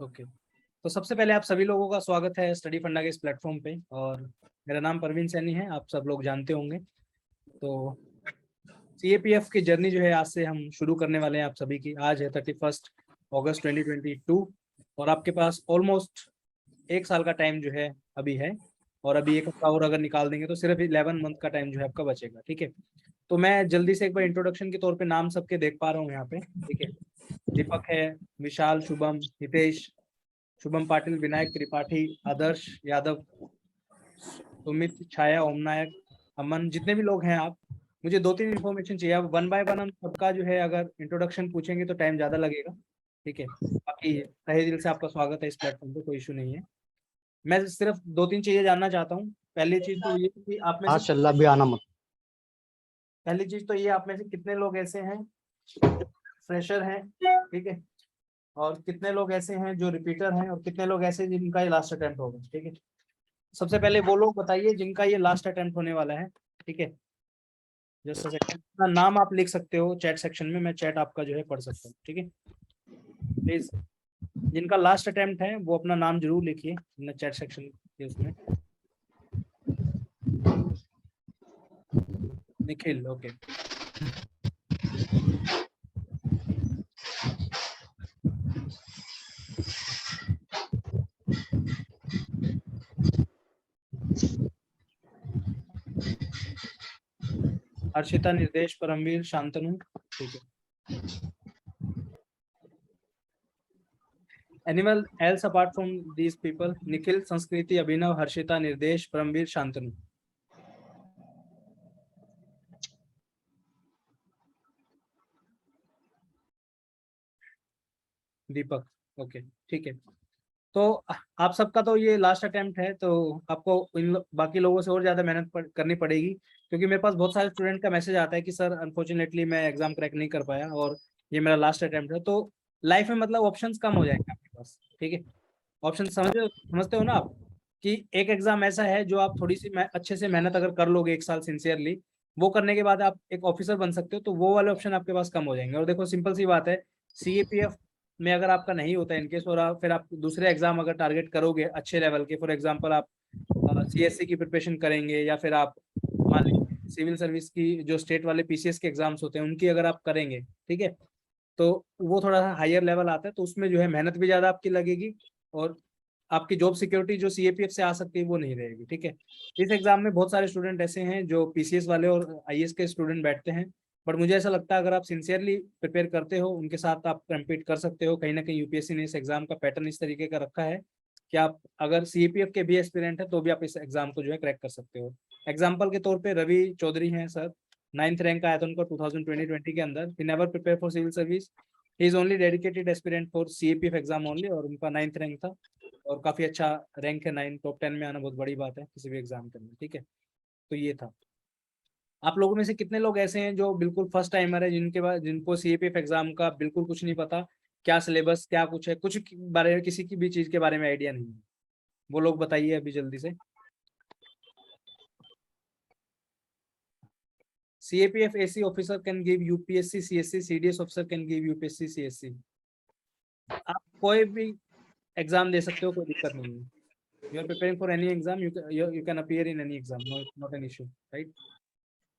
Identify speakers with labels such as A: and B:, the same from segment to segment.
A: Okay, तो सबसे पहले आप सभी लोगों का स्वागत है स्टडी फंडा के इस प्लेटफॉर्म पे। और मेरा नाम परवीन सैनी है, आप सब लोग जानते होंगे। तो सीएपीएफ की जर्नी जो है आज से हम शुरू करने वाले हैं आप सभी की। आज है 31 अगस्त 2022 और आपके पास ऑलमोस्ट 1 साल का टाइम जो है अभी है। और अभी 1 हफ्ता और अगर निकाल देंगे तो सिर्फ 11 मंथ का टाइम जो है आपका बचेगा। ठीक है, तो मैं जल्दी से एक बार इंट्रोडक्शन के तौर पे नाम सबके देख पा रहा हूँ यहाँ पे। ठीक है, दीपक है, विशाल, शुभम, हितेश, शुभम पाटिल, विनायक त्रिपाठी, आदर्श यादव, सुमित, छाया, ओम नायक, अमन, जितने भी लोग हैं आप, मुझे 2-3 इन्फॉर्मेशन चाहिए। अब वन बाय वन हम सबका जो है अगर इंट्रोडक्शन पूछेंगे तो टाइम ज़्यादा लगेगा। ठीक है, बाकी तहे दिल से आपका स्वागत है इस प्लेटफॉर्म पे, कोई इशू नहीं है। मैं सिर्फ 2-3 चीज़ें जानना चाहता हूँ। पहली चीज़ तो ये कि आप में से
B: माशाल्लाह भी आना मत।
A: पहली चीज़ तो ये, आप में से कितने लोग ऐसे हैं फ्रेशर हैं, ठीक है, और कितने लोग ऐसे हैं जो रिपीटर हैं, और कितने लोग ऐसे जिनका ये लास्ट अटेम्प्ट होगा। ठीक है, सबसे पहले वो लोग बताइए जिनका ये लास्ट अटेम्प्ट होने वाला है। ठीक है, जस्ट अ सेकंड, अपना नाम आप लिख सकते हो चैट सेक्शन में, मैं चैट आपका जो है पढ़ सकता हूँ। ठीक है, प्लीज जिनका लास्ट अटेम्प्ट है वो अपना नाम जरूर लिखिए चैट सेक्शन के उसमें। निखिल, ओके। हर्षिता, निर्देश, परमवीर, शांतनु, ठीक है। Anyone else apart from these people? Nikhil, संस्कृति, अभिनव, हर्षिता, निर्देश, परमवीर, शांतनु। दीपक, ओके, ठीक है। तो आप सबका तो ये लास्ट अटेम्प्ट है, तो आपको बाकी लोगों से और ज़्यादा मेहनत करनी पड़ेगी, क्योंकि मेरे पास बहुत सारे स्टूडेंट का मैसेज आता है कि सर अनफॉर्चुनेटली मैं एग्जाम क्रैक नहीं कर पाया और ये मेरा लास्ट अटेम्प्ट है। तो लाइफ में मतलब ऑप्शंस कम हो जाएंगे आपके पास। ठीक है, ऑप्शन समझते हो ना आप, कि एक एग्जाम ऐसा है जो आप थोड़ी सी अच्छे से मेहनत अगर कर लोगे 1 साल सिंसियरली, वो करने के बाद आप एक ऑफिसर बन सकते हो। तो वो वाले ऑप्शन आपके पास कम हो जाएंगे। और देखो सिंपल सी बात है, सीएपीएफ में अगर आपका नहीं होता इनकेस, और फिर आप दूसरे एग्जाम अगर टारगेट करोगे अच्छे लेवल के, फॉर एग्जांपल आप सीएससी की प्रिपरेशन करेंगे, या फिर आप मान लीजिए सिविल सर्विस की जो स्टेट वाले पीसीएस के एग्जाम्स होते हैं उनकी अगर आप करेंगे, ठीक है, तो वो थोड़ा सा हायर लेवल आता है, तो उसमें जो है मेहनत भी ज़्यादा आपकी लगेगी, और आपकी जॉब सिक्योरिटी जो सीएपीएफ से आ सकती है वो नहीं रहेगी। ठीक है, इस एग्जाम में बहुत सारे स्टूडेंट ऐसे हैं जो पीसीएस वाले और आईएएस के स्टूडेंट बैठते हैं, बट मुझे ऐसा लगता है अगर आप सिंसियरली प्रिपेयर करते हो उनके साथ आप कम्पीट कर सकते हो। कहीं ना कहीं यूपीएससी ने इस एग्जाम का पैटर्न इस तरीके का रखा है कि आप अगर सीएपीएफ के भी एस्पिरेंट है तो भी आप इस एग्जाम को जो है क्रैक कर सकते हो। एग्जाम्पल के तौर पे रवि चौधरी हैं सर, 9th रैंक आया था उनका 2020 के अंदर। He never prepare for civil service, he is only dedicated aspirant for CAPF exam only, और उनका 9th रैंक था और काफी अच्छा रैंक है। 9 टॉप 10 में आना बहुत बड़ी बात है किसी भी एग्जाम के अंदर। ठीक है, तो ये था। आप लोगों में से कितने लोग ऐसे हैं जो बिल्कुल फर्स्ट टाइमर है, जिनके बाद जिनको सीएपीएफ एग्जाम का बिल्कुल कुछ नहीं पता, क्या सिलेबस क्या कुछ है, कुछ बारे में किसी की भी चीज के बारे में आइडिया नहीं है? वो लोग बताइए अभी जल्दी से। CAPF AC officer can give UPSC CSC, CDS officer can give UPSC CSC. आप कोई भी एग्जाम दे सकते हो, कोई दिक्कत नहीं है। You are preparing for any exam, you can appear in any exam, not an issue, right.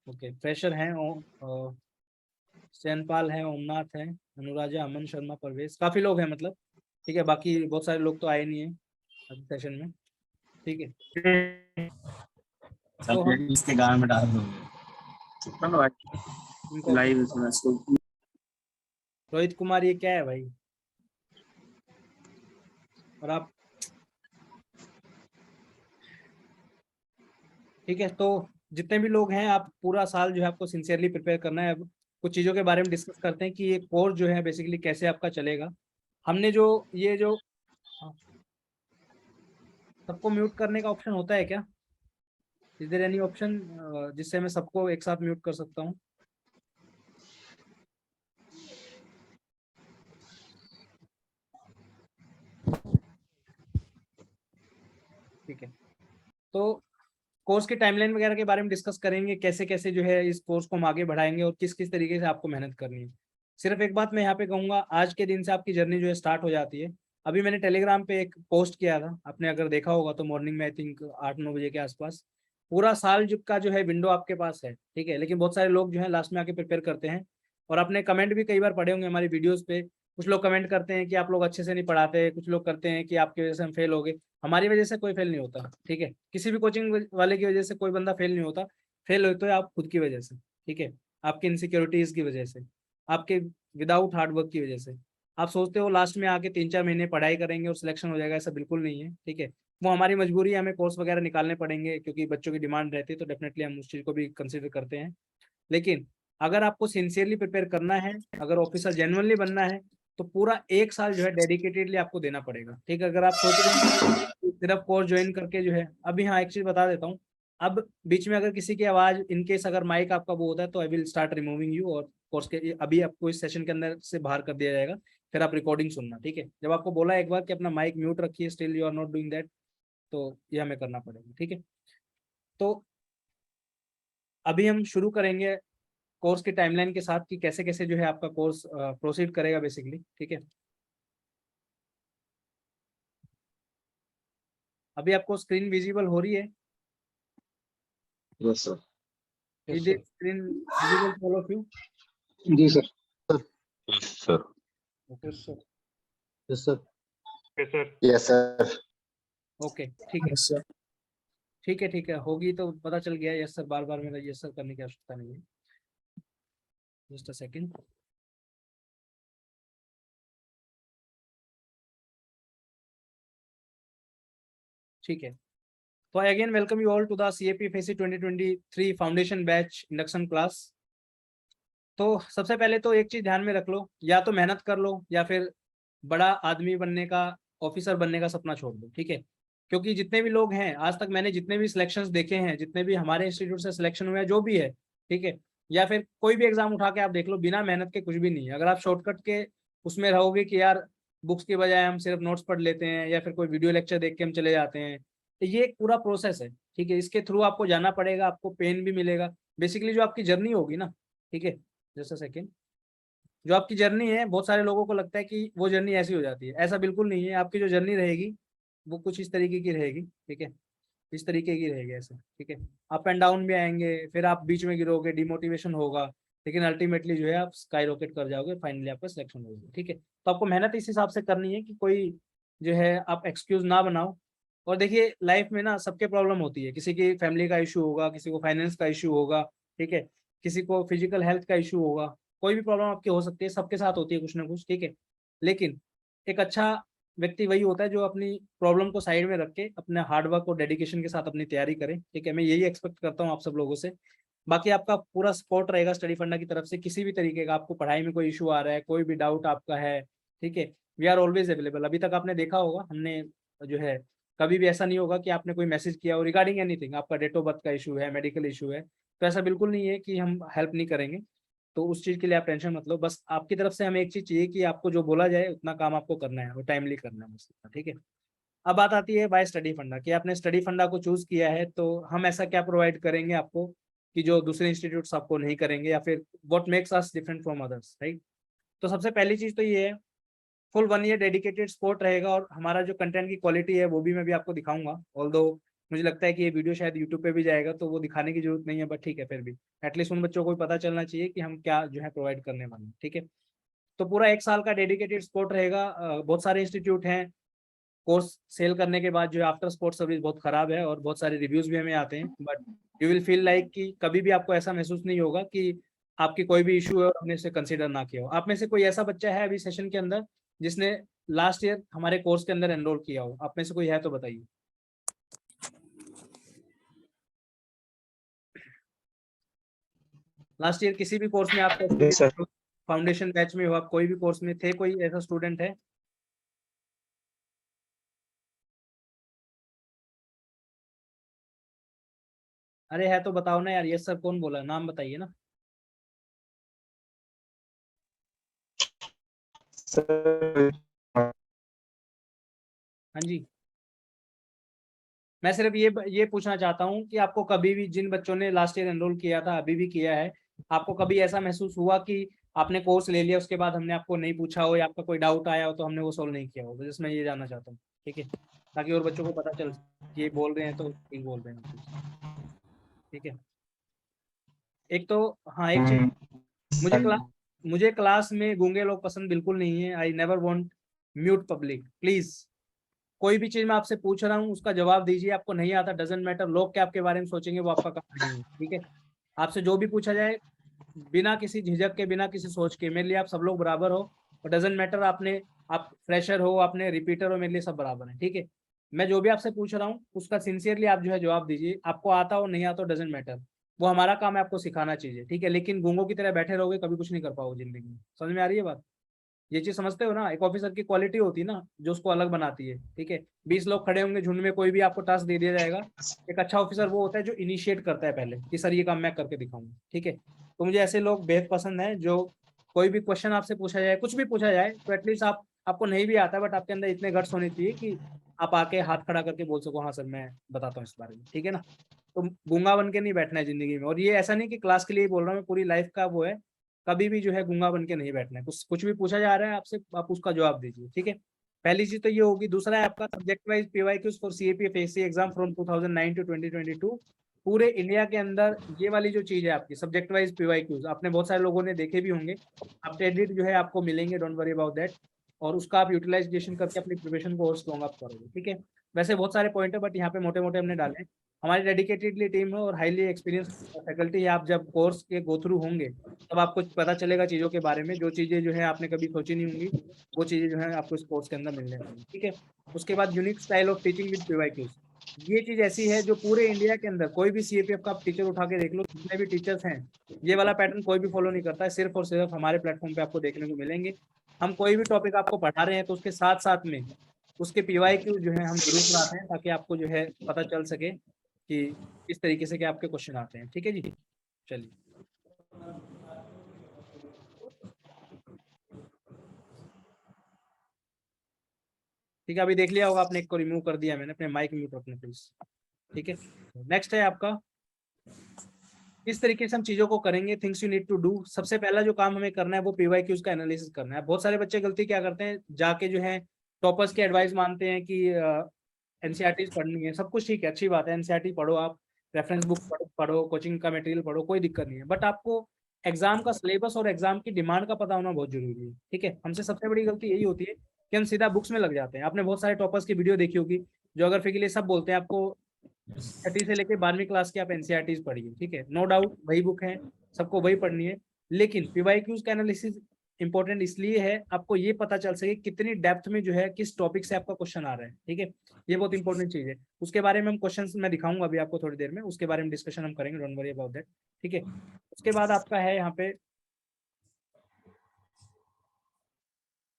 A: Okay, fresher हैं सैनपाल है, ओमनाथ है, अनुराजा, अमन शर्मा, परवेश, काफी लोग हैं मतलब। ठीक है, बाकी बहुत सारे लोग तो आए नहीं है अभी सेशन में। ठीक है, तो हम
C: इसके गाँव में डाल दो
A: इनको
C: लाइव।
A: रोहित कुमार, ये क्या है भाई? और आप, ठीक है, तो जितने भी लोग हैं आप पूरा साल जो है आपको सिंसियरली प्रिपेयर करना है। अब कुछ चीज़ों के बारे में डिस्कस करते हैं कि ये कोर्स जो है बेसिकली कैसे आपका चलेगा। हमने जो ये जो हाँ, सबको म्यूट करने का ऑप्शन होता है क्या? इज देयर एनी ऑप्शन जिससे मैं सबको एक साथ म्यूट कर सकता हूँ? ठीक है, तो कोर्स के टाइमलाइन वगैरह के बारे में डिस्कस करेंगे, कैसे कैसे जो है इस कोर्स को हम आगे बढ़ाएंगे और किस किस तरीके से आपको मेहनत करनी है। सिर्फ एक बात मैं यहाँ पे कहूँगा, आज के दिन से आपकी जर्नी जो है स्टार्ट हो जाती है। अभी मैंने टेलीग्राम पे एक पोस्ट किया था, आपने अगर देखा होगा तो मॉर्निंग में आई थिंक 8-9 बजे के आसपास। पूरा साल का जो है विंडो आपके पास है, ठीक है, लेकिन बहुत सारे लोग जो है लास्ट में आके प्रिपेयर करते हैं। और आपने कमेंट भी कई बार पढ़े होंगे हमारी वीडियोस पे, कुछ लोग कमेंट करते हैं कि आप लोग अच्छे से नहीं पढ़ाते, कुछ लोग करते हैं कि आपकी वजह से हम फेल हो गए। हमारी वजह से कोई फेल नहीं होता, ठीक है, किसी भी कोचिंग वाले की वजह से कोई बंदा फेल नहीं होता। फेल होते हो आप खुद की वजह से, ठीक है, आपकी इनसिक्योरिटीज की वजह से, आपके विदाउट हार्डवर्क की वजह से। आप सोचते हो लास्ट में आके 3-4 महीने पढ़ाई करेंगे और सिलेक्शन हो जाएगा, ऐसा बिल्कुल नहीं है, ठीक है। वो हमारी मजबूरी है, हमें कोर्स वगैरह निकालने पड़ेंगे क्योंकि बच्चों की डिमांड रहती है, तो डेफिनेटली हम उस चीज़ को भी कंसिडर करते हैं। लेकिन अगर आपको सिंसियरली प्रिपेयर करना है, अगर ऑफिसर जेन्युइनली बनना है, तो पूरा 1 साल जो है डेडिकेटेडली आपको देना पड़ेगा, ठीक है। अगर आप सोच रहे हैं कि सिर्फ कोर्स ज्वाइन करके जो है, अभी हाँ एक चीज बता देता हूँ, अब बीच में अगर किसी की आवाज इनकेस अगर माइक आपका वो होता है तो I will start removing you, और कोर्स के अभी आपको इस सेशन के अंदर से बाहर कर दिया जाएगा। फिर आप रिकॉर्डिंग सुनना, ठीक है। जब आपको बोला एक बार कि अपना माइक म्यूट रखिए, still you are not doing that, तो ये हमें करना पड़ेगा, ठीक है। तो अभी हम शुरू करेंगे कोर्स की टाइमलाइन के साथ कि कैसे कैसे जो है आपका कोर्स प्रोसीड करेगा बेसिकली, ठीक है। अभी आपको स्क्रीन विजिबल हो रही है?
B: Yes sir.
A: Is it screen visible for all of you?
B: जी sir.
C: Yes, sir.
A: Okay sir,
B: yes sir.
C: Yes, sir.
B: Yes sir.
A: Okay ठीक है,
B: सर।
A: ठीक है, ठीक है, होगी तो पता चल गया। यस सर, बार बार मेरा यस सर करने की आवश्यकता नहीं है। Just a second. ठीक है, तो I again welcome you all to the CAP FACE 2023 foundation batch induction class. तो सबसे पहले तो एक चीज ध्यान में रख लो, या तो मेहनत कर लो या फिर बड़ा आदमी बनने का, ऑफिसर बनने का सपना छोड़ दो, ठीक है। क्योंकि जितने भी लोग हैं आज तक, मैंने जितने भी सिलेक्शंस देखे हैं, जितने भी हमारे इंस्टीट्यूट से सिलेक्शन हुए हैं, जो भी है, ठीक है, या फिर कोई भी एग्जाम उठा के आप देख लो, बिना मेहनत के कुछ भी नहीं है। अगर आप शॉर्टकट के उसमें रहोगे कि यार बुक्स की बजाय हम सिर्फ नोट्स पढ़ लेते हैं या फिर कोई वीडियो लेक्चर देख के हम चले जाते हैं, तो ये एक पूरा प्रोसेस है, ठीक है। इसके थ्रू आपको जाना पड़ेगा, आपको पेन भी मिलेगा। बेसिकली जो आपकी जर्नी होगी ना, ठीक है, जस्ट अ सेकेंड, जो आपकी जर्नी है, बहुत सारे लोगों को लगता है कि वो जर्नी ऐसी हो जाती है, ऐसा बिल्कुल नहीं है। आपकी जो जर्नी रहेगी वो कुछ इस तरीके की रहेगी, ठीक है, इस तरीके की रहेगी ऐसे, ठीक है। अप एंड डाउन भी आएंगे, फिर आप बीच में गिरोगे, डिमोटिवेशन होगा, लेकिन अल्टीमेटली जो है आप स्काई रॉकेट कर जाओगे, फाइनली आपका सिलेक्शन होगा, ठीक है। तो आपको मेहनत इस हिसाब से करनी है कि कोई जो है आप एक्सक्यूज ना बनाओ। और देखिए लाइफ में ना सबके प्रॉब्लम होती है, किसी की फैमिली का इशू होगा, किसी को फाइनेंस का इशू होगा, ठीक है, किसी को फिजिकल हेल्थ का इशू होगा, कोई भी प्रॉब्लम आपकी हो सकती है, सबके साथ होती है कुछ ना कुछ, ठीक है। लेकिन एक अच्छा व्यक्ति वही होता है जो अपनी प्रॉब्लम को साइड में रख के अपने हार्डवर्क और डेडिकेशन के साथ अपनी तैयारी करे, ठीक है। मैं यही एक्सपेक्ट करता हूँ आप सब लोगों से। बाकी आपका पूरा सपोर्ट रहेगा स्टडी फंडा की तरफ से, किसी भी तरीके का आपको पढ़ाई में कोई इशू आ रहा है, कोई भी डाउट आपका है, ठीक है, वी आर ऑलवेज अवेलेबल। अभी तक आपने देखा होगा हमने जो है, कभी भी ऐसा नहीं होगा कि आपने कोई मैसेज किया और रिगार्डिंग एनीथिंग, आपका डेट ऑफ बर्थ का इशू है, मेडिकल इशू है, तो ऐसा बिल्कुल नहीं है कि हम हेल्प नहीं करेंगे। तो उस चीज़ के लिए आप टेंशन मत लो, बस आपकी तरफ से हमें एक चीज़ चाहिए कि आपको जो बोला जाए उतना काम आपको करना है और टाइमली करना है, बस, ठीक है। अब बात आती है बाय स्टडी फंडा, कि आपने स्टडी फंडा को चूज किया है तो हम ऐसा क्या प्रोवाइड करेंगे आपको कि जो दूसरे इंस्टीट्यूट्स आपको नहीं करेंगे, या फिर what makes us different from others, right. तो सबसे पहली चीज तो ये है, फुल 1 ईयर डेडिकेटेड सपोर्ट रहेगा, और हमारा जो कंटेंट की क्वालिटी है वो भी मैं भी आपको दिखाऊंगा। ऑल्दो मुझे लगता है कि ये वीडियो शायद यूट्यूब पे भी जाएगा तो वो दिखाने की जरूरत नहीं है, बट ठीक है, फिर भी एटलीस्ट उन बच्चों को भी पता चलना चाहिए कि हम क्या जो है प्रोवाइड करने वाले हैं, ठीक है। तो पूरा 1 साल का डेडिकेटेड सपोर्ट रहेगा। बहुत सारे इंस्टीट्यूट हैं, कोर्स सेल करने के बाद जो आफ्टर सपोर्ट सर्विस बहुत खराब है और बहुत सारे रिव्यूज भी हमें आते हैं, but you will feel like कि कभी भी आपको ऐसा महसूस नहीं होगा कि आपकी कोई भी इशू है और हमने इसे कंसीडर ना किया हो। आप में से कोई ऐसा बच्चा है अभी सेशन के अंदर जिसने लास्ट ईयर हमारे कोर्स के अंदर एनरोल किया हो? आप में से कोई है तो बताइए। लास्ट ईयर किसी भी कोर्स में आपका
B: जी सर।
A: फाउंडेशन बैच में हो, आप कोई भी कोर्स में थे, कोई ऐसा स्टूडेंट है? अरे है तो बताओ ना यार, यस सर कौन बोला, नाम बताइए ना।
B: सर।
A: हाँ जी, मैं सिर्फ ये पूछना चाहता हूँ कि आपको कभी भी, जिन बच्चों ने लास्ट ईयर एनरोल किया था, अभी भी किया है, आपको कभी ऐसा महसूस हुआ कि आपने कोर्स ले लिया, उसके बाद हमने आपको नहीं पूछा हो या आपका कोई डाउट आया हो तो हमने वो सोल्व नहीं किया हो, तो जिसमें ये जानना चाहता हूँ। ठीक है, ताकि और बच्चों को पता चल ये बोल रहे हैं तो ठीक बोल रहे हैं। ठीक है, एक तो हाँ एक चीज, मुझे क्लास मुझे क्लास में गूंगे लोग पसंद बिल्कुल नहीं है। I never want mute public. Please कोई भी चीज मैं आपसे पूछ रहा हूँ उसका जवाब दीजिए। आपको नहीं आता डजेंट मैटर, लोग क्या आपके बारे में सोचेंगे वो आपका काम नहीं है। ठीक है, आपसे जो भी पूछा जाए बिना किसी झिझक के, बिना किसी सोच के, मेरे लिए आप सब लोग बराबर हो। और डजेंट मैटर आपने, आप फ्रेशर हो, आपने रिपीटर हो, मेरे लिए सब बराबर है। ठीक है, मैं जो भी आपसे पूछ रहा हूँ उसका सिंसियरली आप जो है जवाब दीजिए। आपको आता हो नहीं आता हो डजेंट मैटर, वो हमारा काम है आपको सिखाना चाहिए। ठीक है, लेकिन गूंगों की तरह बैठे रहोगे कभी कुछ नहीं कर पाओगे जिंदगी में। समझ में आ रही है बात? ये चीज समझते हो ना? एक ऑफिसर की क्वालिटी होती है ना जो उसको अलग बनाती है। ठीक है, 20 लोग खड़े होंगे झुंड में, कोई भी आपको टास्क दे दिया जाएगा। एक अच्छा ऑफिसर वो होता है जो इनिशिएट करता है पहले कि सर ये काम मैं करके दिखाऊंगा। ठीक है, तो मुझे ऐसे लोग बेहद पसंद हैं जो कोई भी क्वेश्चन आपसे पूछा जाए, कुछ भी पूछा जाए तो एटलीस्ट आपको नहीं भी आता है बट आपके अंदर इतने गट्स होने चाहिए कि आप आके हाथ खड़ा करके बोल सको हाँ सर मैं बताता हूँ इस बारे में। ठीक है ना? तो गूंगा बन के नहीं बैठना है जिंदगी में। और ये ऐसा नहीं कि क्लास के लिए ही बोल रहा हूँ, मैं पूरी लाइफ का वो है। कभी भी जो है गूंगा बन के नहीं बैठना है। कुछ भी पूछा जा रहा है आपसे, आप उसका जवाब दीजिए। ठीक है, पहली चीज तो ये होगी। दूसरा है आपका subject wise PYQs for CAPFSC exam from 2009 to 2022। पूरे इंडिया के अंदर ये वाली जो चीज है आपकी सब्जेक्ट वाइज पीवाईक्यूज, आपने बहुत सारे लोगों ने देखे भी होंगे। अपडेटेड जो है आपको मिलेंगे, डोंट वरी अबाउट दैट। और उसका आप यूटिलाइजेशन करके अपनी प्रिपरेशन को और स्ट्रॉन्ग अप करोगे। ठीक है, वैसे बहुत सारे पॉइंट है बट यहाँ पे मोटे मोटे हमने डाले हैं। हमारी डेडिकेटेडली टीम है और हाईली एक्सपीरियंस फैकल्टी है। आप जब कोर्स के गो थ्रू होंगे तब आपको पता चलेगा चीज़ों के बारे में, जो चीज़ें जो है आपने कभी सोची नहीं होंगी वो चीज़ें जो है आपको इस कोर्स के अंदर मिलने वाली। ठीक है, उसके बाद unique style of teaching with PYQs. ये चीज़ ऐसी है जो पूरे इंडिया के अंदर कोई भी सीएपीएफ का आप टीचर उठा के देख लो, जितने भी टीचर्स हैं ये वाला पैटर्न कोई भी फॉलो नहीं करता है। सिर्फ और सिर्फ हमारे प्लेटफॉर्म पे आपको देखने को मिलेंगे। हम कोई भी टॉपिक आपको पढ़ा रहे हैं तो उसके साथ साथ में उसके पीवाईक्यू जो है हम जरूर कराते हैं ताकि आपको जो है पता चल सके कि किस तरीके से क्या आपके क्वेश्चन आते हैं। ठीक है जी, चलिए। ठीक है, अभी देख लिया होगा आपने, एक को रिमूव कर दिया मैंने। अपने माइक म्यूट रखना प्लीज। ठीक है, नेक्स्ट है आपका इस तरीके से हम चीजों को करेंगे। Things you need to do, सबसे पहला जो काम हमें करना है वो पीवाईक्यूज का एनालिसिस करना है। बहुत सारे बच्चे गलती क्या करते हैं, जाके जो है टॉपर्स की एडवाइस मानते हैं कि एनसीईआरटी पढ़नी है। सब कुछ ठीक है, अच्छी बात है, एनसीईआरटी पढ़ो, आप रेफरेंस बुक पढ़ो, कोचिंग का मटेरियल पढ़ो, कोई दिक्कत नहीं है। बट आपको एग्जाम का सिलेबस और एग्जाम की डिमांड का पता होना बहुत जरूरी है। ठीक है, हमसे सबसे बड़ी गलती यही होती है कि हम सीधा बुक्स में लग जाते हैं। आपने बहुत सारे टॉपर्स की वीडियो देखी होगी जो अगर फिर के लिए सब बोलते हैं आपको 6वीं से लेकर 12वीं क्लास की आप एनसीईआरटी पढ़िए। ठीक है, नो डाउट वही बुक है, सबको वही पढ़नी है। लेकिन पीवाईक्यूज का एनालिसिस इंपॉर्टेंट इसलिए है आपको ये पता चल सके कितनी डेप्थ में जो है किस टॉपिक से आपका क्वेश्चन आ रहा है। ठीक है, ये बहुत इंपॉर्टेंट चीज है। उसके बारे में हम क्वेश्चन मैं दिखाऊंगा अभी आपको थोड़ी देर में, उसके बारे में डिस्कशन हम करेंगे, डोंट वरी अबाउट दैट। ठीक है, उसके बाद आपका है यहाँ पे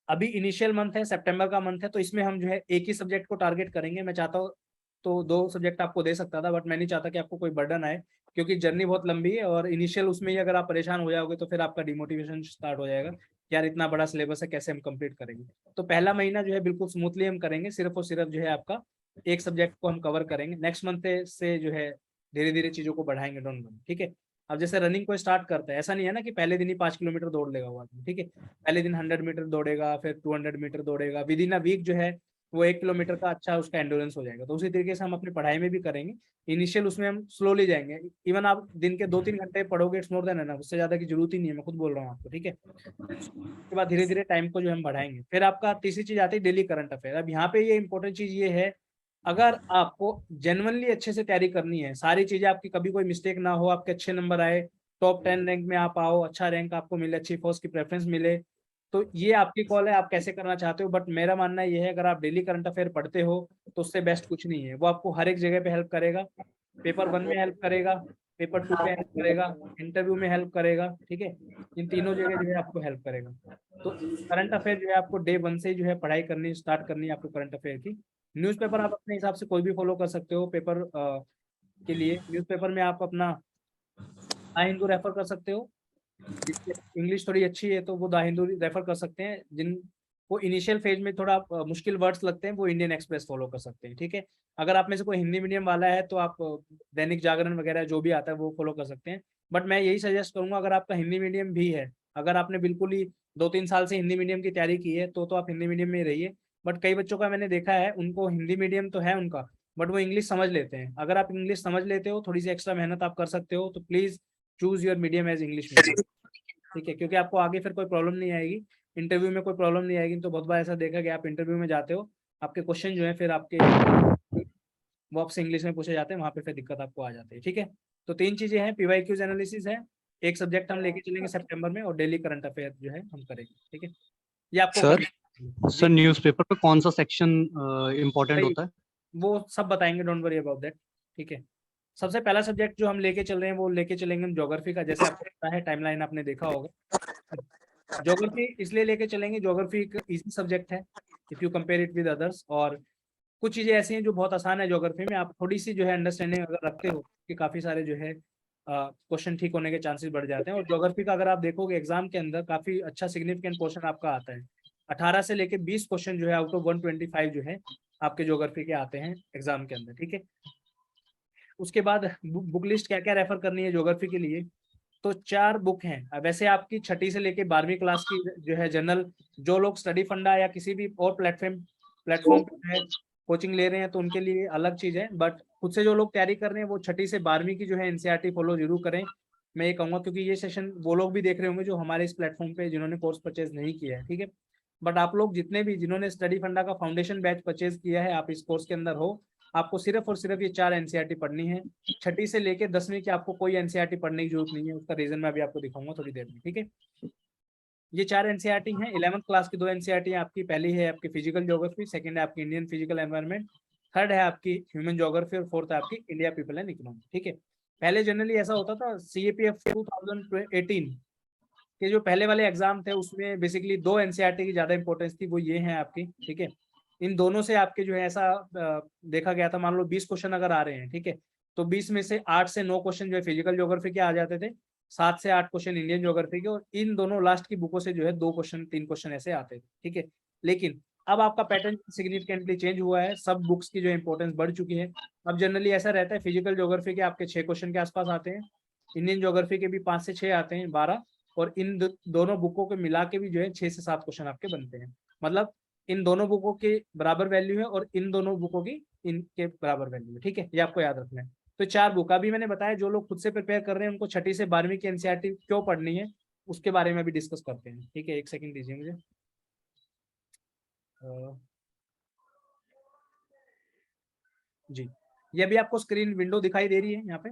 A: अभी इनिशियल मंथ है, सितंबर का मंथ है, तो इसमें हम जो है एक ही सब्जेक्ट को टारगेट करेंगे। मैं चाहता हूँ तो 2 सब्जेक्ट आपको दे सकता था बट मैं नहीं चाहता कि आपको कोई बर्डन आए, क्योंकि जर्नी बहुत लंबी है और इनिशियल उसमें ही अगर आप परेशान हो जाओगे तो फिर आपका डिमोटिवेशन स्टार्ट हो जाएगा कि यार इतना बड़ा सिलेबस है कैसे हम कंप्लीट करेंगे। तो पहला महीना जो है बिल्कुल स्मूथली हम करेंगे, सिर्फ और सिर्फ जो है आपका एक सब्जेक्ट को हम कवर करेंगे। नेक्स्ट मंथ से जो है धीरे धीरे चीजों को बढ़ाएंगे, डोंट वरी। ठीक है, अब जैसे रनिंग को स्टार्ट करता है, ऐसा नहीं है ना कि पहले दिन ही 5 किलोमीटर दौड़ लेगा वो आदमी। ठीक है, पहले दिन 100 मीटर दौड़ेगा, फिर 200 मीटर दौड़ेगा, विद इन अ वीक जो है वो 1 किलोमीटर का अच्छा उसका एंडोरेंस हो जाएगा। तो उसी तरीके से हम अपनी पढ़ाई में भी करेंगे। इनिशियल उसमें हम स्लोली जाएंगे। इवन आप दिन के 2-3 घंटे पढ़ोगे इट्स मोर देन एनफ, उससे ज्यादा की जरूरत ही नहीं है, मैं खुद बोल रहा हूँ आपको। ठीक है, उसके बाद धीरे धीरे टाइम को जो हम बढ़ाएंगे। फिर आपका तीसरी चीज आती है डेली करंट अफेयर। अब यहाँ पे ये इंपॉर्टेंट चीज ये है, अगर आपको जेन्युइनली अच्छे से तैयारी करनी है, सारी चीजें आपकी कभी कोई मिस्टेक ना हो, आपके अच्छे नंबर आए, टॉप 10 रैंक में आप आओ, अच्छा रैंक आपको मिले, अच्छी पोस्ट की प्रेफरेंस मिले, तो ये आपकी कॉल है, आप कैसे करना चाहते हो। बट मेरा मानना ये है अगर आप डेली करंट अफेयर पढ़ते हो तो उससे बेस्ट कुछ नहीं है। वो आपको हर एक जगह पे हेल्प करेगा, पेपर 1 में हेल्प करेगा, पेपर 2 पे हेल्प करेगा, इंटरव्यू में हेल्प करेगा। ठीक है, इन तीनों जगह जो है आपको हेल्प करेगा। तो करंट अफेयर जो है आपको डे 1 से ही जो है पढ़ाई करनी स्टार्ट करनी है आपको करंट अफेयर की। न्यूज़पेपर आप अपने हिसाब से कोई भी फॉलो कर सकते हो। पेपर के लिए न्यूज़पेपर में आप अपना द हिंदू रेफर कर सकते हो, इंग्लिश थोड़ी अच्छी है तो वो द हिंदू रेफर कर सकते हैं। जिन वो इनिशियल फेज में थोड़ा मुश्किल वर्ड्स लगते हैं वो इंडियन एक्सप्रेस फॉलो कर सकते हैं। ठीक है, अगर आप में से कोई हिंदी मीडियम वाला है तो आप दैनिक जागरण वगैरह जो भी आता है वो फॉलो कर सकते हैं। बट मैं यही सजेस्ट करूंगा अगर आपका हिंदी मीडियम भी है अगर आपने बिल्कुल ही 2-3 साल से हिंदी मीडियम की तैयारी की है तो आप हिंदी मीडियम में ही रहिए। बट कई बच्चों का मैंने देखा है, उनको हिंदी मीडियम तो है उनका, बट वो इंग्लिश समझ लेते हैं। अगर आप इंग्लिश समझ लेते हो, थोड़ी सी एक्स्ट्रा मेहनत आप कर सकते हो, तो please choose your medium as English medium, ठीक है? क्योंकि आपको आगे फिर कोई प्रॉब्लम नहीं आएगी, इंटरव्यू में कोई प्रॉब्लम नहीं आएगी। तो बहुत बार ऐसा देखा गया, आप इंटरव्यू में जाते हो, आपके क्वेश्चन जो है फिर आपके वो आपसे इंग्लिश में पूछे जाते हैं, वहाँ पे फिर दिक्कत आपको आ जाती है, ठीक है? तो 3 चीजें हैं, पीवाईक्यूज एनालिसिस है, एक सब्जेक्ट हम लेके चलेंगे सितंबर में, और डेली करंट अफेयर जो है हम करेंगे, ठीक है? ये आपको
D: सर
A: करना है।
D: सर
A: जी,
D: न्यूज़पेपर पे कौन सा सेक्शन इम्पोर्टेंट
A: सही,
D: होता है?
A: वो सब बताएंगे, डोंट वरी अबाउट दैट, ठीक है? सबसे पहला सब्जेक्ट जो हम लेके चल रहे हैं वो लेके चलेंगे हम ज्योग्राफी का। जैसे आपको पता है, टाइमलाइन आपने देखा होगा। ज्योग्राफी इसलिए लेके चलेंगे, ज्योग्राफी एक इजी सब्जेक्ट है if you compare it with others, और कुछ चीजें ऐसी हैं जो बहुत आसान है ज्योग्राफी में। आप थोड़ी सी जो है अंडरस्टैंडिंग अगर रखते हो कि काफी सारे जो है क्वेश्चन ठीक होने के चांसेस बढ़ जाते हैं। और ज्योग्राफी का अगर आप देखोगे एग्जाम के अंदर काफी अच्छा सिग्निफिकेंट पोर्शन आपका आता है। 18 से लेके 20 क्वेश्चन जो है आउट ऑफ 125 जो है आपके ज्योग्राफी के आते हैं एग्जाम के अंदर, ठीक है? उसके बाद बुक लिस्ट क्या क्या रेफर करनी है ज्योग्राफी के लिए, तो 4 बुक हैं। वैसे आपकी छठी से लेके 12वीं क्लास की जो है जनरल, जो लोग स्टडी फंडा या किसी भी और प्लेटफॉर्म पे जो है कोचिंग ले रहे हैं तो उनके लिए अलग चीज है, बट खुद से जो लोग तैयारी कर रहे हैं वो छठी से 12वीं की जो है एनसीईआरटी फॉलो जरूर करें। मैं ये कहूंगा, क्योंकि ये सेशन वो लोग भी देख रहे होंगे जो हमारे इस प्लेटफॉर्म पे जिन्होंने कोर्स परचेज नहीं किया है, ठीक है? बट आप लोग जितने भी जिन्होंने स्टडी फंडा का फाउंडेशन बैच परचेज किया है, आप इस कोर्स के अंदर हो, आपको सिर्फ और सिर्फ ये 4 एनसीईआरटी पढ़नी है। छठी से लेके 10वीं की आपको कोई एनसीईआरटी पढ़ने की जरूरत नहीं है, उसका रीजन मैं अभी आपको दिखाऊंगा थोड़ी देर में, ठीक है? ये 4 एनसीईआरटी हैं। 11th क्लास की 2 एनसीईआरटी हैं आपकी। पहली है आपकी फिजिकल ज्योग्राफी, सेकंड है आपकी इंडियन फिजिकल एनवायरनमेंट, थर्ड है आपकी ह्यूमन ज्योग्राफी, और फोर्थ है आपकी इंडिया पीपल एंड इकोनॉमी, ठीक है? पहले जनरली ऐसा होता था, सीएपीएफ 2018 के जो पहले वाले एग्जाम थे उसमें बेसिकली 2 एनसीईआरटी की ज्यादा इंपॉर्टेंस थी, वो ये हैं आपकी, ठीक है? इन दोनों से आपके जो है ऐसा देखा गया था, मान लो 20 क्वेश्चन अगर आ रहे हैं, ठीक है, तो 20 में से 8 से 9 क्वेश्चन जो है फिजिकल ज्योग्राफी के आ जाते थे, 7 से 8 क्वेश्चन इंडियन ज्योग्राफी के, और इन दोनों लास्ट की बुकों से जो है 2 क्वेश्चन 3 क्वेश्चन ऐसे आते थे, ठीक है? लेकिन अब आपका पैटर्न सिग्निफिकेंटली चेंज हुआ है, सब बुक्स की जो इंपॉर्टेंस बढ़ चुकी है। अब जनरली ऐसा रहता है, फिजिकल ज्योग्राफी के आपके 6 क्वेश्चन के आसपास आते हैं, इंडियन ज्योग्राफी के भी 5 से 6 आते हैं, 12, और इन दोनों बुकों को मिला के भी जो है 6 से 7 क्वेश्चन आपके बनते हैं। मतलब इन दोनों बुकों के बराबर वैल्यू है और इन दोनों बुकों की इनके बराबर वैल्यू है, ठीक है? ये आपको याद रखना है। तो 4 बुक अभी मैंने बताया, जो लोग खुद से प्रिपेयर कर रहे हैं उनको छठी से 12वीं की एनसीईआरटी क्यों पढ़नी है उसके बारे में भी डिस्कस करते हैं, ठीक है? एक सेकंड दीजिए मुझे। जी, ये अभी आपको स्क्रीन विंडो दिखाई दे रही है, यहाँ पे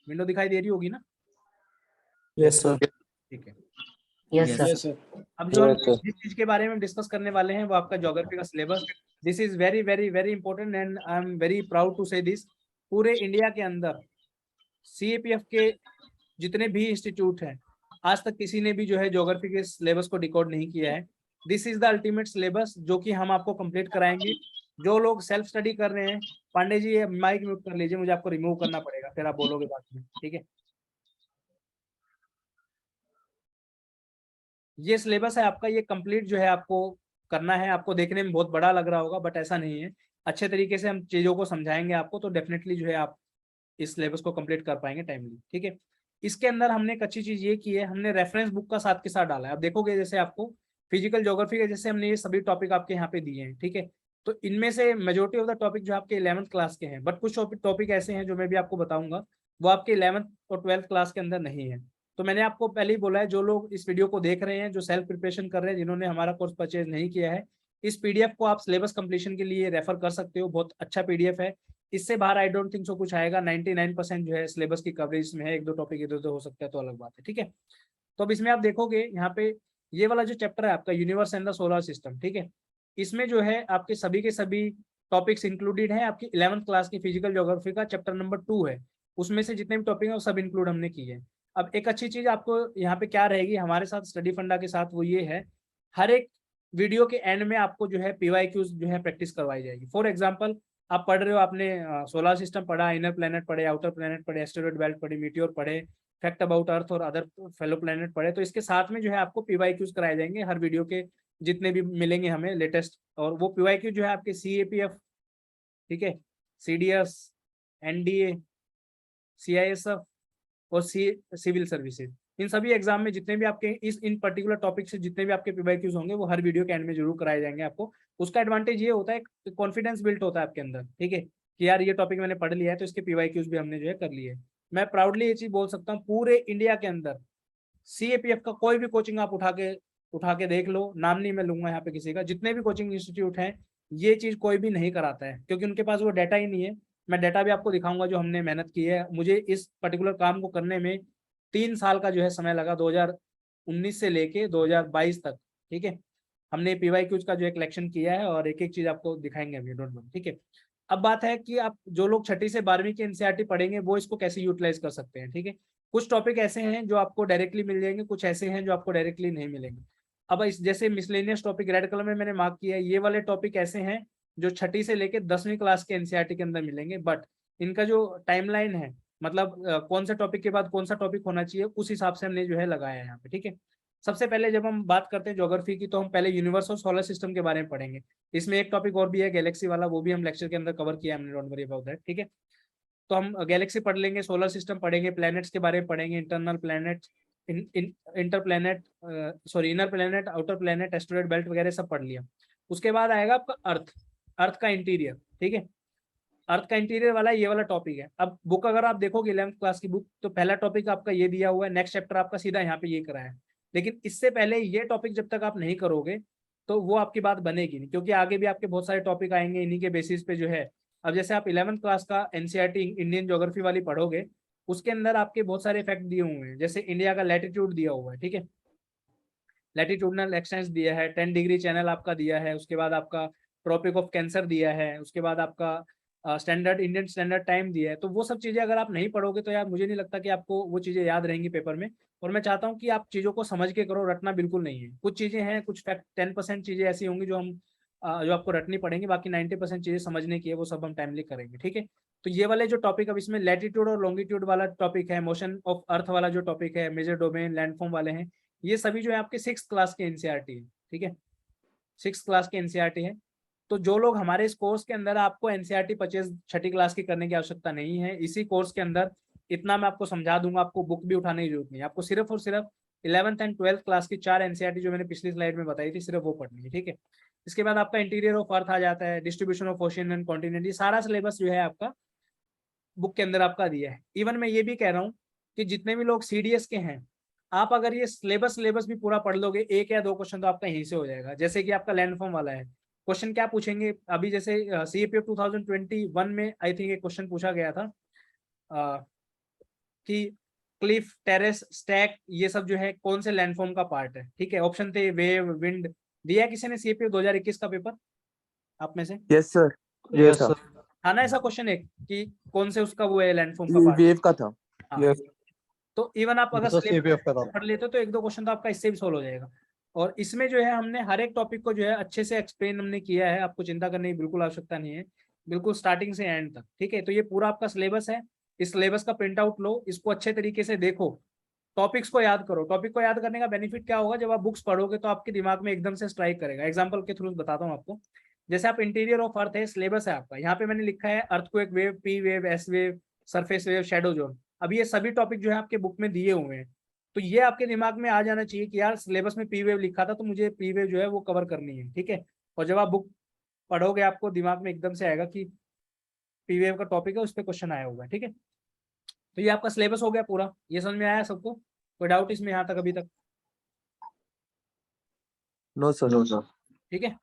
A: विंडो दिखाई दे रही होगी ना?
B: Yes sir.
A: ठीक है।
E: Yes sir.
A: अब जो हम
B: Yes, sir.
A: जिस चीज के बारे में डिस्कस करने वाले हैं वो आपका ज्योग्राफी का syllabus. This is very very very important and I am very proud to say this. पूरे इंडिया के अंदर सीएपीएफ के जितने भी इंस्टीट्यूट हैं, आज तक किसी ने भी जो है ज्योग्राफी के सिलेबस को डिकोड नहीं किया है। This is the ultimate syllabus जो कि हम आपको कंप्लीट कराएंगे। जो लोग सेल्फ स्टडी कर रहे हैं, पांडे जी माइक म्यूट कर लीजिए, मुझे आपको रिमूव करना पड़ेगा, फिर आप बोलोगे बाद में, ठीक है? ये सिलेबस है आपका, ये कंप्लीट जो है आपको करना है। आपको देखने में बहुत बड़ा लग रहा होगा बट ऐसा नहीं है। अच्छे तरीके से हम चीज़ों को समझाएंगे आपको, तो डेफिनेटली जो है आप इस सिलेबस को कंप्लीट कर पाएंगे टाइमली, ठीक है? इसके अंदर हमने एक अच्छी चीज़ ये की है, हमने रेफरेंस बुक का साथ के साथ डाला है। आप देखोगे जैसे आपको फिजिकल ज्योग्राफी के जैसे हमने ये सभी टॉपिक आपके यहाँ पे दिए हैं, ठीक है? तो इनमें से मेजोरिटी ऑफ द टॉपिक जो आपके 11th क्लास के हैं, बट कुछ टॉपिक ऐसे हैं जो मैं भी आपको बताऊंगा वो आपके 11th और 12th क्लास के अंदर नहीं है। तो मैंने आपको पहले ही बोला है, जो लोग इस वीडियो को देख रहे हैं, जो सेल्फ प्रिपरेशन कर रहे हैं, जिन्होंने हमारा कोर्स परचेज नहीं किया है, इस पीडीएफ को आप सिलेबस कंप्लीशन के लिए रेफर कर सकते हो। बहुत अच्छा पीडीएफ है, इससे बाहर आई डोंट थिंक सो कुछ आएगा। 99% जो है सिलेबस की कवरेज में है, 1-2 टॉपिक इधर उधर हो सकता है तो अलग बात है, ठीक है? तो अब इसमें आप देखोगे यहाँ पे ये वाला जो चैप्टर है आपका universe and the solar system, ठीक है? इसमें जो है आपके सभी के सभी टॉपिक्स इंक्लूडेड हैं। आपकी 11th क्लास की फिजिकल ज्योग्राफी का चैप्टर नंबर 2 है, उसमें से जितने भी टॉपिक है वो सब इंक्लूड हमने किए हैं। अब एक अच्छी चीज आपको यहाँ पे क्या रहेगी हमारे साथ स्टडी फंडा के साथ, वो ये है, हर एक वीडियो के एंड में आपको जो है पीवाईक्यूज जो है प्रैक्टिस करवाई जाएगी। फॉर एग्जांपल, आप पढ़ रहे हो, आपने सोलर सिस्टम पढ़ा, इनर प्लेनेट पढ़े, आउटर प्लेनेट पढ़े, एस्टेरॉयड बेल्ट पढ़ी, मीटियोर पढ़े, फैक्ट अबाउट अर्थ और अदर फेलो प्लेनेट पढ़े, तो इसके साथ में जो है आपको पीवाईक्यूज कराए जाएंगे हर वीडियो के जितने भी मिलेंगे हमें लेटेस्ट। और वो पीवाईक्यू जो है आपके सीएपीएफ, ठीक है, सीडीएस, एनडीए, सीआईएसएफ और सिविल सर्विसेज, इन सभी एग्जाम में जितने भी आपके इन पर्टिकुलर टॉपिक से जितने भी आपके पीवाईक्यूज होंगे वो हर वीडियो के एंड में जरूर कराए जाएंगे आपको। उसका एडवांटेज ये होता है, कॉन्फिडेंस बिल्ट होता है आपके अंदर, ठीक है, कि यार ये टॉपिक मैंने पढ़ लिया है तो इसके पीवाईक्यूज भी हमने जो है कर लिए। मैं प्राउडली ये चीज बोल सकता हूँ, पूरे इंडिया के अंदर CAPF का कोई भी कोचिंग आप उठा के देख लो, नाम नहीं मैं लूंगा यहाँ पे किसी का, जितने भी कोचिंग इंस्टीट्यूट हैं ये चीज कोई भी नहीं कराता है, क्योंकि उनके पास वो डाटा ही नहीं है। मैं डाटा भी आपको दिखाऊंगा जो हमने मेहनत की है। मुझे इस पर्टिकुलर काम को करने में 3 साल का जो है समय लगा, 2019 से लेके 2022 तक, ठीक है। हमने पीवाईक्यूज का जो है कलेक्शन किया है और एक एक चीज आपको दिखाएंगे अभी, डोंट वरी, ठीक है। अब बात है कि आप जो लोग छठी से 12वीं के एनसीईआरटी पढ़ेंगे वो इसको कैसे यूटिलाइज कर सकते हैं, ठीक है। कुछ टॉपिक ऐसे हैं जो आपको डायरेक्टली मिल जाएंगे, कुछ ऐसे हैं जो आपको डायरेक्टली नहीं मिलेंगे। अब इस जैसे मिसलेनियस टॉपिक रेड कलर में मैंने मार्क किया है, ये वाले टॉपिक ऐसे हैं जो छठी से लेकर 10वीं क्लास के एनसीईआरटी के अंदर मिलेंगे, बट इनका जो टाइमलाइन है, मतलब कौन सा टॉपिक के बाद कौन सा टॉपिक होना चाहिए, उस हिसाब से हमने जो है लगाया है यहाँ पे, ठीक है। सबसे पहले जब हम बात करते हैं ज्योग्राफी की, तो हम पहले यूनिवर्स और सोलर सिस्टम के बारे में पढ़ेंगे। इसमें एक टॉपिक और भी है गैलेक्सी वाला, वो भी हम लेक्चर के अंदर कवर किया हमने, डोंट वरी अबाउट दैट, ठीक है। तो हम गैलेक्सी पढ़ लेंगे, सोलर सिस्टम पढ़ेंगे, प्लैनेट्स के बारे में पढ़ेंगे, internal planet, inter planet, sorry inner planet, outer planet, asteroid belt वगैरह सब पढ़ लिया। उसके बाद आएगा आपका अर्थ का इंटीरियर, ठीक है। अर्थ का इंटीरियर वाला ये वाला टॉपिक है। अब बुक अगर आप देखोगे 11th क्लास की बुक, तो पहला टॉपिक आपका ये दिया हुआ है, नेक्स्ट चैप्टर आपका सीधा यहाँ पे ये करा है। लेकिन इससे पहले ये टॉपिक जब तक आप नहीं करोगे तो वो आपकी बात बनेगी नहीं, क्योंकि आगे भी आपके बहुत सारे टॉपिक आएंगे इन्हीं के बेसिस पे जो है। अब जैसे आप 11th क्लास का एनसीईआरटी इंडियन ज्योग्राफी वाली पढ़ोगे, उसके अंदर आपके बहुत सारे फैक्ट दिए हुए हैं, जैसे इंडिया का लैटिट्यूड दिया हुआ है, ठीक है, लैटिट्यूडनल एक्सटेंस दिया है, 10 डिग्री चैनल आपका दिया है, उसके बाद आपका ट्रॉपिक ऑफ कैंसर दिया है, उसके बाद आपका स्टैंडर्ड इंडियन स्टैंडर्ड टाइम दिया है। तो वो सब चीज़ें अगर आप नहीं पढ़ोगे तो यार मुझे नहीं लगता कि आपको वो चीज़ें याद रहेंगी पेपर में। और मैं चाहता हूँ कि आप चीज़ों को समझ के करो, रटना बिल्कुल नहीं है। कुछ चीज़ें हैं, कुछ फैक्ट 10% चीज़ें ऐसी होंगी जो आपको रटनी पड़ेंगी, बाकी 90% चीज़ें समझने की है, वो सब हम टाइमली करेंगे, ठीक है। तो ये वाले जो टॉपिक, अब इसमें लैटिट्यूड और लॉन्गिट्यूड वाला टॉपिक है, मोशन ऑफ अर्थ वाला जो टॉपिक है, मेजर डोमेन, लैंडफॉर्म वाले हैं, ये सभी जो है आपके 6th क्लास के एनसीईआरटी है, ठीक है, 6th क्लास के एनसीईआरटी है। तो जो लोग हमारे इस कोर्स के अंदर, आपको एनसीईआरटी परचेज छठी क्लास की करने की आवश्यकता नहीं है। इसी कोर्स के अंदर इतना मैं आपको समझा दूंगा, आपको बुक भी उठाने की जरूरत नहीं है। आपको सिर्फ और सिर्फ 11th एंड 12th क्लास की 4 एनसीईआरटी जो मैंने पिछली स्लाइड में बताई थी, सिर्फ वो पढ़नी है, ठीक है। इसके बाद आपका इंटीरियर ऑफ अर्थ आ जाता है, distribution of ocean and continent, ये सारा सिलेबस जो है आपका बुक के अंदर आपका दिया है। इवन मैं ये भी कह रहा हूँ कि जितने भी लोग CDS के हैं, आप अगर ये सिलेबस भी पूरा पढ़ लोगे, 1 या 2 क्वेश्चन तो आपका यहीं से हो जाएगा। जैसे कि आपका लैंडफॉर्म वाला है, क्वेश्चन क्या पूछेंगे अभी, जैसे CAPF 2021 में आई थिंक एक क्वेश्चन पूछा गया था कि क्लिफ, टेरेस, स्टैक, ये सब जो है कौन से लैंडफॉर्म का पार्ट है, ठीक है। ऑप्शन थे वेव, विंड। दिया है किसी ने CAPF 2021 का पेपर आप में से?
B: यस सर, ये था
A: था ना ऐसा क्वेश्चन एक कि कौन से उसका वो है लैंडफॉर्म का पार्ट?
B: वेव का था।
A: हाँ।
B: यस
A: तो इवन आप अगर
D: तो CAPF का था।
A: पढ़ लेते हो तो 1-2 क्वेश्चन तो आपका इससे भी सोल्व हो जाएगा। और इसमें जो है हमने हर एक टॉपिक को जो है अच्छे से एक्सप्लेन हमने किया है, आपको चिंता करने की बिल्कुल आवश्यकता नहीं है, बिल्कुल स्टार्टिंग से एंड तक, ठीक है। तो ये पूरा आपका सिलेबस है, इस सिलेबस का प्रिंट आउट लो, इसको अच्छे तरीके से देखो, टॉपिक्स को याद करो। टॉपिक को याद करने का बेनिफिट क्या होगा, जब आप बुक्स पढ़ोगे तो आपके दिमाग में एकदम से स्ट्राइक करेगा। एग्जाम्पल के थ्रू बताता हूँ आपको। जैसे आप इंटीरियर ऑफ अर्थ है, सिलेबस है आपका, यहाँ पे मैंने लिखा है अर्थ को एक wave, P wave, S wave, surface wave, shadow zone. अब ये सभी टॉपिक जो है आपके बुक में दिए हुए हैं, तो ये आपके दिमाग में आ जाना चाहिए कि यार सिलेबस में पी वेव लिखा था तो मुझे पी वेव जो है वो कवर करनी है, ठीक है। और जब आप बुक पढ़ोगे आपको दिमाग में एकदम से आएगा कि पी वेव का टॉपिक है, उस पर क्वेश्चन आया होगा, ठीक है। तो ये आपका सिलेबस हो गया पूरा, ये समझ में आया सबको? कोई डाउट इसमें यहाँ तक अभी तक?
B: No sir.
A: ठीक है।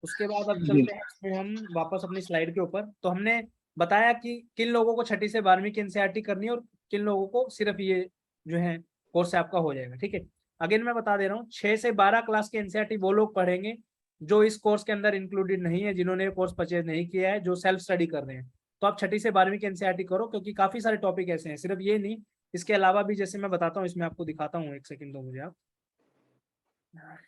A: उसके बाद अब चलते हैं इसमें हम वापस अपनी स्लाइड के ऊपर। तो हमने बताया कि किन लोगों को छठी से 12वीं की एनसीईआरटी करनी है और किन लोगों को सिर्फ ये जो है कोर्स आपका हो जाएगा, ठीक है। अगेन मैं बता दे रहा हूँ, 6 से 12 क्लास की एनसीईआरटी वो लोग पढ़ेंगे जो इस कोर्स के अंदर इंक्लूडेड नहीं है, जिन्होंने कोर्स परचेज नहीं किया है, जो सेल्फ स्टडी कर रहे हैं। तो आप छठी से 12वीं की एनसीईआरटी करो, क्योंकि काफी सारे टॉपिक ऐसे हैं, सिर्फ ये नहीं, इसके अलावा भी, जैसे मैं बताता हूँ, इसमें आपको दिखाता हूँ, एक सेकंड दो मुझे आप।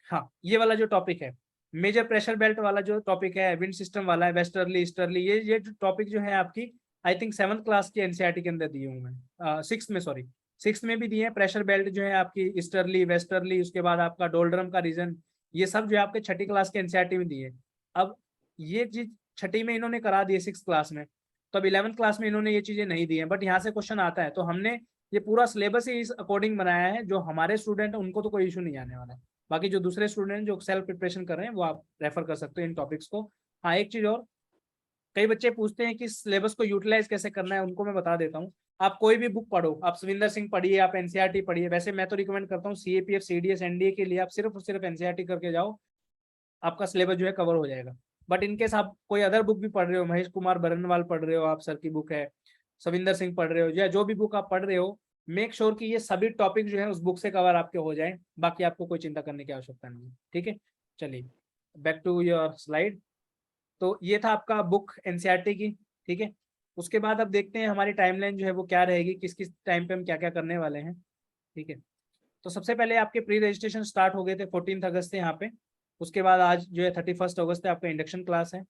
A: हाँ, ये वाला जो टॉपिक है, मेजर प्रेशर बेल्ट वाला जो टॉपिक है, विंड सिस्टम वाला है, वेस्टर्ली ईस्टर्ली, ये टॉपिक जो है आपकी आई थिंक 7th क्लास की एनसीईआरटी के अंदर दिए हुए हैं, 6th में, सॉरी 6th में भी दिए हैं। प्रेशर बेल्ट जो है आपकी ईस्टर्ली, वेस्टर्ली, उसके बाद आपका डोल्ड्रम का रीजन, ये सब जो है आपके छठी क्लास के एनसीईआरटी में दिए। अब ये चीज छठी में इन्होंने करा दी है 6th क्लास में, तो अब 11th क्लास में इन्होंने ये चीजें नहीं दी है, बट यहाँ से क्वेश्चन आता है। तो हमने ये पूरा सिलेबस ही इस अकॉर्डिंग बनाया है, जो हमारे स्टूडेंट हैं उनको तो कोई इशू नहीं आने वाला है। बाकी जो दूसरे स्टूडेंट जो सेल्फ प्रिपरेशन कर रहे हैं वो आप रेफर कर सकते हो इन टॉपिक्स को। हाँ, एक चीज और, कई बच्चे पूछते हैं कि सिलेबस को यूटिलाइज कैसे करना है, उनको मैं बता देता हूँ। आप कोई भी बुक पढ़ो, आप सविंदर सिंह पढ़िए, आप एनसीईआरटी पढ़िए। वैसे मैं तो रिकमेंड करता हूँ सीएपीएफ सीडीएस एनडीए के लिए आप सिर्फ और सिर्फ एनसीईआरटी करके जाओ, आपका सिलेबस जो है कवर हो जाएगा। बट इनकेस आप कोई अदर बुक भी पढ़ रहे हो, महेश कुमार बरनवाल पढ़ रहे हो, आप सर की बुक है, सविंदर सिंह पढ़ रहे हो, या जो भी बुक आप पढ़ रहे हो, मेक श्योर कि ये सभी टॉपिक जो है उस बुक से कवर आपके हो जाए। बाकी आपको कोई चिंता करने की आवश्यकता नहीं है, ठीक है। चलिए बैक टू योर स्लाइड। तो ये था आपका बुक एनसीईआरटी की, ठीक है। उसके बाद अब देखते हैं हमारी टाइमलाइन जो है वो क्या रहेगी, किस किस टाइम पे हम क्या क्या करने वाले हैं, ठीक है। तो सबसे पहले आपके प्री रजिस्ट्रेशन स्टार्ट हो गए थे 14 अगस्त से यहाँ पे। उसके बाद आज जो है 31 अगस्त है, आपका इंडक्शन क्लास है।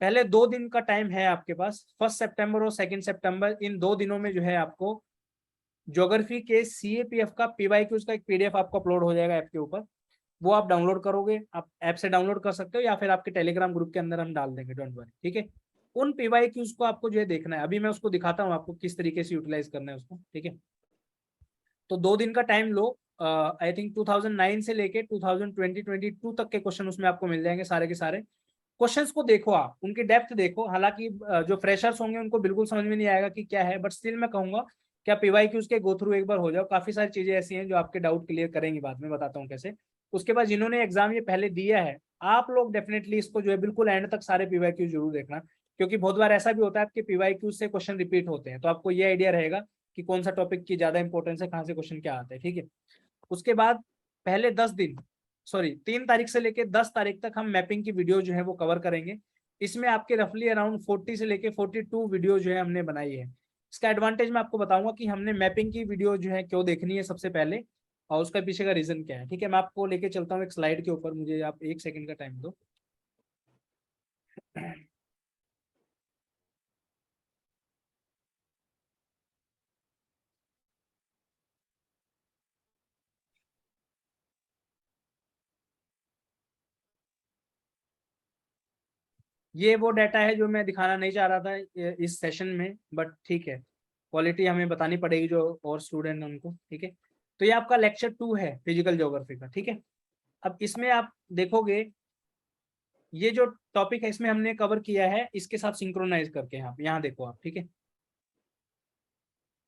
A: पहले 2 दिन का टाइम है आपके पास, 1 सितंबर और 2 सितंबर। इन 2 दिनों में जो है आपको ज्योग्राफी के सीएपीएफ का पीवाईक्यूज का एक पीडीएफ आपको अपलोड हो जाएगा ऐप के ऊपर। वो आप डाउनलोड करोगे, आप ऐप से डाउनलोड कर सकते हो या फिर आपके टेलीग्राम ग्रुप के अंदर हम डाल देंगे, डोंट वरी, ठीक है। उन पीवाईक्यूज को आपको जो है देखना है। अभी मैं उसको दिखाता हूँ आपको किस तरीके से यूटिलाइज करना है उसको, ठीक है। तो 2 दिन का टाइम लो। आई थिंक 2009 से लेके 2022 तक के क्वेश्चन उसमें आपको मिल जाएंगे सारे के सारे। क्वेश्चंस को देखो, आप उनकी डेप्थ देखो। हालांकि जो फ्रेशर्स होंगे उनको बिल्कुल समझ में नहीं आएगा कि क्या है, बट स्टिल मैं कहूंगा कि आप पीवाईक्यूज के गो थ्रू एक बार हो जाओ। काफी सारी चीजें ऐसी हैं जो आपके डाउट क्लियर करेंगी, बाद में बताता हूँ कैसे। उसके बाद जिन्होंने एग्जाम ये पहले दिया है, आप लोग डेफिनेटली इसको जो है बिल्कुल एंड तक सारे पीवाईक्यूज जरूर देखना, क्योंकि बहुत बार ऐसा भी होता है कि पीवाईक्यूज से क्वेश्चन रिपीट होते हैं, तो आपको ये आइडिया रहेगा कि कौन सा टॉपिक की ज्यादा इंपॉर्टेंस है, कहाँ से क्वेश्चन क्या आता है, ठीक है। उसके बाद पहले 10 दिन, सॉरी 3 तारीख से लेके 10 तारीख तक हम मैपिंग की वीडियो जो है वो कवर करेंगे। इसमें आपके रफली अराउंड 40 से लेके 42 वीडियो जो है हमने बनाई है। इसका एडवांटेज मैं आपको बताऊंगा कि हमने मैपिंग की वीडियो जो है क्यों देखनी है सबसे पहले, और उसका पीछे का रीजन क्या है, ठीक है। मैं आपको लेके चलता हूँ एक स्लाइड के ऊपर, मुझे आप 1 सेकंड का टाइम दो। ये वो डाटा है जो मैं दिखाना नहीं चाह रहा था इस सेशन में, बट ठीक है, क्वालिटी हमें बतानी पड़ेगी जो और स्टूडेंट हैं उनको, ठीक है। तो ये आपका लेक्चर 2 है फिजिकल ज्योग्राफी का, ठीक है। अब इसमें आप देखोगे ये जो टॉपिक है इसमें हमने कवर किया है इसके साथ सिंक्रोनाइज करके। यहाँ देखो आप, ठीक है।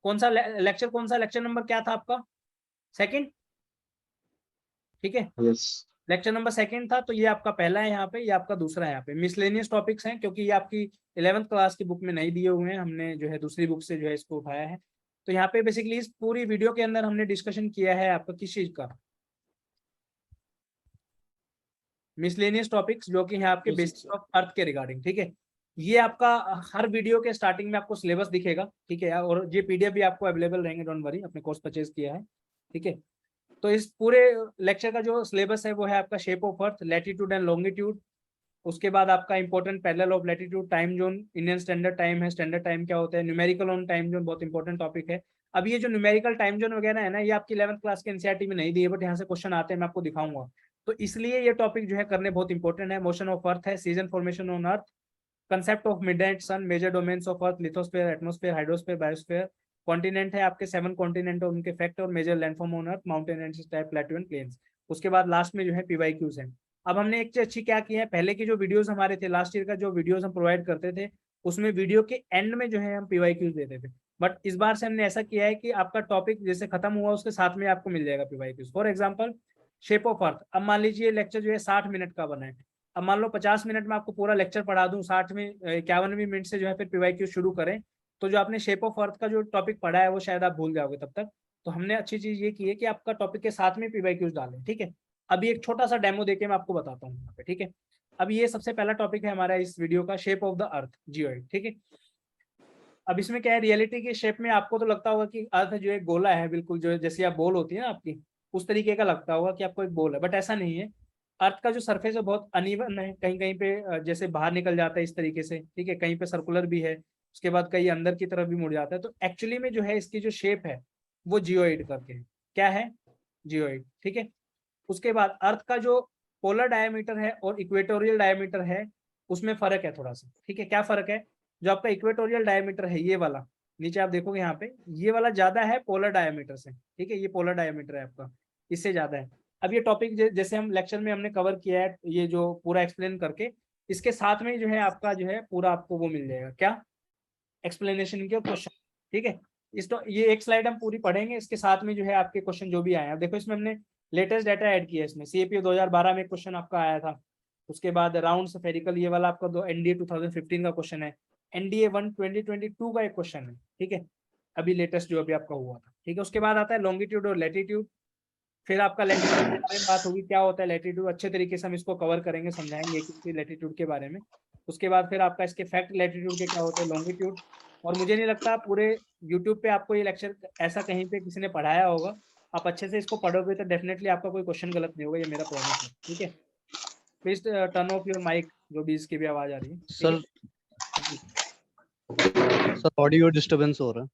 A: कौन सा लेक्चर, कौन सा लेक्चर नंबर क्या था आपका? 2nd, ठीक है।
B: Yes.
A: लेक्चर नंबर 2nd था, तो ये आपका पहला है यहाँ पे, ये आपका दूसरा है यहाँ पे। मिसलेनियस टॉपिक्स हैं, क्योंकि ये आपकी 11th क्लास की बुक में नहीं दिए हुए हैं, हमने जो है दूसरी बुक से जो है इसको उठाया है। तो यहाँ पे बेसिकली इस पूरी वीडियो के अंदर हमने डिस्कशन किया है आपका किस चीज का, मिसलेनियस टॉपिक्स, जो कि है आपके बेसिक्स ऑफ अर्थ के रिगार्डिंग, ठीक है। ये आपका हर वीडियो के स्टार्टिंग में आपको सिलेबस दिखेगा, ठीक है, और ये पीडीएफ भी आपको अवेलेबल रहेंगे, डोंट वरी, अपने कोर्स परचेज किया है, ठीक है। तो इस पूरे लेक्चर का जो सिलेबस है वो है आपका shape of earth, latitude and longitude. उसके बाद आपका important parallel of latitude, time zone, Indian standard time है, स्टैंडर्ड टाइम क्या होता है, न्यूमेरिकल ऑन टाइम जोन, बहुत इंपॉर्टेंट टॉपिक है। अब ये जो न्यूमेरिकल टाइम जोन वगैरह है ना, ये आपकी 11th क्लास के एनसीईआरटी में नहीं दिए, बट यहाँ से क्वेश्चन आते हैं, मैं आपको दिखाऊंगा। तो इसलिए ये टॉपिक जो है करने बहुत इंपॉर्टेंट है। मोशन ऑफ अर्थ है, season formation on earth, concept of midnight sun, major domains of earth, lithosphere, atmosphere, hydrosphere, biosphere, continent है आपके 7 कॉन्टिनेंट और उनके फैक्ट और major landform on earth, mountain and type, plateau and plains. उसके बाद last में जो है पीवाईक्यूज है। अब हमने एक चीज अच्छी क्या की है, पहले की जो वीडियोस हमारे थे, लास्ट ईयर का जो वीडियोस हम प्रोवाइड करते थे, उसमें वीडियो के एंड में जो है हम पीवाईक्यूज देते थे। बट इस बार से हमने ऐसा किया है कि आपका टॉपिक जैसे खत्म हुआ उसके साथ में आपको मिल जाएगा PYQs. For example shape of earth, अब मान लीजिए लेक्चर जो है 60 मिनट का बना है, अब मान लो 50 मिनट में आपको पूरा लेक्चर पढ़ा दूं, 60 में 51वें मिनट से जो है फिर पीवाईक्यू शुरू करें, तो जो आपने शेप ऑफ अर्थ का जो टॉपिक पढ़ा है वो शायद आप भूल जाओगे तब तक। तो हमने अच्छी चीज ये की है कि आपका टॉपिक के साथ में पीवाईक्यूज डालें, ठीक है। अभी एक छोटा सा डेमो देके मैं आपको बताता हूँ यहाँ पे, ठीक है। अब ये सबसे पहला टॉपिक है हमारा इस वीडियो का, shape of the earth, geoid, ठीक है। अब इसमें क्या है, रियलिटी के शेप में आपको तो लगता होगा कि अर्थ जो है गोला है, बिल्कुल जो जैसी आप बॉल होती है ना आपकी, उस तरीके का लगता होगा कि आपको एक बॉल है, बट ऐसा नहीं है। अर्थ का जो सरफेस है बहुत अनइवन है, कहीं कहीं पे जैसे बाहर निकल जाता है इस तरीके से, ठीक है, कहीं पे सर्कुलर भी है, उसके बाद कहीं अंदर की तरफ भी मुड़ जाता है। तो एक्चुअली में जो है इसकी जो शेप है वो जियोइड करके है, क्या है, जियोइड, ठीक है। उसके बाद अर्थ का जो पोलर डायमीटर है और इक्वेटोरियल डायमीटर है उसमें फर्क है थोड़ा सा, ठीक है। क्या फर्क है, जो आपका इक्वेटोरियल डायमीटर है ये वाला, नीचे आप देखोगे यहाँ पे ये वाला ज्यादा है पोलर डायमीटर से, ठीक है, ये पोलर डायमीटर है आपका, इससे ज्यादा है। अब ये टॉपिक जैसे हम लेक्चर में हमने कवर किया है, ये जो पूरा एक्सप्लेन करके, इसके साथ में जो है आपका जो है पूरा आपको वो मिल जाएगा, क्या एक्सप्लेनेशन के क्वेश्चन, ठीक है। इस तो ये एक स्लाइड हम पूरी पढ़ेंगे, इसके साथ में जो है आपके क्वेश्चन जो भी आए हैं, देखो इसमें हमने लेटेस्ट डाटा ऐड किया है। इसमें सीएपीओ 2012 में क्वेश्चन आपका आया था, उसके बाद राउंड स्फेरिकल ये वाला आपका एनडीए 2015 का क्वेश्चन है, एनडीए 1 2022 का एक क्वेश्चन है, ठीक है, अभी लेटेस्ट जो अभी आपका हुआ था, ठीक है। उसके बाद आता है लॉन्गिट्यूड और लैटिट्यूड, फिर आपका लैटिट्यूड के बारे में बात होगी, क्या होता है लैटिट्यूड, अच्छे तरीके से हम इसको कवर करेंगे, समझाएंगे कि लैटिट्यूड के बारे में। उसके बाद फिर आपका इसके फैक्ट लैटिट्यूड के क्या होते हैं, लॉन्गिट्यूड। और मुझे नहीं लगता पूरे यूट्यूब पे आपको ये लेक्चर ऐसा कहीं पे किसी ने पढ़ाया होगा, आप अच्छे से इसको पढ़ोगे तो डेफिनेटली आपका कोई क्वेश्चन गलत नहीं होगा, ये मेरा प्रॉमिस है, ठीक है। Please turn off your mic, जो भी इसकी भी आवाज आ रही है,
D: सर सर ऑडियो डिस्टरबेंस हो रहा है।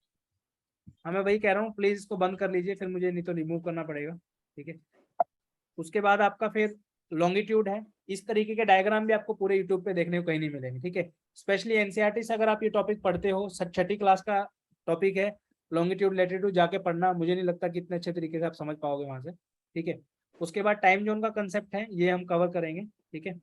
A: हाँ मैं वही कह रहा हूँ, प्लीज इसको बंद कर लीजिए, फिर मुझे नहीं तो रिमूव करना पड़ेगा, ठीक है। उसके बाद आपका फिर लॉन्गिट्यूड है, इस तरीके के डायग्राम भी आपको पूरे यूट्यूब पे देखने को कहीं नहीं मिलेंगे, ठीक है। स्पेशली एनसीईआरटी से अगर आप ये टॉपिक पढ़ते हो, छठी क्लास का टॉपिक है लॉन्गिट्यूड लैटिट्यूड, जाके पढ़ना, मुझे नहीं लगता कितने अच्छे तरीके से आप समझ पाओगे वहां से, ठीक है। उसके बाद टाइम जोन का कंसेप्ट है, ये हम कवर करेंगे, ठीक है।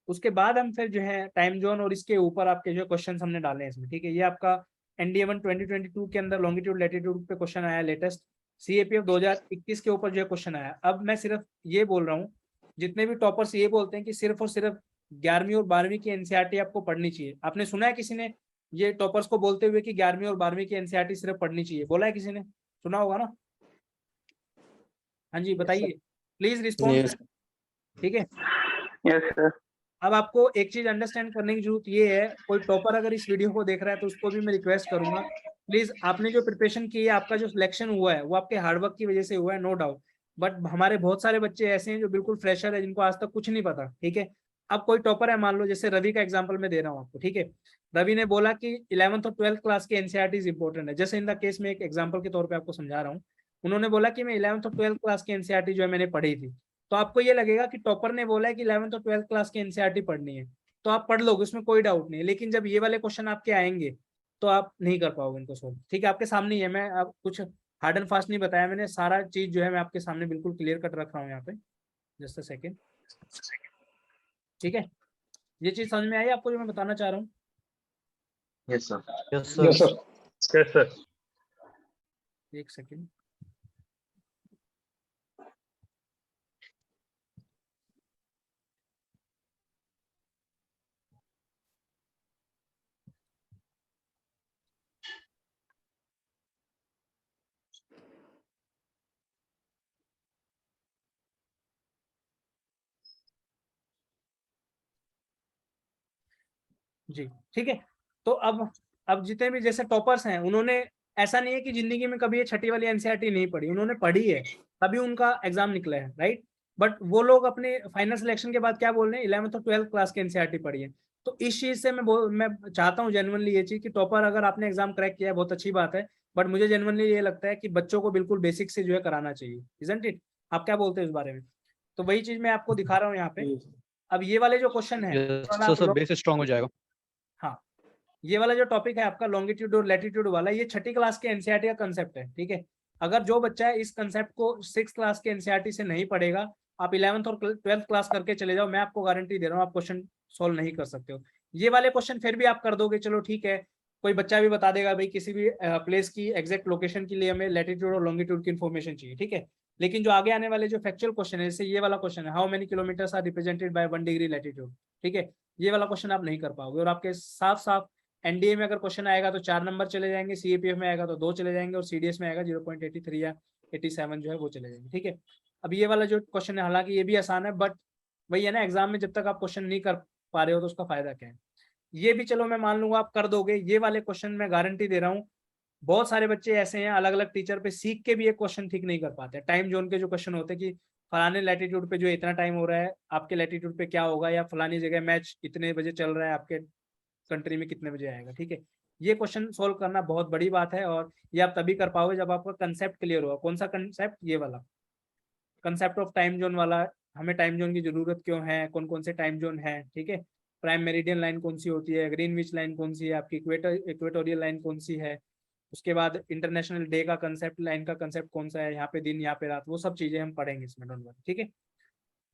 A: उसके बाद हम फिर जो है टाइम जोन और इसके ऊपर आपके जो क्वेश्चन हमने डाले हैं इसमें, ठीक है। ये आपका एनडीए 1 2022 के अंदर लॉन्गिट्यूड लैटिट्यूड पे क्वेश्चन आया लेटेस्ट, सीएपीएफ 2021 के ऊपर जो है क्वेश्चन आया। अब मैं सिर्फ ये बोल रहा हूँ, जितने भी टॉपर्स ये बोलते हैं कि सिर्फ और सिर्फ 11वीं और 12वीं की एनसीईआरटी आपको पढ़नी चाहिए, आपने सुना है किसी ने ये टॉपर्स को बोलते हुए कि 11वीं और 12वीं की एनसीईआरटी सिर्फ पढ़नी चाहिए, बोला है किसी ने, सुना होगा ना? हाँ जी बताइए, प्लीज रिस्पॉन्ड, ठीक है।
E: Yes, sir.
A: अब आपको एक चीज अंडरस्टैंड करने की जरूरत ये है, कोई टॉपर अगर इस वीडियो को देख रहा है तो उसको भी मैं रिक्वेस्ट करूंगा, प्लीज आपने जो प्रिपरेशन की है, आपका जो सिलेक्शन हुआ है वो आपके हार्डवर्क की वजह से हुआ है, नो डाउट, बट हमारे बहुत सारे बच्चे ऐसे हैं जो बिल्कुल फ्रेशर है, जिनको आज तक कुछ नहीं पता, ठीक है। अब कोई टॉपर है, मान लो जैसे रवि का एग्जाम्पल मैं दे रहा हूँ आपको, ठीक है। रवि ने बोला कि 11th और 12th क्लास के एनसीईआरटी इंपॉर्टेंट है, जैसे इन द केस में एक एग्जाम्पल के तौर पर आपको समझा रहा हूँ, उन्होंने बोला कि मैं 11th और 12th क्लास की एनसीईआरटी जो है मैंने पढ़ी थी, तो आपको ये लगेगा कि टॉपर ने बोला है कि 11th और 12th क्लास की एनसीईआरटी पढ़नी है, तो आप पढ़ लोगे, उसमें कोई डाउट नहीं है। लेकिन जब ये वाले क्वेश्चन आपके आएंगे तो आप नहीं कर पाओगे इनको सोल्व, ठीक है। आपके सामने ही है, मैं आप कुछ हार्ड एंड फास्ट नहीं बताया मैंने, सारा चीज जो है मैं आपके सामने बिल्कुल क्लियर कट रख रहा हूँ यहाँ पे, जस्ट अ सेकेंड, ठीक है। ये चीज समझ में आई आपको जो मैं बताना चाह रहा हूँ?
B: Yes, sir.
D: Yes
E: Yes,
D: sir.
E: sir.
C: Yes sir.
A: एक सेकेंड, जी ठीक है। तो अब जितने भी जैसे टॉपर्स हैं, उन्होंने ऐसा नहीं है कि जिंदगी में कभी ये छठी वाली एनसीईआरटी नहीं पढ़ी, उन्होंने पढ़ी है, तभी उनका एग्जाम निकला है, राइट। बट वो लोग अपने फाइनल सिलेक्शन के बाद क्या बोल रहे हैं, 11th और 12th क्लास की एनसीईआरटी पढ़ी है। तो इस चीज से मैं चाहता हूँ जेन्युइनली ये चीज कि टॉपर अगर आपने एग्जाम क्रैक किया है बहुत अच्छी बात है, बट मुझे जेन्युइनली ये लगता है कि बच्चों को बिल्कुल बेसिक से जो है कराना चाहिए, इजंट इट? आप क्या बोलते हैं इस बारे में? तो वही चीज मैं आपको दिखा रहा हूँ यहाँ पे। अब ये वाले जो क्वेश्चन है,
D: यस सर, बेस स्ट्रांग हो जाएगा।
A: हाँ, ये वाला जो टॉपिक है आपका लॉन्गिट्यूड और लैटिट्यूड वाला, ये छठी क्लास के एनसीईआरटी का कंसेप्ट है, ठीक है। अगर जो बच्चा है इस कंसेप्ट को 6th क्लास के एनसीईआरटी से नहीं पढ़ेगा, आप 11th और 12th क्लास करके चले जाओ, मैं आपको गारंटी दे रहा हूँ आप क्वेश्चन सोल्व नहीं कर सकते हो। ये वाले क्वेश्चन फिर भी आप कर दोगे, चलो ठीक है, कोई बच्चा भी बता देगा भाई किसी भी प्लेस की एग्जैक्ट लोकेशन के लिए हमें लैटिट्यूड और लॉन्गिट्यूड की इन्फॉर्मेशन चाहिए, ठीक है। लेकिन जो आगे आने वाले जो फैक्चुअल क्वेश्चन है, जैसे ये वाला क्वेश्चन है, how many kilometres are represented by 1 degree latitude, ठीक है, ये वाला क्वेश्चन आप नहीं कर पाओगे। और आपके साफ साफ एनडीए में अगर क्वेश्चन आएगा तो 4 नंबर चले जाएंगे, सीएपीएफ में आएगा तो 2 चले जाएंगे, और सीडीएस में आएगा 0.83 या 87 जो है वो चले जाएंगे, ठीक है। अब ये वाला जो क्वेश्चन है, हालांकि ये भी आसान है, बट वही है ना, एग्जाम में जब तक आप क्वेश्चन नहीं कर पा रहे हो तो उसका फायदा क्या है। ये भी चलो मैं मान लूंगा आप कर दोगे, ये वाले क्वेश्चन मैं गारंटी दे रहा हूँ बहुत सारे बच्चे ऐसे हैं अलग अलग टीचर पे सीख के भी एक क्वेश्चन ठीक नहीं कर पाते। टाइम जोन के जो क्वेश्चन होते हैं कि फलाने लैटिट्यूड पे जो इतना टाइम हो रहा है, आपके लैटिट्यूड पे क्या होगा, या फलानी जगह मैच इतने बजे चल रहा है, आपके कंट्री में कितने बजे आएगा, ठीक है। ये क्वेश्चन सोल्व करना बहुत बड़ी बात है, और ये आप तभी कर पाओगे जब आपका कंसेप्ट क्लियर होगा। कौन सा कंसेप्ट? ये वाला कंसेप्ट ऑफ टाइम जोन वाला, हमें टाइम जोन की जरूरत क्यों है, कौन कौन से टाइम जोन है, ठीक है। प्राइम मेरिडियन लाइन कौन सी होती है, ग्रीनविच लाइन कौन सी है, आपकी इक्वेटोरियल लाइन कौन सी है, उसके बाद इंटरनेशनल डे का कंसेप्ट, लाइन का कंसेप्ट कौन सा है, यहाँ पे दिन यहाँ पे रात, वो सब चीजें हम पढ़ेंगे इसमें, डोंट वरी, ठीक है।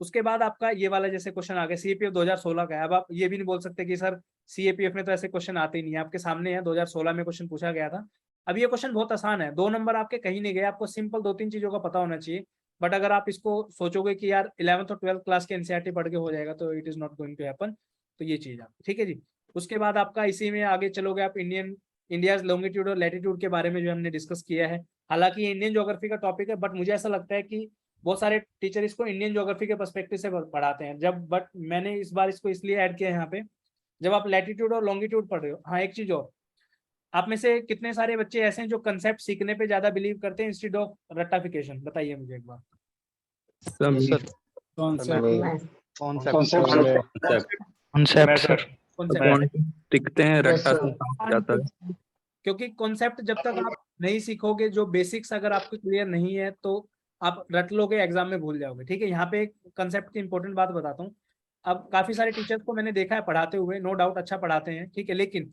A: उसके बाद आपका ये वाला जैसे क्वेश्चन आ गया सीएपीएफ 2016 का है। अब आप ये भी नहीं बोल सकते कि सर सीएपीएफ में तो ऐसे क्वेश्चन आते ही नहीं है, आपके सामने है 2016 में क्वेश्चन पूछा गया था। अब ये क्वेश्चन बहुत आसान है, 2 नंबर आपके कहीं नहीं गए, आपको सिंपल 2-3 चीजों का पता होना चाहिए। बट अगर आप इसको सोचोगे कि यार 11th और 12th क्लास के एनसीईआरटी पढ़ के हो जाएगा, तो it is not going to happen. तो ये चीज आप, ठीक है जी। उसके बाद आपका इसी में आगे चलोगे आप इंडिया लॉन्गिट्यूड और लैटिट्यूड के बारे में जो हमने डिस्कस किया है। हालांकि इंडियन ज्योग्राफी का टॉपिक है, बट मुझे ऐसा लगता है कि बहुत सारे टीचर इसको इंडियन ज्योग्राफी के पर्सपेक्टिव से पढ़ाते हैं जब, बट मैंने इस बार इसको इसलिए ऐड किया है यहाँ पे, जब आप लैटिट्यूड और लॉन्गिट्यूड पढ़ रहे हो। हाँ, एक चीज और, आप में से कितने सारे बच्चे ऐसे हैं जो कंसेप्ट सीखने पे ज्यादा बिलीव करते हैं इंस्टेड ऑफ रट्टाफिकेशन? बताइए मुझे एक बार।
D: Sir
E: Concept, sir.
A: कॉन्सेप्ट
C: टिकते हैं,
E: Yes,
C: रट्टा
E: sir.
C: से काम जाता है।
A: क्योंकि कॉन्सेप्ट जब तक आप नहीं सीखोगे, जो बेसिक्स अगर आपको क्लियर नहीं है, तो आप रट लोगे, एग्जाम में भूल जाओगे, ठीक है। यहाँ पे एक कंसेप्ट की इंपॉर्टेंट बात बताता हूँ। अब काफी सारे टीचर्स को मैंने देखा है पढ़ाते हुए, नो डाउट अच्छा पढ़ाते हैं, ठीक है, लेकिन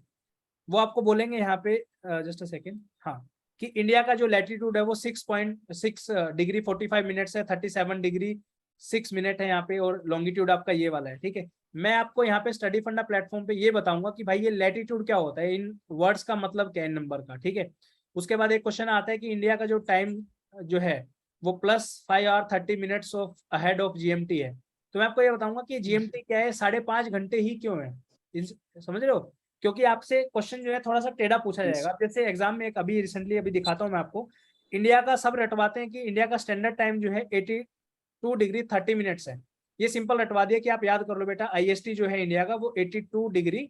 A: वो आपको बोलेंगे यहाँ पे, जस्ट अ सेकेंड, हाँ, कि इंडिया का जो लैटिट्यूड है वो 6.6 डिग्री 45 मिनट्स है, 37 डिग्री 6 मिनट है यहाँ पे, और लॉन्गिट्यूड आपका ये वाला है, ठीक है। मैं आपको यहाँ पे स्टडी फंडा प्लेटफॉर्म पे ये बताऊंगा कि भाई ये लैटिट्यूड क्या होता है, इन वर्ड्स का मतलब क्या है, इन नंबर का, ठीक है। उसके बाद एक क्वेश्चन आता है कि इंडिया का जो टाइम जो है वो +5 hour 30 minutes of ahead of GMT है। तो मैं आपको ये बताऊंगा कि जीएमटी क्या है, 5.5 घंटे ही क्यों है, समझ रहे हो? क्योंकि आपसे क्वेश्चन जो है थोड़ा सा टेढ़ा पूछा जाएगा। अब जैसे एग्जाम में एक अभी रिसेंटली अभी दिखाता हूँ मैं आपको, इंडिया का सब रटवाते हैं कि इंडिया का स्टैंडर्ड टाइम जो है 82 डिग्री 30 मिनट्स है। ये सिंपल रटवा दिया कि आप याद कर लो बेटा, आईएसटी जो है इंडिया का वो 82 डिग्री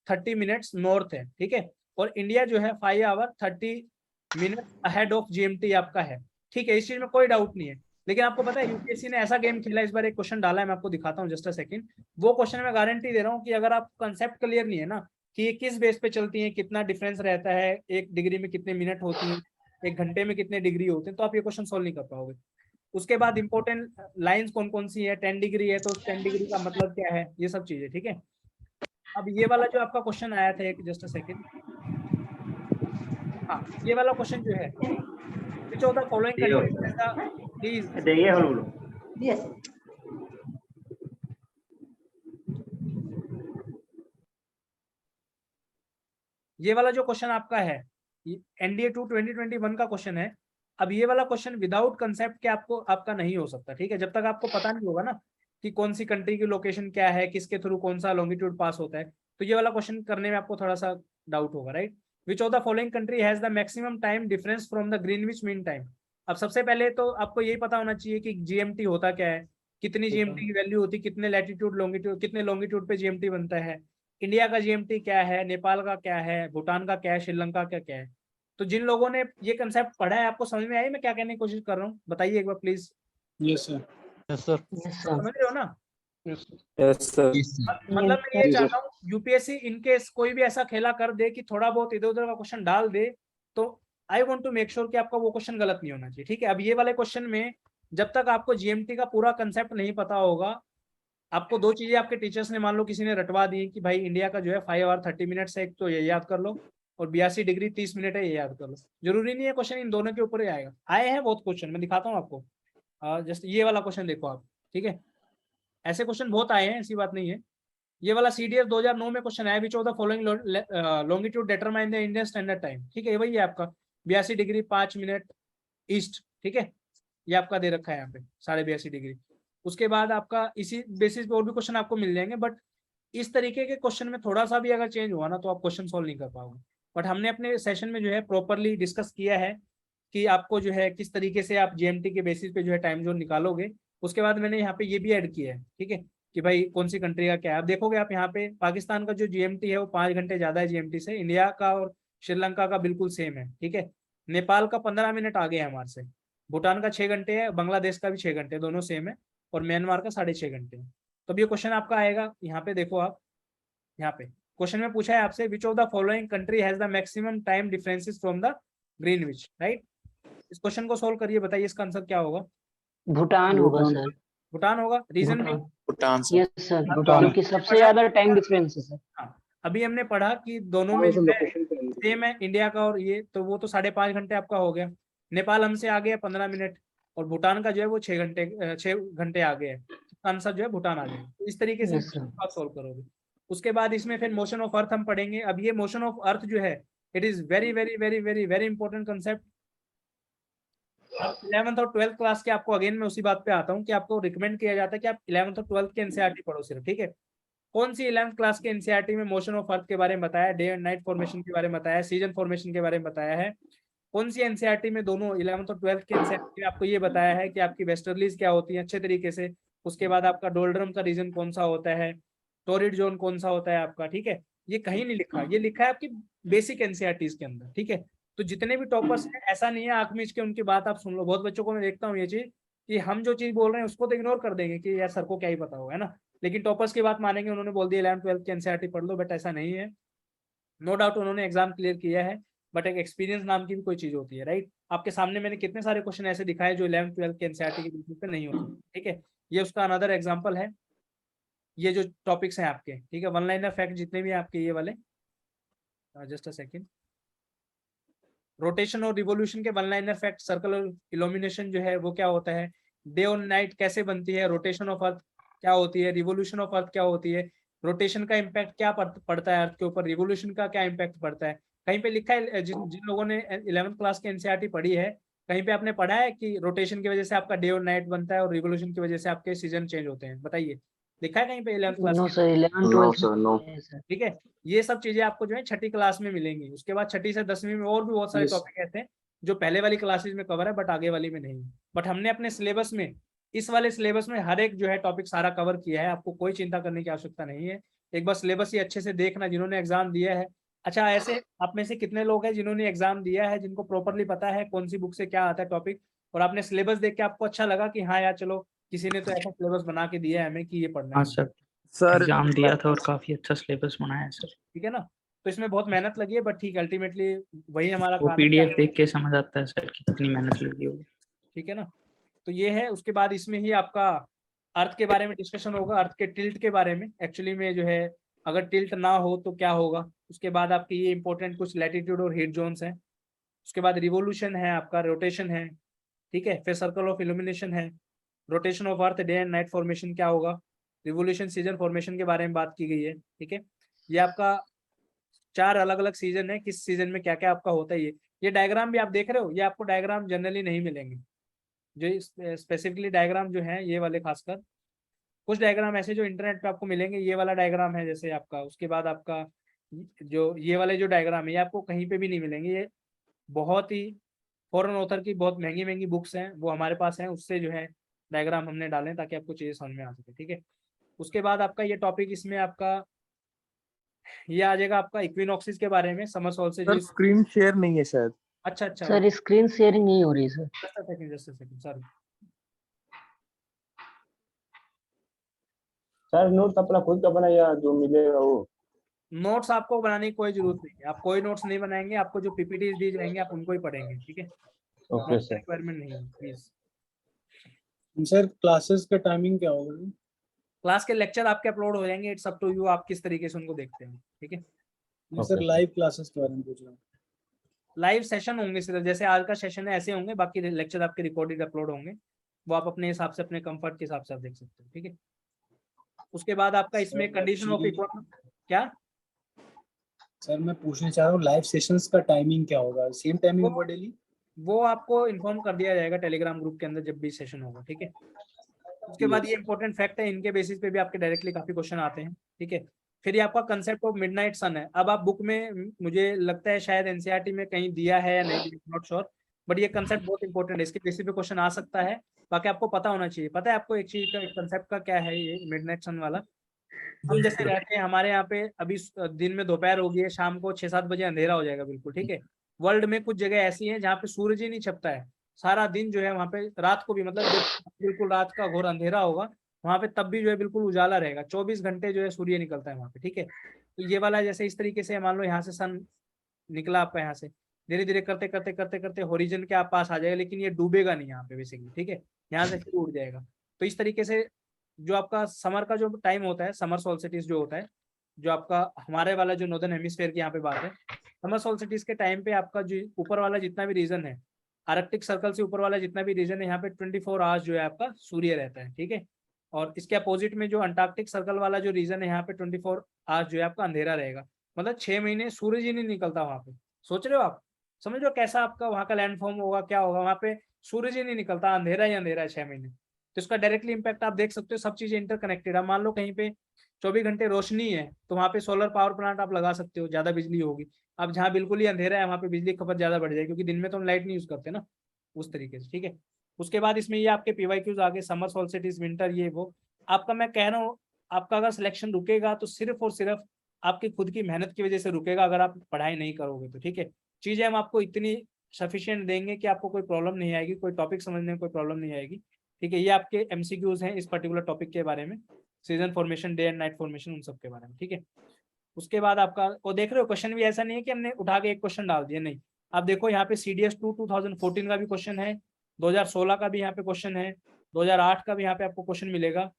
A: 30 मिनट्स नॉर्थ है, ठीक है। और इंडिया जो है 5 hour 30 minute ahead of GMT आपका है, ठीक है। इस चीज में कोई डाउट नहीं है। लेकिन आपको पता है यूपीएससी ने ऐसा गेम खेला इस बार, एक क्वेश्चन डाला है, मैं आपको दिखाता हूँ जस्ट अ सेकंड। वो क्वेश्चन मैं गारंटी दे रहा हूँ कि अगर आप कंसेप्ट क्लियर नहीं है ना, कि ये किस बेस पे चलती है, कितना डिफरेंस रहता है, 1 डिग्री में कितने मिनट होती है, 1 घंटे में कितने डिग्री होते हैं, तो आप ये क्वेश्चन सोल्व नहीं कर पाओगे। उसके बाद इंपॉर्टेंट लाइंस कौन कौन सी है, 10 डिग्री है तो 10 डिग्री का मतलब क्या है, ये सब चीजें, ठीक है। अब ये वाला जो आपका क्वेश्चन आया था, एक जस्ट अ सेकंड, हाँ, ये वाला क्वेश्चन जो है, विच of the following countries has the, please
E: Yes.
A: ये वाला जो क्वेश्चन आपका है एनडीए 2 2021 का क्वेश्चन है। अब ये वाला क्वेश्चन विदाउट कंसेप्ट के आपको आपका नहीं हो सकता, ठीक है। जब तक आपको पता नहीं होगा ना कि कौन सी कंट्री की लोकेशन क्या है, किसके थ्रू कौन सा लॉन्गिट्यूड पास होता है, तो ये वाला क्वेश्चन करने में आपको थोड़ा सा डाउट होगा, right. Which of the following country has the maximum time difference from the Greenwich mean time. अब सबसे पहले तो आपको यही पता होना चाहिए कि जीएमटी होता क्या है, कितनी जीएमटी की वैल्यू होती है, कितने लैटिट्यूड लॉन्गिट्यूड, कितने लॉन्गिट्यूड पे जीएमटी बनता है, इंडिया का जीएमटी क्या है, नेपाल का क्या है, भूटान का क्या है, श्रीलंका का क्या है। तो जिन लोगों ने ये कंसेप्ट पढ़ा है, आपको समझ में आई मैं क्या कहने की कोशिश कर रहा हूँ? बताइए एक बार please.
E: Yes, sir.
D: Yes sir.
E: Yes, sir.
A: समझ रहे हो ना?
C: Yes sir.
A: मतलब मैं ये चाहता हूँ यूपीएससी इनकेस कोई भी ऐसा खेला कर दे कि थोड़ा बहुत इधर उधर का क्वेश्चन डाल दे, तो I want to make sure कि आपका वो क्वेश्चन गलत नहीं होना चाहिए, ठीक है। अब ये वाले क्वेश्चन में जब तक आपको जीएमटी का पूरा कंसेप्ट नहीं पता होगा, आपको 2 चीजें आपके टीचर्स ने मान लो किसी ने रटवा दी कि भाई इंडिया का जो है 5 आवर 30 मिनट्स है, एक तो ये याद कर लो, और 82 डिग्री 30 मिनट है, ये याद कर लो। जरूरी नहीं है क्वेश्चन इन दोनों के ऊपर ही आएगा, आए हैं बहुत क्वेश्चन, मैं दिखाता हूँ आपको। जस्ट ये वाला क्वेश्चन देखो आप, ठीक है। ऐसे क्वेश्चन बहुत आए हैं, ऐसी बात नहीं है। ये वाला सीडीएस 2009 में क्वेश्चन आया, विच of the following longitude determine the Indian standard time, ठीक है। वही है आपका 82 डिग्री 5 मिनट ईस्ट, ठीक है। ये आपका दे रखा है यहाँ पे 82.5 डिग्री। उसके बाद आपका इसी बेसिस पे और भी क्वेश्चन आपको मिल जाएंगे, बट इस तरीके के क्वेश्चन में थोड़ा सा भी अगर चेंज हुआ ना, तो आप क्वेश्चन सॉल्व नहीं कर पाओगे। बट हमने अपने सेशन में जो है प्रॉपरली डिस्कस किया है कि आपको जो है किस तरीके से आप जीएमटी के बेसिस पे जो है टाइम जोन निकालोगे। उसके बाद मैंने यहाँ पे ये भी ऐड किया है, ठीक है, कि भाई कौन सी कंट्री का क्या है। आप देखोगे आप यहाँ पे पाकिस्तान का जो जीएमटी है वो 5 घंटे ज्यादा है जीएमटी से, इंडिया का और श्रीलंका का बिल्कुल सेम है, ठीक है। नेपाल का 15 मिनट आगे है हमारे से, भूटान का 6 घंटे है, बांग्लादेश का भी 6 घंटे, दोनों सेम है, और म्यांमार का 6.5 घंटे है। तो अब ये क्वेश्चन आपका आएगा, यहाँ पे देखो आप, यहाँ पे क्वेश्चन में पूछा है आपसे विच of the following country has the maximum time differences from the Greenwich, right. इस क्वेश्चन को सोल्व करिए, बताइए इसका आंसर क्या होगा?
E: Bhutan होगा सर।
A: भूटान होगा, रीजन भी
C: Bhutan sir.
F: Yes sir,
A: Bhutan.
F: क्योंकि सबसे ज्यादा टाइम डिफरेंस है सर।
A: हाँ, अभी हमने पढ़ा कि दोनों में जो है सेम है इंडिया का और ये, तो वो तो 5.5 घंटे आपका हो गया। नेपाल हमसे आगे है 15 मिनट, और भूटान का जो है वो 6 घंटे आगे है। आंसर जो है भूटान आ जाएगा। तो इस तरीके से
F: Yes, sir.
A: आप सॉल्व करोगे। उसके बाद इसमें फिर मोशन ऑफ अर्थ हम पढ़ेंगे। अब ये मोशन ऑफ अर्थ जो है, it is very very very very very important concept. अब 11th और 12th क्लास के आपको अगेन मैं उसी बात पे आता हूँ कि आपको रिकमेंड किया जाता है कि आप 11th और 12th के एनसीईआरटी पढ़ो सिर्फ, ठीक है। कौन सी 11th क्लास के एनसीईआरटी में मोशन ऑफ अर्थ के बारे में बताया, डे एंड नाइट फॉर्मेशन के बारे में बताया, सीजन फॉर्मेशन के बारे में बताया है। कौन सी एनसीईआरटी में दोनों 11th और 12th के एनसीईआरटी में आपको ये बताया है कि आपकी वेस्टर्लीज क्या होती है अच्छे तरीके से। उसके बाद आपका डोल्ड्रम का रीजन कौन सा होता है, टोरिड जोन कौन सा होता है आपका, ठीक है। ये कहीं नहीं लिखा, ये लिखा है आपकी बेसिक एनसीईआरटीज के अंदर, ठीक है। तो जितने भी टॉपर्स हैं, ऐसा नहीं है आंख मीच के उनकी बात आप सुन लो। बहुत बच्चों को मैं देखता हूँ ये चीज कि हम जो चीज बोल रहे हैं उसको तो इग्नोर कर देंगे कि यार सर को क्या ही पता होगा, है ना। लेकिन टॉपर्स की बात मानेंगे, उन्होंने बोल दिया 11th-12th की एनसीईआरटी पढ़ लो, बट ऐसा नहीं है। नो डाउट उन्होंने एग्जाम क्लियर किया है, बट एक एक्सपीरियंस नाम की भी कोई चीज होती है, राइट। आपके सामने मैंने कितने सारे क्वेश्चन ऐसे दिखाए जो 11th-12th के एनसीईआरटी के बेसिस पे नहीं होते, ठीक है। ये उसका अनदर एग्जाम्पल है। ये जो टॉपिक्स हैं आपके, ठीक है, वन लाइनर फैक्ट जितने भी हैं आपके ये वाले, जस्ट अ सेकेंड। रोटेशन और रिवोल्यूशन के वन लाइनर फैक्ट, सर्कल और इल्यूमिनेशन जो है वो क्या होता है, डे और नाइट कैसे बनती है, रोटेशन ऑफ अर्थ क्या होती है, रिवोल्यूशन ऑफ अर्थ क्या होती है, रोटेशन का इम्पैक्ट क्या पड़ता है अर्थ के ऊपर, रिवोल्यूशन का क्या इम्पैक्ट पड़ता है। कहीं पे लिखा है, जिन जिन लोगों ने 11th क्लास के एनसीईआरटी पढ़ी है, कहीं पे आपने पढ़ा है कि रोटेशन की वजह से आपका डे और नाइट बनता है और रिवोल्यूशन की वजह से आपके सीजन चेंज होते हैं, बताइए लिखा है कहीं पे 11th क्लास
F: नो
A: के?
F: Sir, 11
B: No
F: 12
B: sir, no.
A: ठीक है। ये सब चीजें आपको जो है छठी क्लास में मिलेंगी। उसके बाद छठी से 10वीं में और भी बहुत सारे टॉपिक ऐसे हैं जो पहले वाली क्लासेज में कवर है बट आगे वाली में नहीं। बट हमने अपने सिलेबस में, इस वाले सिलेबस में हर एक जो है टॉपिक सारा कवर किया है, आपको कोई चिंता करने की आवश्यकता नहीं है। एक बार सिलेबस ही अच्छे से देखना जिन्होंने एग्जाम दिया है। अच्छा, ऐसे आप में से कितने लोग हैं जिन्होंने एग्जाम दिया है, जिनको प्रॉपरली पता है कौन सी बुक से क्या आता है टॉपिक, और आपने सिलेबस देख के आपको अच्छा लगा कि हाँ यार चलो किसी ने तो ऐसा सिलेबस बना के दिया है हमें कि ये पढ़ना
C: हाँ
A: है,
C: सर,
D: सर
C: एग्जाम दिया था और काफी अच्छा सिलेबस बनाया है सर।
A: ठीक है ना। तो इसमें बहुत मेहनत लगी है, बट ठीक अल्टीमेटली वही हमारा
C: वो
A: काम है।
C: पीडीएफ देख के समझ आता है सर कि कितनी मेहनत लगी होगी।
A: ठीक है ना। तो ये है। उसके बाद इसमें ही आपका अर्थ के बारे में डिस्कशन होगा, अर्थ के टिल्ट के बारे में, एक्चुअली में जो है अगर टिल्ट ना हो तो क्या होगा। उसके बाद आपके ये इंपॉर्टेंट कुछ लैटिट्यूड और हीट जोन्स हैं। उसके बाद रिवोल्यूशन है आपका, रोटेशन है, ठीक है। फिर सर्कल ऑफ इल्यूमिनेशन है, rotation of earth, day and night formation क्या होगा, रिवोल्यूशन, सीजन फॉर्मेशन के बारे में बात की गई है, ठीक है। ये आपका 4 अलग अलग सीजन है, किस सीजन में क्या क्या आपका होता है। ये डायग्राम भी आप देख रहे हो, ये आपको डायग्राम जनरली नहीं मिलेंगे। जो स्पेसिफिकली डायग्राम जो है ये वाले, खासकर कुछ डायग्राम ऐसे जो इंटरनेट पे आपको मिलेंगे, ये वाला डायग्राम है जैसे आपका। उसके बाद आपका जो ये वाले जो डायग्राम है ये आपको कहीं पे भी नहीं मिलेंगे। ये बहुत ही फॉरेन ऑथर की बहुत महंगी महंगी बुक्स हैं, वो हमारे पास हैं, उससे जो है डायग्राम हमने डाले हैं ताकि आपको चीजें समझ में आ सके, ठीक है। उसके बाद आपका ये टॉपिक, इसमें आपका ये आ जाएगा आपका इक्विनॉक्सिस के बारे में, summer
D: sir
A: solstice.
D: Screen share नहीं है शायद।
A: अच्छा अच्छा,
F: सर स्क्रीन शेयरिंग नहीं हो रही sir.
A: Just a second sorry.
E: Sir notes अपना खुद का बनाया जो मिलेगा वो।
A: नोट्स आपको बनाने की कोई जरूरत नहीं है, आप कोई नोट्स नहीं बनाएंगे, आपको जो पीपीटी दी जाएंगे आप उनको ही पढ़ेंगे, ठीक है।
E: Okay
A: notes
E: sir.
A: रिक्वायरमेंट नहीं है प्लीज।
E: सर क्लासेस का टाइमिंग क्या होगा?
A: क्लास के लेक्चर आपके अपलोड हो जाएंगे, इट्स अप टू यू आप किस तरीके से उनको देखते हैं, ठीक है।
E: सर लाइव क्लासेस के बारे में पूछ रहा हूँ।
A: लाइव सेशन होंगे सिर्फ, जैसे आज का सेशन है ऐसे होंगे, बाकी लेक्चर आपके रिकॉर्डेड अपलोड होंगे, वो आप अपने हिसाब से, अपने कंफर्ट के हिसाब से आप देख सकते हैं, ठीक है। उसके बाद आपका इसमें कंडीशन ऑफ इक्वल क्या,
E: सर मैं पूछना चाह रहा हूँ लाइव सेशंस का टाइमिंग क्या होगा? सेम टाइमिंग होगा डेली?
A: वो आपको इन्फॉर्म कर दिया जाएगा टेलीग्राम ग्रुप के अंदर जब भी सेशन होगा, ठीक है। उसके बाद ये इंपॉर्टेंट फैक्ट है, इनके बेसिस पे भी आपके डायरेक्टली काफी क्वेश्चन आते हैं, ठीक है। फिर ये आपका कंसेप्ट ऑफ मिडनाइट सन है। अब आप बुक में, मुझे लगता है शायद एनसीईआरटी में कहीं दिया है या नहीं, नॉट श्योर, बट ये कंसेप्ट बहुत इंपॉर्टेंट है, इसके बेसिस पे क्वेश्चन आ सकता है। बाकी आपको पता होना चाहिए। पता है आपको एक चीज का, एक कंसेप्ट का क्या है ये मिडनाइट सन वाला। हम जैसे रहते हैं, हमारे यहाँ पे अभी दिन में दोपहर हो गई है, शाम को 6-7 बजे अंधेरा हो जाएगा बिल्कुल, ठीक है। वर्ल्ड में कुछ जगह ऐसी हैं जहाँ पे सूरज ही नहीं छिपता है सारा दिन, जो है वहाँ पे रात को भी, मतलब जब बिल्कुल रात का घोर अंधेरा होगा वहाँ पे, तब भी जो है बिल्कुल उजाला रहेगा, 24 घंटे जो है सूर्य निकलता है वहाँ पे, ठीक है। तो ये वाला जैसे इस तरीके से मान लो यहाँ से सन निकला आपका, यहाँ से धीरे धीरे करते करते करते करते होरिजन के आप पास आ जाएगा, लेकिन ये डूबेगा नहीं यहाँ पे बेसिकली, ठीक है। यहाँ से फिर उड़ जाएगा। तो इस तरीके से जो आपका समर का जो टाइम होता है, समर सोल्स्टिस जो होता है, जो आपका हमारे वाला जो नॉर्दर्न हेमिस्फीयर की यहाँ पे बात है, समर सोल्स्टिस के टाइम पे आपका जो ऊपर वाला जितना भी रीजन है, आर्कटिक सर्कल से ऊपर वाला जितना भी रीजन है, यहाँ पे 24 आवर्स जो है आपका सूर्य रहता है, ठीक है। और इसके अपोजिट में जो अंटार्कटिक सर्कल वाला जो रीजन है, यहाँ पे 24 आवर्स जो है आपका अंधेरा रहेगा। मतलब 6 महीने सूरज ही नहीं निकलता वहां पे। सोच रहे हो आप, समझ रहे हो कैसा आपका वहाँ का लैंडफॉर्म होगा, क्या होगा, वहाँ पे सूरज ही नहीं निकलता, अंधेरा ही अंधेरा है 6 महीने। तो इसका डायरेक्टली इंपैक्ट आप देख सकते हो, सब चीजें इंटरकनेक्टेड है। मान लो कहीं पे 24 घंटे रोशनी है, तो वहाँ पे सोलर पावर प्लांट आप लगा सकते हो, ज्यादा बिजली होगी। अब जहाँ बिल्कुल ही अंधेरा है, वहाँ पे बिजली खपत ज्यादा बढ़ जाएगी, क्योंकि दिन में तो हम लाइट नहीं यूज करते ना, उस तरीके से, ठीक है। उसके बाद इसमें ये आपके पीवाईक्यूज आगे, समर सोल्स्टिस, विंटर, ये वो आपका, मैं कह रहा हूँ आपका अगर सिलेक्शन रुकेगा तो सिर्फ और सिर्फ आपकी खुद की मेहनत की वजह से रुकेगा, अगर आप पढ़ाई नहीं करोगे तो, ठीक है। चीजें हम आपको इतनी सफिशिएंट देंगे कि आपको कोई प्रॉब्लम नहीं आएगी, कोई टॉपिक समझने में कोई प्रॉब्लम नहीं आएगी, ठीक है। ये आपके एमसीक्यूज हैं इस पर्टिकुलर टॉपिक के बारे में, season formation, day and night formation, उन सब के बारे में, ठीक है। उसके बाद आपका वो देख रहे हो, क्वेश्चन भी ऐसा नहीं है कि हमने उठा के एक क्वेश्चन डाल दिया, नहीं। आप देखो यहाँ पे CDS2 2014 का भी क्वेश्चन है, 2016 का भी यहाँ पे क्वेश्चन है, 2008 का भी यहाँ पे आपको क्वेश्चन मिलेगा।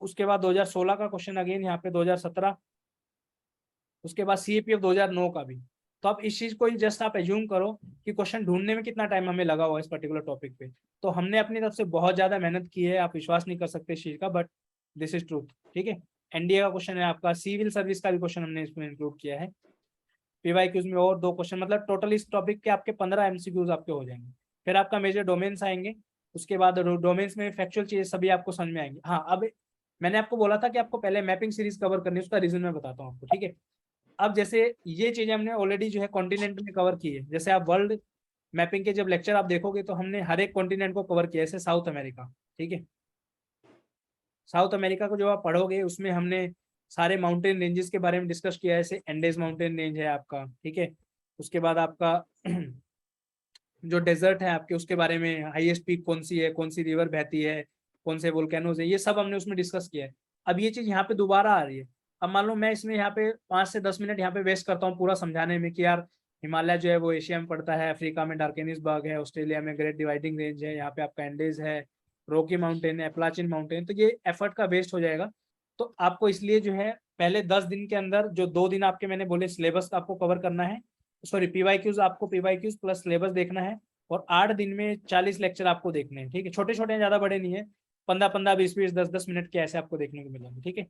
A: उसके बाद 2016 का क्वेश्चन अगेन यहाँ पे, 2017, उसके बाद CAPF 2009 का भी। तो आप इस चीज को जस्ट आप एज्यूम करो कि क्वेश्चन ढूंढने में कितना टाइम हमें लगा हुआ है इस पर्टिकुलर टॉपिक पे। तो हमने अपनी तरफ से बहुत ज्यादा मेहनत की है, आप विश्वास नहीं कर सकते इस चीज का, बट दिस इज ट्रूथ, ठीक है। NDA का क्वेश्चन है आपका, सिविल सर्विस का भी क्वेश्चन हमने इसमें इंक्लूड किया है। PYQs में और 2 क्वेश्चन, मतलब टोटल इस टॉपिक के आपके 15 MCQs आपके हो जाएंगे। फिर आपका मेजर डोमेन्स आएंगे, उसके बाद डोमेन्स में फैक्चुअल चीजें सभी आपको समझ में आएंगी। हाँ, अब मैंने आपको बोला था कि आपको पहले मैपिंग सीरीज कवर करनी है, उसका रीजन मैं बताता हूँ आपको, ठीक है। अब जैसे ये चीजें हमने ऑलरेडी जो है कॉन्टिनेंट में कवर की है, जैसे आप वर्ल्ड मैपिंग के जब लेक्चर आप देखोगे तो हमने हर एक कॉन्टिनेंट को कवर किया है, जैसे साउथ अमेरिका, ठीक है। साउथ अमेरिका को जो आप पढ़ोगे उसमें हमने सारे माउंटेन रेंजेस के बारे में डिस्कस किया है, जैसे एंडेज माउंटेन रेंज है आपका, ठीक है। उसके बाद आपका जो डेजर्ट है आपके, उसके बारे में हाईएस्ट पीक कौन सी है, कौन सी रिवर बहती है, कौन से वोल्केनोज है, ये सब हमने उसमें डिस्कस किया है। अब ये चीज यहाँ पे दोबारा आ रही है। अब मान लो मैं इसमें यहाँ पे 5 से 10 मिनट यहाँ पे वेस्ट करता हूँ पूरा समझाने में कि यार हिमालय जो है वो एशिया में पड़ता है, अफ्रीका में डार्केनिसबर्ग है, ऑस्ट्रेलिया में ग्रेट डिवाइडिंग रेंज है, यहाँ पे आपका एंडेज है, रॉकी माउंटेन है, एप्लाचिन माउंटेन, तो ये एफर्ट का वेस्ट हो जाएगा। तो आपको इसलिए जो है पहले 10 दिन के अंदर जो 2 दिन आपके मैंने बोले सिलेबस आपको कवर करना है, सॉरी PYQs, आपको PYQs प्लस सिलेबस देखना है, और 8 दिन में 40 लेक्चर आपको देखने हैं, ठीक है। छोटे छोटे ज्यादा बड़े नहीं है, 15-15, 20-20, 10-10 मिनट के ऐसे आपको देखने को मिलेंगे, ठीक है।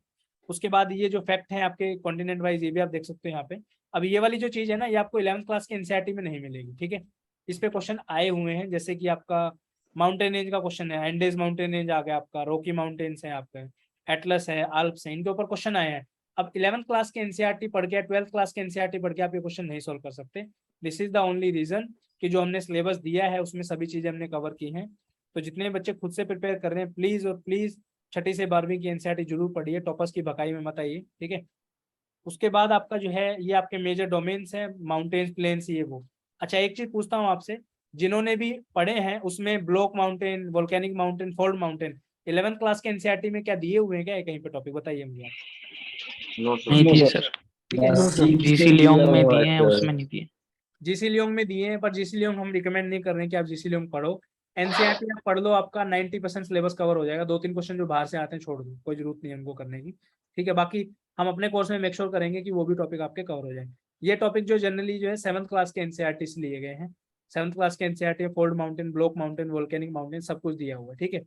A: उसके बाद ये जो फैक्ट है आपके कॉन्टिनेंट वाइज, ये भी आप देख सकते हो यहाँ पे। अब ये वाली जो चीज है ना, ये आपको 11th क्लास के NCERT में नहीं मिलेगी, ठीक है। इस पे क्वेश्चन आए हुए हैं, जैसे कि आपका माउंटेन रेंज का क्वेश्चन है, एंडेज माउंटेन रेंज आ गया आपका, रॉकी माउंटेन्स है आपका, एटलस है, आल्प्स है, इनके ऊपर क्वेश्चन आए हैं। अब 11th क्लास के NCERT पढ़ के, 12th क्लास के NCERT पढ़ के आप ये क्वेश्चन नहीं सोल्व कर सकते। This is the only reason कि जो हमने सिलेबस दिया है उसमें सभी चीजें हमने कवर की हैं। तो जितने बच्चे खुद से प्रिपेयर कर रहे हैं, प्लीज और प्लीज 6ठी से 12वीं की NCERT जरूर पढ़िए, टॉपर्स की भकाई में मत आइए, ठीक है। उसके बाद आपका जो है ये आपके मेजर डोमेन्स हैं, माउंटेन्स, प्लेन्स, ये वो। अच्छा, एक चीज पूछता हूँ आपसे, जिन्होंने भी पढ़े हैं उसमें block mountain, volcanic mountain, fold mountain 11th class के NCERT में क्या दिए हुए हैं क्या कहीं पे टॉपिक, बताइए मुझे आप।
B: No sir.
C: नहीं
F: No,
C: दिए
F: sir.
C: सर,
A: ठीक है,
C: GC लियोंग में दिए हैं, उसमें नहीं दिए।
A: GC लियोंग में दिए हैं, पर GC लियोंग हम रिकमेंड नहीं कर रहे हैं कि आप GC लियोंग पढ़ो। NCERT आप पढ़ लो, आपका 90% सिलेबस कवर हो जाएगा। 2-3 क्वेश्चन जो बाहर से आते हैं छोड़ दो, कोई जरूरत नहीं है उनको करने की, ठीक है। बाकी हम अपने कोर्स में मेक श्योर करेंगे कि वो भी टॉपिक आपके कवर हो जाए। ये टॉपिक जो जनरली जो है 7th क्लास के NCERT से लिए गए हैं। 7th क्लास के NCERT में fold mountain, block mountain, volcanic mountain सब कुछ दिया हुआ है, ठीक है।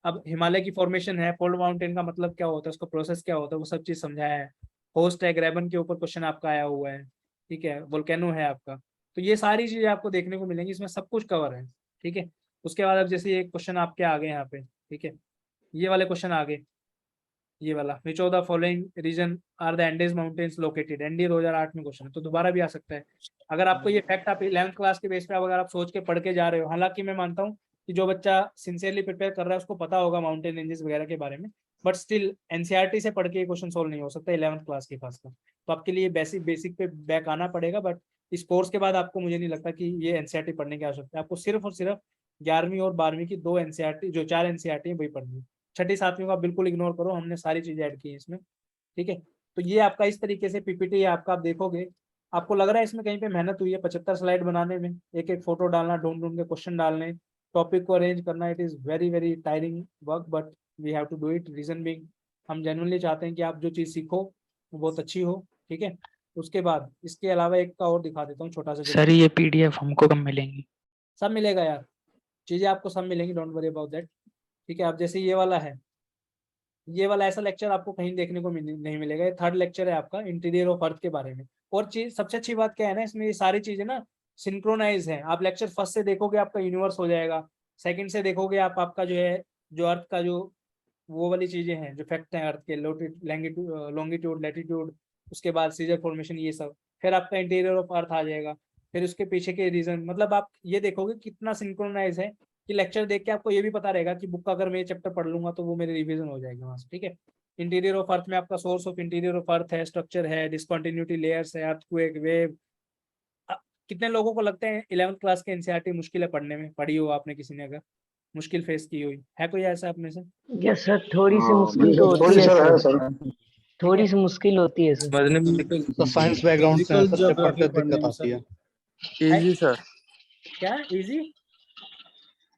A: अब हिमालय की फॉर्मेशन है, फोल्ड माउंटेन का मतलब क्या होता है, उसका प्रोसेस क्या होता है, वो सब चीज समझाया है। होस्ट है, ग्रेबन के ऊपर क्वेश्चन आपका आया हुआ है, ठीक है। वोल्केनो है आपका, तो ये सारी चीजें आपको देखने को मिलेंगी, इसमें सब कुछ कवर है, ठीक है। उसके बाद अब जैसे ये क्वेश्चन आपके आ गए यहाँ पे, ठीक है, ये वाले क्वेश्चन आ गए, ये वाला, which of the following region are the Andes mountains located, NDA 2008 में क्वेश्चन है, तो दोबारा भी आ सकता है। अगर आपको ये फैक्ट आप 11th क्लास के बेस पे अगर आप सोच के पढ़ के जा रहे हो, हालांकि मैं मानता हूँ कि जो बच्चा सिंसियरली प्रिपेयर कर रहा है उसको पता होगा माउंटेन रेंजेस वगैरह के बारे में, बट स्टिल NCERT से पढ़ के ये क्वेश्चन सोल्व नहीं हो सकता 11th क्लास के खासकर। तो आपके लिए बेसिक पे बैक आना पड़ेगा, बट इस कोर्स के बाद आपको मुझे नहीं लगता कि ये NCERT पढ़ने की आवश्यकता है। आपको सिर्फ और सिर्फ 11वीं और 12वीं की 2 NCERT, जो 4 NCERT है वही पढ़नी है। 6ठी 7वीं को आप बिल्कुल इग्नोर करो, हमने सारी चीजें ऐड की है इसमें, ठीक है। तो ये आपका इस तरीके से PPT है आपका, आप देखोगे आपको लग रहा है इसमें कहीं पे मेहनत हुई है 75 स्लाइड बनाने में, एक एक फोटो डालना, ढूंढ ढूंढ के क्वेश्चन डालने, टॉपिक को अरेंज करना, it is very very tiring work, but we have to do it. Reason being, हम जेन्युइनली चाहते हैं कि आप जो चीज़ सीखो वो बहुत अच्छी हो, ठीक है। उसके बाद इसके अलावा एक का और दिखा देता हूँ छोटा सा।
C: सर ये पीडीएफ हमको कब मिलेंगी?
A: सब मिलेगा यार, चीज़ें आपको सब मिलेंगी, डोंट वरी अबाउट दैट, ठीक है। अब जैसे ये वाला है, ये वाला ऐसा लेक्चर आपको कहीं देखने को नहीं मिलेगा। ये थर्ड लेक्चर है आपका इंटीरियर ऑफ अर्थ के बारे में। और चीज सबसे अच्छी बात क्या है ना, इसमें ये सारी चीजें ना सिंक्रोनाइज है। आप लेक्चर फर्स्ट से देखोगे आपका यूनिवर्स हो जाएगा, सेकंड से देखोगे आप आपका जो है जो अर्थ का जो वो वाली चीजें हैं जो फैक्ट हैं अर्थ के, लॉन्गिट्यूड लैटिट्यूड, उसके बाद सीजर फॉर्मेशन, ये सब। फिर आपका इंटीरियर ऑफ अर्थ आ जाएगा, फिर उसके पीछे के रीजन। मतलब आप ये देखोगे कितना सिंक्रोनाइज है कि लेक्चर देख के आपको ये भी पता रहेगा कि बुक का अगर मैं ये चैप्टर पढ़ लूंगा तो वो मेरी रिवीजन हो जाएगी वहां से, ठीक है। इंटीरियर ऑफ अर्थ में आपका source of interior of earth है, स्ट्रक्चर है, डिसकंटिन्यूटी लेयर्स है, अर्थक्वेक, वेव। कितने लोगों को लगता है 11th क्लास के एनसीईआरटी मुश्किल है पढ़ने में? पढ़ी हो आपने किसी ने अगर मुश्किल फेस की हुई है कोई ऐसा अपने से?
F: यस सर, थोड़ी सी मुश्किल तो
B: थोड़ी
F: होती है
B: सर है
F: सर,
B: सर।
F: थोड़ी सी मुश्किल होती है सर।
D: समझने में तो साइंस बैकग्राउंड से
E: Physical
D: सबसे
E: geography
D: पढ़ते
E: पढ़ने
D: दिक्कत
E: में
D: आती है।
G: Easy sir.
A: क्या इजी?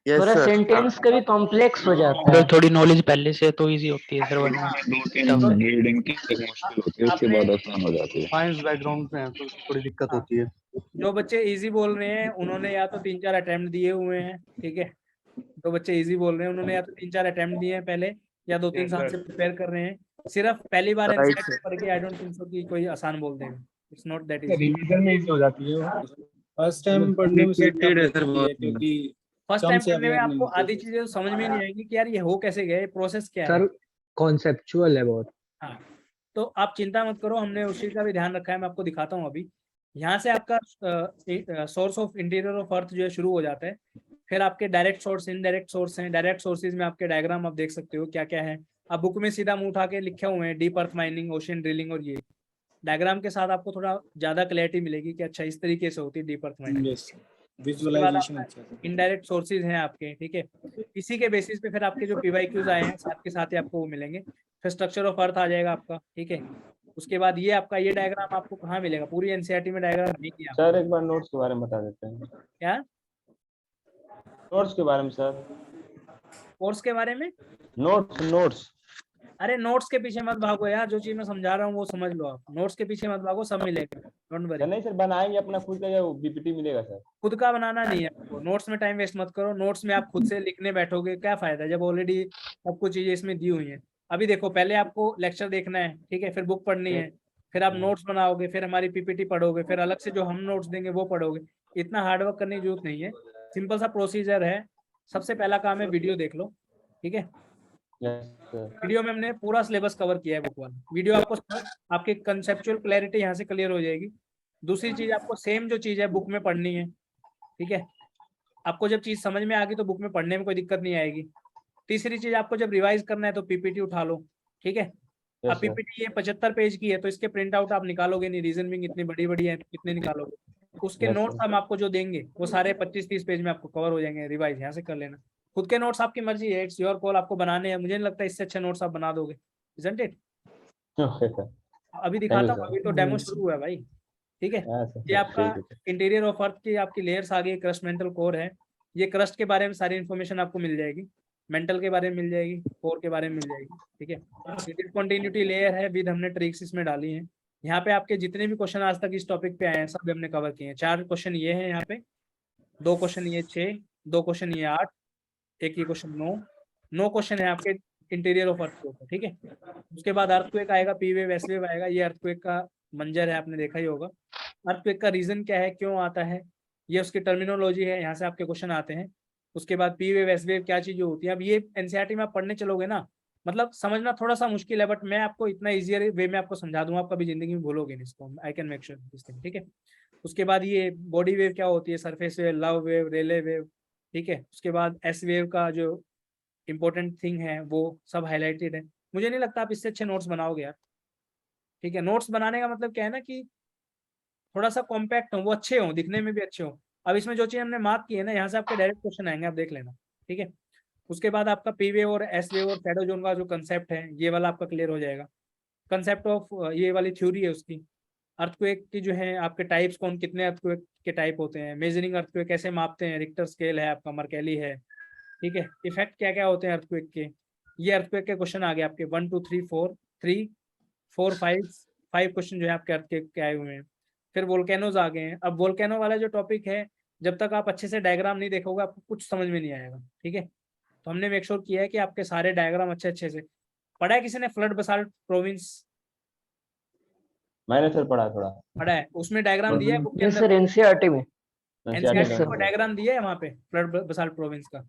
G: यस
F: थोड़ा
G: सर।
F: सेंटेंस कभी कॉम्प्लेक्स हो जाता
C: सर
F: है।
C: थोड़ी नॉलेज पहले से तो इजी होती है सर, वरना
H: दो तीन
C: टफ है।
H: रीडिंग की एक मुश्किल होती है, उसके
A: आपने
H: बाद आसान हो जाती है।
D: साइंस बैकग्राउंड से हैं तो थोड़ी दिक्कत होती है।
A: जो बच्चे इजी बोल रहे हैं उन्होंने या तो 3-4 अटेम्प्ट दिए हुए हैं, ठीक है। जो बच्चे इजी बोल रहे हैं उन्होंने या तो 3-4 अटेम्प्ट दिए हैं पहले, या 2-3 साल से प्रिपेयर कर रहे हैं। सिर्फ पहली बार
G: राइट
A: एनसीईआरटी पढ़ के आई डोंट थिंक सो कि कोई आसान बोल देगा। It's not that easy.
E: Revision में इजी हो जाती है फर्स्ट टाइम पढ़ने में सर
G: Complicated है सर
E: टफ
G: बहुत।
E: है क्योंकि
A: फर्स्ट
E: कम
A: टाइम
E: से
A: पढ़ने में
E: aware
A: आपको
E: नहीं
A: आधी
E: होते।
A: चीजें तो समझ में नहीं आएंगी कि यार ये हो कैसे गया, ये प्रोसेस क्या है।
I: सर कॉन्सेप्चुअल है बहुत।
A: हाँ, तो आप चिंता मत करो, हमने उस चीज का भी ध्यान रखा है। मैं आपको दिखाता हूँ अभी। यहाँ से आपका source of interior of earth जो है शुरू हो जाता है। फिर आपके डायरेक्ट सोर्स, इनडायरेक्ट सोर्स हैं। डायरेक्ट सोर्सेज में आपके डायग्राम आप देख सकते हो क्या क्या है। आप बुक में सीधा मुंह उठा के लिखे हुए हैं डीप अर्थ माइनिंग, ओशन ड्रिलिंग, और ये डायग्राम के साथ आपको थोड़ा ज्यादा क्लैरिटी मिलेगी कि अच्छा इस तरीके से होती है डीप अर्थ माइनिंग।
E: यस, विजुअलाइजेशन अच्छा है।
A: इनडायरेक्ट सोर्सेज हैं आपके, ठीक है। इसी के बेसिस पे फिर आपके जो पीवाईक्यूज आए हैं साथ के साथ ही आपको वो मिलेंगे। फिर स्ट्रक्चर ऑफ अर्थ आ जाएगा आपका, ठीक है। उसके बाद ये आपका ये डायग्राम आपको कहाँ मिलेगा? पूरी एनसीईआरटी में डायग्राम नहीं किया
J: सर एक बार नोट्स के बारे में बता देते हैं।
A: क्या?
J: नोट्स के बारे में सर।
A: कोर्स के बारे में?
J: नोट्स।
A: अरे नोट्स के पीछे मत भागो यार, जो चीज मैं समझा रहा हूँ वो समझ लो आप। नोट्स के पीछे मत भागो, सब मिलेगा, डोंट वरी।
J: नहीं सर, बनाएंगे अपना खुद का या बीपीटी मिलेगा सर?
A: खुद का बनाना नहीं है आपको। नोट्स में टाइम वेस्ट मत करो। नोट्स में आप खुद से लिखने बैठोगे क्या फायदा जब ऑलरेडी सब कुछ चीजें इसमें दी हुई हैं। अभी देखो, पहले आपको लेक्चर देखना है, ठीक है, फिर बुक पढ़नी है, फिर आप नोट्स बनाओगे, फिर हमारी पीपीटी पढ़ोगे, फिर अलग से जो हम नोट्स देंगे वो पढ़ोगे। इतना हार्डवर्क करने की जरूरत नहीं है, सिंपल सा प्रोसीजर है। सबसे पहला काम है वीडियो देख लो, ठीक है। वीडियो में हमने पूरा सिलेबस कवर किया है बुक वाला। वीडियो आपको आपकी कंसेप्चुअल क्लैरिटी यहाँ से क्लियर हो जाएगी। दूसरी चीज, आपको सेम जो चीज है बुक में पढ़नी है, ठीक है। आपको जब चीज समझ में आ गई तो बुक में पढ़ने में कोई दिक्कत नहीं आएगी। तीसरी चीज, आपको जब रिवाइज करना है तो पीपीटी उठा लो, ठीक है। अब पीपीटी ये 75 पेज की है तो इसके प्रिंट आउट आप निकालोगे नहीं, रीजन भी इतनी बड़ी बड़ी है तो कितने निकालोगे। उसके नोट्स हम आपको जो देंगे वो सारे 25-30 पेज में आपको कवर हो जाएंगे। रिवाइज यहाँ से कर लेना। खुद के नोट्स आपकी मर्जी है, इट्स योर कॉल, आपको बनाने हैं। मुझे नहीं लगता इससे अच्छे नोट्स आप बना दोगे, इजंट इट? अभी दिखाता हूँ, अभी तो डेमो शुरू हुआ है भाई, ठीक है। ये आपका इंटीरियर ऑफ अर्थ की आपकी लेयर्स आ गई, क्रस्ट मेंटल कोर है। ये क्रस्ट के बारे में सारी इन्फॉर्मेशन आपको मिल जाएगी, मेंटल के बारे में मिल जाएगी, कोर के बारे में मिल जाएगी, ठीक है। डिसकंटिन्यूटी लेयर है विद, हमने ट्रिक्स इसमें डाली है। यहाँ पे आपके जितने भी क्वेश्चन आज तक इस टॉपिक पे आए हैं सब हमने कवर किए हैं। 4 क्वेश्चन ये हैं यहाँ पे, 2 क्वेश्चन ये 6, 2 क्वेश्चन ये 8, एक ये क्वेश्चन 9 क्वेश्चन है आपके इंटीरियर ऑफ अर्थ के ऊपर, ठीक है। उसके बाद अर्थक्वेक आएगा, पी वेव, एस वेव आएगा। ये अर्थक्वेक का मंजर है, आपने देखा ही होगा। अर्थक्वेक का रीजन क्या है, क्यों आता है, ये उसकी टर्मिनोलॉजी है, यहाँ से आपके क्वेश्चन आते हैं। उसके बाद पी वेव, एस वेव क्या चीजें होती है। अब ये एनसीईआरटी में आप पढ़ने चलोगे ना, मतलब समझना थोड़ा सा मुश्किल है, बट मैं आपको इतना इजियर वे में आपको समझा दूंगा, आप कभी जिंदगी में भूलोगे नहीं इसको। I can make sure this thing, ठीक है। उसके बाद ये बॉडी वेव क्या होती है, सरफेस वेव, लव वेव, रेले वेव, ठीक है। उसके बाद एस वेव का जो इंपॉर्टेंट थिंग है वो सब हाईलाइटेड है। मुझे नहीं लगता आप इससे अच्छे नोट्स बनाओगे यार, ठीक है। नोट्स बनाने का मतलब क्या है ना कि थोड़ा सा कॉम्पैक्ट हो, वो अच्छे हो, दिखने में भी अच्छे हो। अब इसमें जो चीज हमने मार्क की है ना, यहाँ से आपके डायरेक्ट क्वेश्चन आएंगे, आप देख लेना, ठीक है। उसके बाद आपका पी वेव और एस वेव और शैडो जोन का जो कंसेप्ट है ये वाला आपका क्लियर हो जाएगा। कंसेप्ट ऑफ ये वाली थ्योरी है उसकी। अर्थक्वेक की जो है आपके टाइप्स कौन कितने अर्थक्वेक के टाइप होते हैं, मेजरिंग अर्थक्वेक कैसे मापते हैं, रिक्टर स्केल है आपका, मर्केली है, ठीक है, इफेक्ट क्या क्या होते हैं अर्थक्वेक के, ये अर्थक्वेक के क्वेश्चन आ गए आपके 1 2 3 4 3 4 5 क्वेश्चन जो है आपके अर्थक्वेक के आए हुए हैं। फिर वोल्केनोज आ गए हैं। अब वोल्केनो वाला जो टॉपिक है, जब तक आप अच्छे से डायग्राम नहीं देखोगे आपको कुछ समझ में नहीं आएगा, ठीक है। तो हमने मेक श्योर किया है कि आपके सारे डायग्राम अच्छे से पढ़ा है। किसी ने फ्लड बसाल्ट प्रोविंस
J: मैंने सर पढ़ा थोड़ा।
A: पढ़ा है? उसमें डायग्राम दिया है बुक के
F: यस
A: अंदर?
F: सर, एनसीईआरटी में।
A: NCERT
F: sir.
A: को डायग्राम दिया है वहाँ पे फ्लड बसाल्ट प्रोविंस का?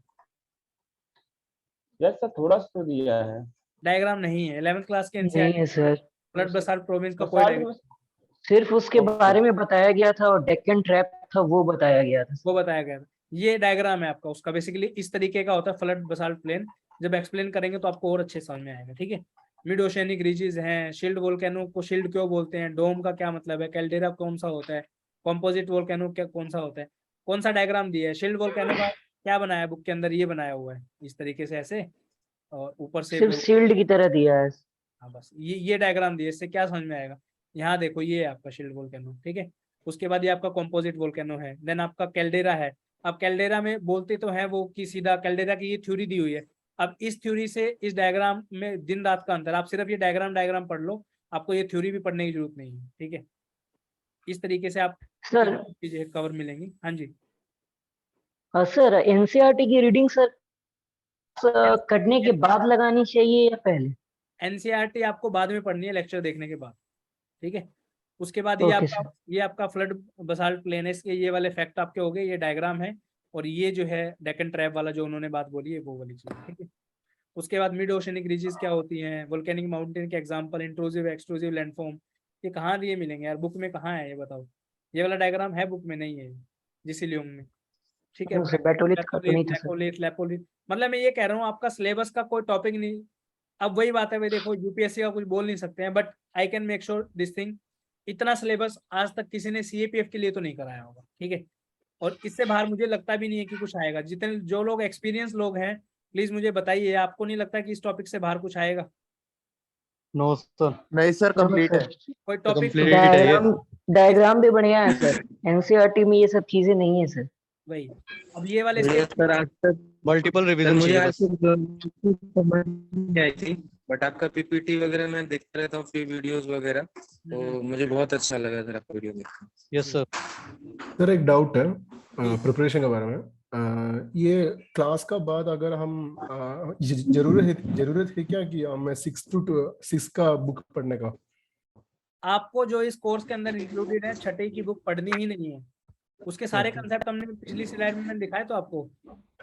J: यस सर, थोड़ा सा तो दिया है।
A: डायग्राम नहीं है 11th क्लास के
F: नहीं
A: एनसीईआरटी
F: है सर,
A: फ्लड बसाल्ट प्रोविंस का कोई
J: बसाल्ट
A: डायग्राम
J: में-
F: सिर्फ उसके बारे में बताया गया था और डेक्कन ट्रैप था वो बताया गया था।
A: वो बताया गया था। ये डायग्राम है आपका उसका, बेसिकली इस तरीके का होता है फ्लड बसाल्ट प्लेन। जब एक्सप्लेन करेंगे तो आपको और अच्छे समझ में आएगा, ठीक है। मिड ओशियनिक रीजेस हैं, शील्ड वोल्केनो को शील्ड क्यों बोलते हैं, डोम का क्या मतलब है, कैल्डेरा कौन सा होता है, कॉम्पोजिट वोल्केनो क्या कौन सा होता है, कौन सा डायग्राम दिया है, शील्ड वोल्केनो का क्या बनाया है बुक के अंदर, ये बनाया हुआ है इस तरीके से ऐसे, और ऊपर से
F: सिर्फ शील्ड की तरह दिया है।
A: हाँ बस ये डायग्राम दिए, इससे क्या समझ में आएगा। यहाँ देखो ये है आपका शील्ड वोल्केनो, ठीक है। उसके बाद ये आपका कॉम्पोजिट वोल्केनो है, देन आपका कैल्डेरा है। अब कैल्डेरा में बोलते तो है वो कि सीधा कैल्डेरा की ये थ्योरी दी हुई है। अब इस थ्योरी से इस डायग्राम में दिन रात का अंतर, आप सिर्फ ये डायग्राम पढ़ लो, आपको ये थ्योरी भी पढ़ने की जरूरत नहीं है, ठीक है। इस तरीके से आप
F: सर
A: चीजें कवर मिलेंगी। हाँ जी,
F: सर एनसीईआरटी की रीडिंग सर करने के बाद लगानी चाहिए या पहले?
A: एनसीईआरटी आपको बाद में पढ़नी है लेक्चर देखने के बाद, ठीक है। उसके बाद ये
F: ओके
A: आपका ये आपका फ्लड बसाल्ट प्लेन है, इसके ये वाले फैक्ट आपके हो गए, ये डायग्राम है, और ये जो है डेक्कन ट्रैप वाला जो उन्होंने बात बोली है वो वाली चीज, ठीक है। उसके बाद मिड ओशनिक रीजेस क्या होती हैं, वोल्केनिक माउंटेन के एग्जांपल, इंट्रूसिव एक्सट्रूसिव लैंडफॉर्म, ये कहाँ दिए मिलेंगे यार, बुक में कहाँ है ये बताओ। ये वाला डायग्राम है बुक में, नहीं है जिसिलियम में, ठीक है।
F: बैटोलिथ का तो नहीं था सर।
A: लैपोलिथ लैपोलिथ, मतलब मैं ये कह रहा हूँ आपका सिलेबस का कोई टॉपिक नहीं। अब वही बात है भाई, देखो यूपीएससी का कुछ बोल नहीं सकते हैं, but I can make sure this thing, इतना सिलेबस आज तक किसी ने सीएपीएफ के लिए तो नहीं कराया होगा, ठीक है। और इससे बाहर मुझे लगता भी नहीं है कि कुछ आएगा। जितने जो लोग एक्सपीरियंस लोग हैं प्लीज मुझे बताइए, आपको नहीं लगता कि इस टॉपिक से बाहर कुछ आएगा?
D: No sir.
G: नहीं सर, कंप्लीट है।
A: कोई टॉपिक
F: डायग्राम भी बढ़िया है सर, एनसीईआरटी में ये सब चीजें नहीं है सर।
A: वही, अब ये वाले
H: सर आज तक
D: मल्टीपल
H: सर
D: रिवीजन
H: मुझे
D: चाहिए
H: आज
D: बस।
H: तक समझ नहीं आई थी, बट आपका पीपीटी वगैरह मैं देखता रहता हूँ, फ्री वीडियोस वगैरह, तो मुझे बहुत अच्छा लगा सर आपका वीडियो देखकर।
D: Yes sir.
K: सर एक डाउट है प्रिपरेशन के बारे में। ये क्लास का बाद अगर हम जरूरत है क्या कि मैं 6 का बुक पढ़ने का?
A: आपको जो इस कोर्स के अंदर इंक्लूडेड है, छठे की बुक पढ़नी ही नहीं है। उसके सारे कंसेप्ट हमने पिछली स्लाइड में मैंने दिखाया, तो आपको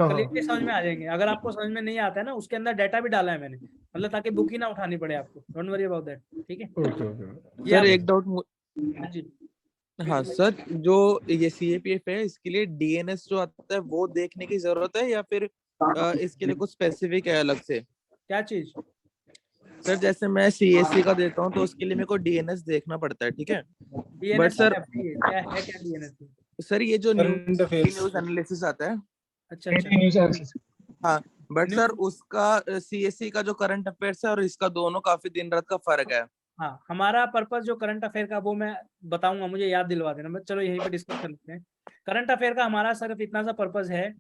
A: क्लियरली समझ में आ जाएंगे। अगर आपको समझ में नहीं आता है ना, उसके अंदर डाटा भी डाला है मैंने, मतलब ताकि बुक ही ना उठानी पड़े आपको, डोंट वरी अबाउट दैट, ठीक है।
K: ओके
A: ये
L: सर
A: आप-
L: एक डाउट
A: हाँ जी,
L: हाँ सर, जो ये सीएपीएफ है इसके लिए डीएनएस जो आता है वो देखने की जरूरत है या फिर इसके लिए कुछ स्पेसिफिक है अलग से?
A: क्या चीज?
L: सर जैसे मैं सीएससी का देता हूँ तो उसके लिए मेरे को डीएनएस देखना पड़ता है, ठीक है।
A: डीएनएस
L: सर
A: क्या है, क्या डीएनएस?
L: सर ये जो
E: Current affairs.
L: न्यूज एनालिसिस आता है,
A: अच्छा
L: हाँ, बट
A: News-
L: सर उसका सीएससी का जो करंट अफेयर्स है और इसका दोनों काफी दिन रात का फर्क है।
A: हाँ, हमारा पर्पस जो करंट अफेयर का वो मैं बताऊंगा, मुझे याद दिलवा देना, मैं चलो यहीं पे डिस्कस कर लेते हैं। करंट अफेयर का हमारा सिर्फ इतना सा पर्पस है,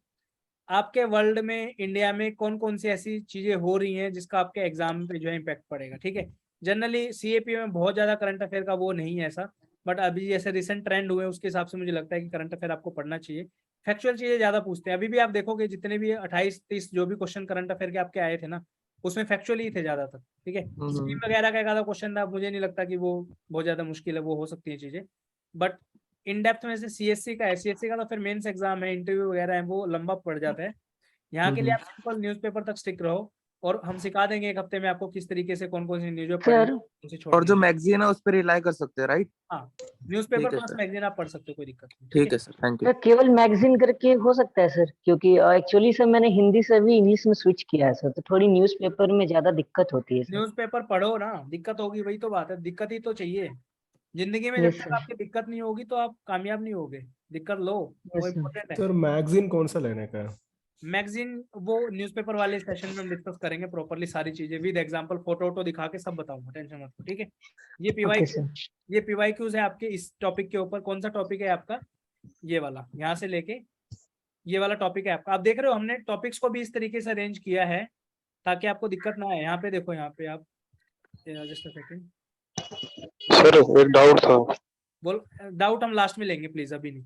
A: आपके वर्ल्ड में, इंडिया में कौन कौन सी ऐसी चीजें हो रही हैं जिसका आपके एग्जाम पे जो है इम्पैक्ट पड़ेगा, ठीक है। जनरली सीएपी में बहुत ज्यादा करंट अफेयर का वो नहीं है ऐसा, बट अभी जैसे रिसेंट ट्रेंड हुए उसके हिसाब से मुझे लगता है कि करंट अफेयर आपको पढ़ना चाहिए। फैक्चुअल चीजें ज्यादा पूछते हैं, अभी भी आप देखोगे जितने भी 28-30 जो भी क्वेश्चन करंट अफेयर के आपके आए थे ना, उसमें फैक्चुअली ही थे ज्यादातर, ठीक है। स्कीम वगैरह का एक आधा क्वेश्चन था, मुझे नहीं लगता कि वो बहुत ज्यादा मुश्किल है, वो हो सकती है चीजें, बट इन डेप्थ में से सीएससी का है, सीएससी का तो फिर मेंस एग्जाम है, इंटरव्यू वगैरह है, वो लंबा पड़ जाता है। यहाँ के लिए आप सिंपल न्यूज़पेपर तक स्टिक रहो, और हम सिखा देंगे एक हफ्ते में आपको किस तरीके से कौन कौन सी न्यूज
L: और जो मैगजीन है उस पर रिलाई कर सकते हैं, राइट?
A: हाँ, न्यूज़पेपर
L: ठीक है
A: प्लस
L: सर।
A: मैगजीन आप पढ़ सकते हो, कोई दिक्कत नहीं।
L: ठीक है सर, थैंक यू।
F: सर केवल मैगजीन करके हो सकता है सर, क्योंकि एक्चुअली सर मैंने हिंदी से भी इंग्लिश में स्विच किया है सर, तो थोड़ी न्यूज़पेपर में ज्यादा दिक्कत होती है सर।
A: न्यूज़पेपर पढ़ो ना, दिक्कत होगी, वही तो बात है, दिक्कत ही तो चाहिए जिंदगी में। जब
F: Yes,
A: तक
F: sir.
A: आपकी दिक्कत नहीं होगी तो आप कामयाब नहीं होगे, दिक्कत लो, वो
F: Yes, sir.
A: इम्पोर्टेंट है।
K: सर मैगजीन कौन सा लेने का है?
A: मैगजीन वो न्यूज़पेपर वाले सेशन में हम डिस्कस करेंगे प्रॉपरली सारी चीजें विद एग्जांपल, फोटो वोटो दिखा के सब बताऊंगा, टेंशन मत लो, ठीक है। ये पीवाई
F: ओके सर।
A: ये पीवाईक्यूज है आपके इस टॉपिक के ऊपर। कौन सा टॉपिक है आपका? ये वाला, यहाँ से लेके ये वाला टॉपिक है आपका। आप देख रहे हो हमने टॉपिक्स को भी इस तरीके से अरेंज किया है ताकि आपको दिक्कत ना आए। यहाँ पे देखो, यहाँ पे आप जस्ट अ सेकंड
G: सर एक डाउट था।
A: बोल, डाउट हम लास्ट में लेंगे प्लीज, अभी नहीं।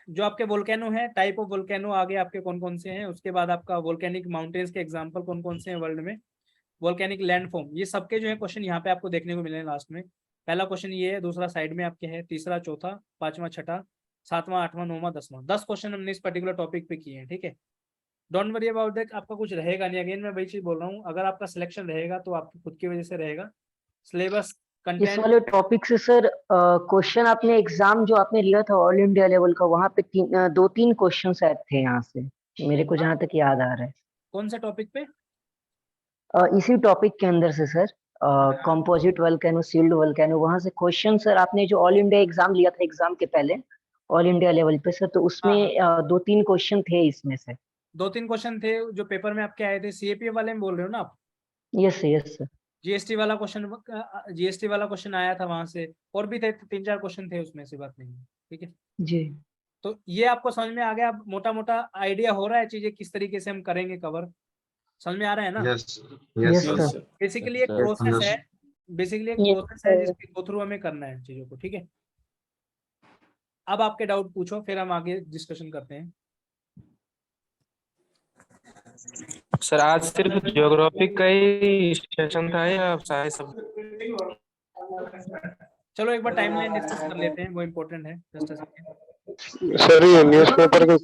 A: जो आपके वोल्केनो है, टाइप ऑफ वोल्केनो आगे आपके कौन कौन से हैं, उसके बाद आपका वोल्केनिक माउंटेन्स के एग्जांपल कौन कौन से हैं वर्ल्ड में, वोल्केनिक लैंडफॉर्म, ये सबके जो है क्वेश्चन यहाँ पे आपको देखने को मिले लास्ट में। पहला क्वेश्चन ये है, दूसरा साइड में आपके है, तीसरा, चौथा, पांचवा, छठा, सातवां, आठवां, नौवां, 10वां, 10 क्वेश्चन हमने इस पर्टिकुलर टॉपिक पे किए हैं, ठीक है। डोंट वरी अबाउट दैट, आपका कुछ रहेगा नहीं। अगेन मैं वही चीज बोल रहा हूँ, अगर आपका सिलेक्शन रहेगा तो आपकी खुद की वजह से रहेगा। सिलेबस
F: इस
A: कंटेंट
F: वाले टॉपिक से सर क्वेश्चन आपने एग्जाम जो आपने लिया था ऑल इंडिया लेवल का, वहाँ पे 2-3 क्वेश्चन शायद थे यहाँ से, मेरे को जहाँ तक याद आ रहा है।
A: कौन से टॉपिक पे?
F: इसी टॉपिक के अंदर से sir, composite volcano, shield volcano, वहाँ से क्वेश्चन सर आपने जो ऑल इंडिया एग्जाम लिया था एग्जाम के पहले ऑल इंडिया लेवल पे सर, तो उसमें 2-3 क्वेश्चन थे इसमें से।
A: 2-3 क्वेश्चन थे जो पेपर में आपके आए थे। सीएपीए वाले में बोल रहे हो ना आप?
F: Yes sir.
A: जीएसटी वाला क्वेश्चन आया था वहां से, और भी थे 3-4 क्वेश्चन थे उसमें से, बात नहीं है, ठीक है।
F: जी।
A: तो ये आपको समझ में आ गया? अब मोटा मोटा आइडिया हो रहा है चीजें किस तरीके से हम करेंगे कवर, समझ में आ रहा है ना?
B: Yes. Yes,
F: Yes,
B: sir.
F: sir.
A: Basically एक
J: Yes,
A: प्रोसेस
B: yes.
A: है, बेसिकली एक
F: Yes,
A: प्रोसेस है
F: sir.
A: जिसके गो थ्रू हमें करना है चीजों को, ठीक है। अब आपके डाउट पूछो, फिर हम आगे डिस्कशन करते हैं।
H: सर आज सिर्फ ज्योग्राफी का ही सेशन था या सारे सब?
A: चलो एक बार टाइमलाइन डिस्कस कर लेते हैं, वो इम्पोर्टेंट है। जस्ट अ सेकंड
G: सर ये न्यूज़पेपर का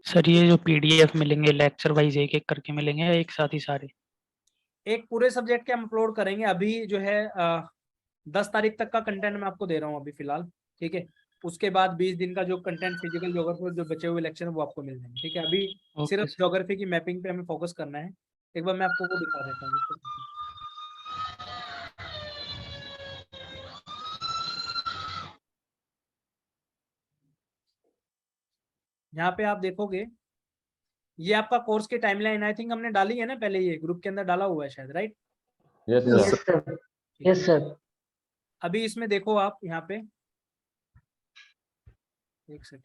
C: सर ये जो पीडीएफ मिलेंगे लेक्चर वाइज एक एक करके मिलेंगे या एक साथ ही सारे?
A: एक पूरे सब्जेक्ट के हम अपलोड करेंगे। अभी जो है 10 तारीख तक का कंटेंट मैं आपको दे रहा हूँ अभी फिलहाल, ठीक है। उसके बाद 20 दिन का जो कंटेंट फिजिकल ज्योग्राफी जो बचे हुए लेक्चर वो आपको मिल जाएंगे, ठीक है। अभी सिर्फ
C: सर।
A: ज्योग्राफी की मैपिंग पे हमें फोकस करना है। एक बार मैं आपको वो दिखा देता हूँ। यहाँ पे आप देखोगे ये आपका कोर्स की टाइमलाइन आई थिंक हमने डाली है ना, पहले ये ग्रुप के अंदर डाला हुआ है शायद, right?
J: Yes,
B: Yes,
J: sir.
F: Yes sir. Yes sir.
A: अभी इसमें देखो आप यहाँ पे, एक सेकंड,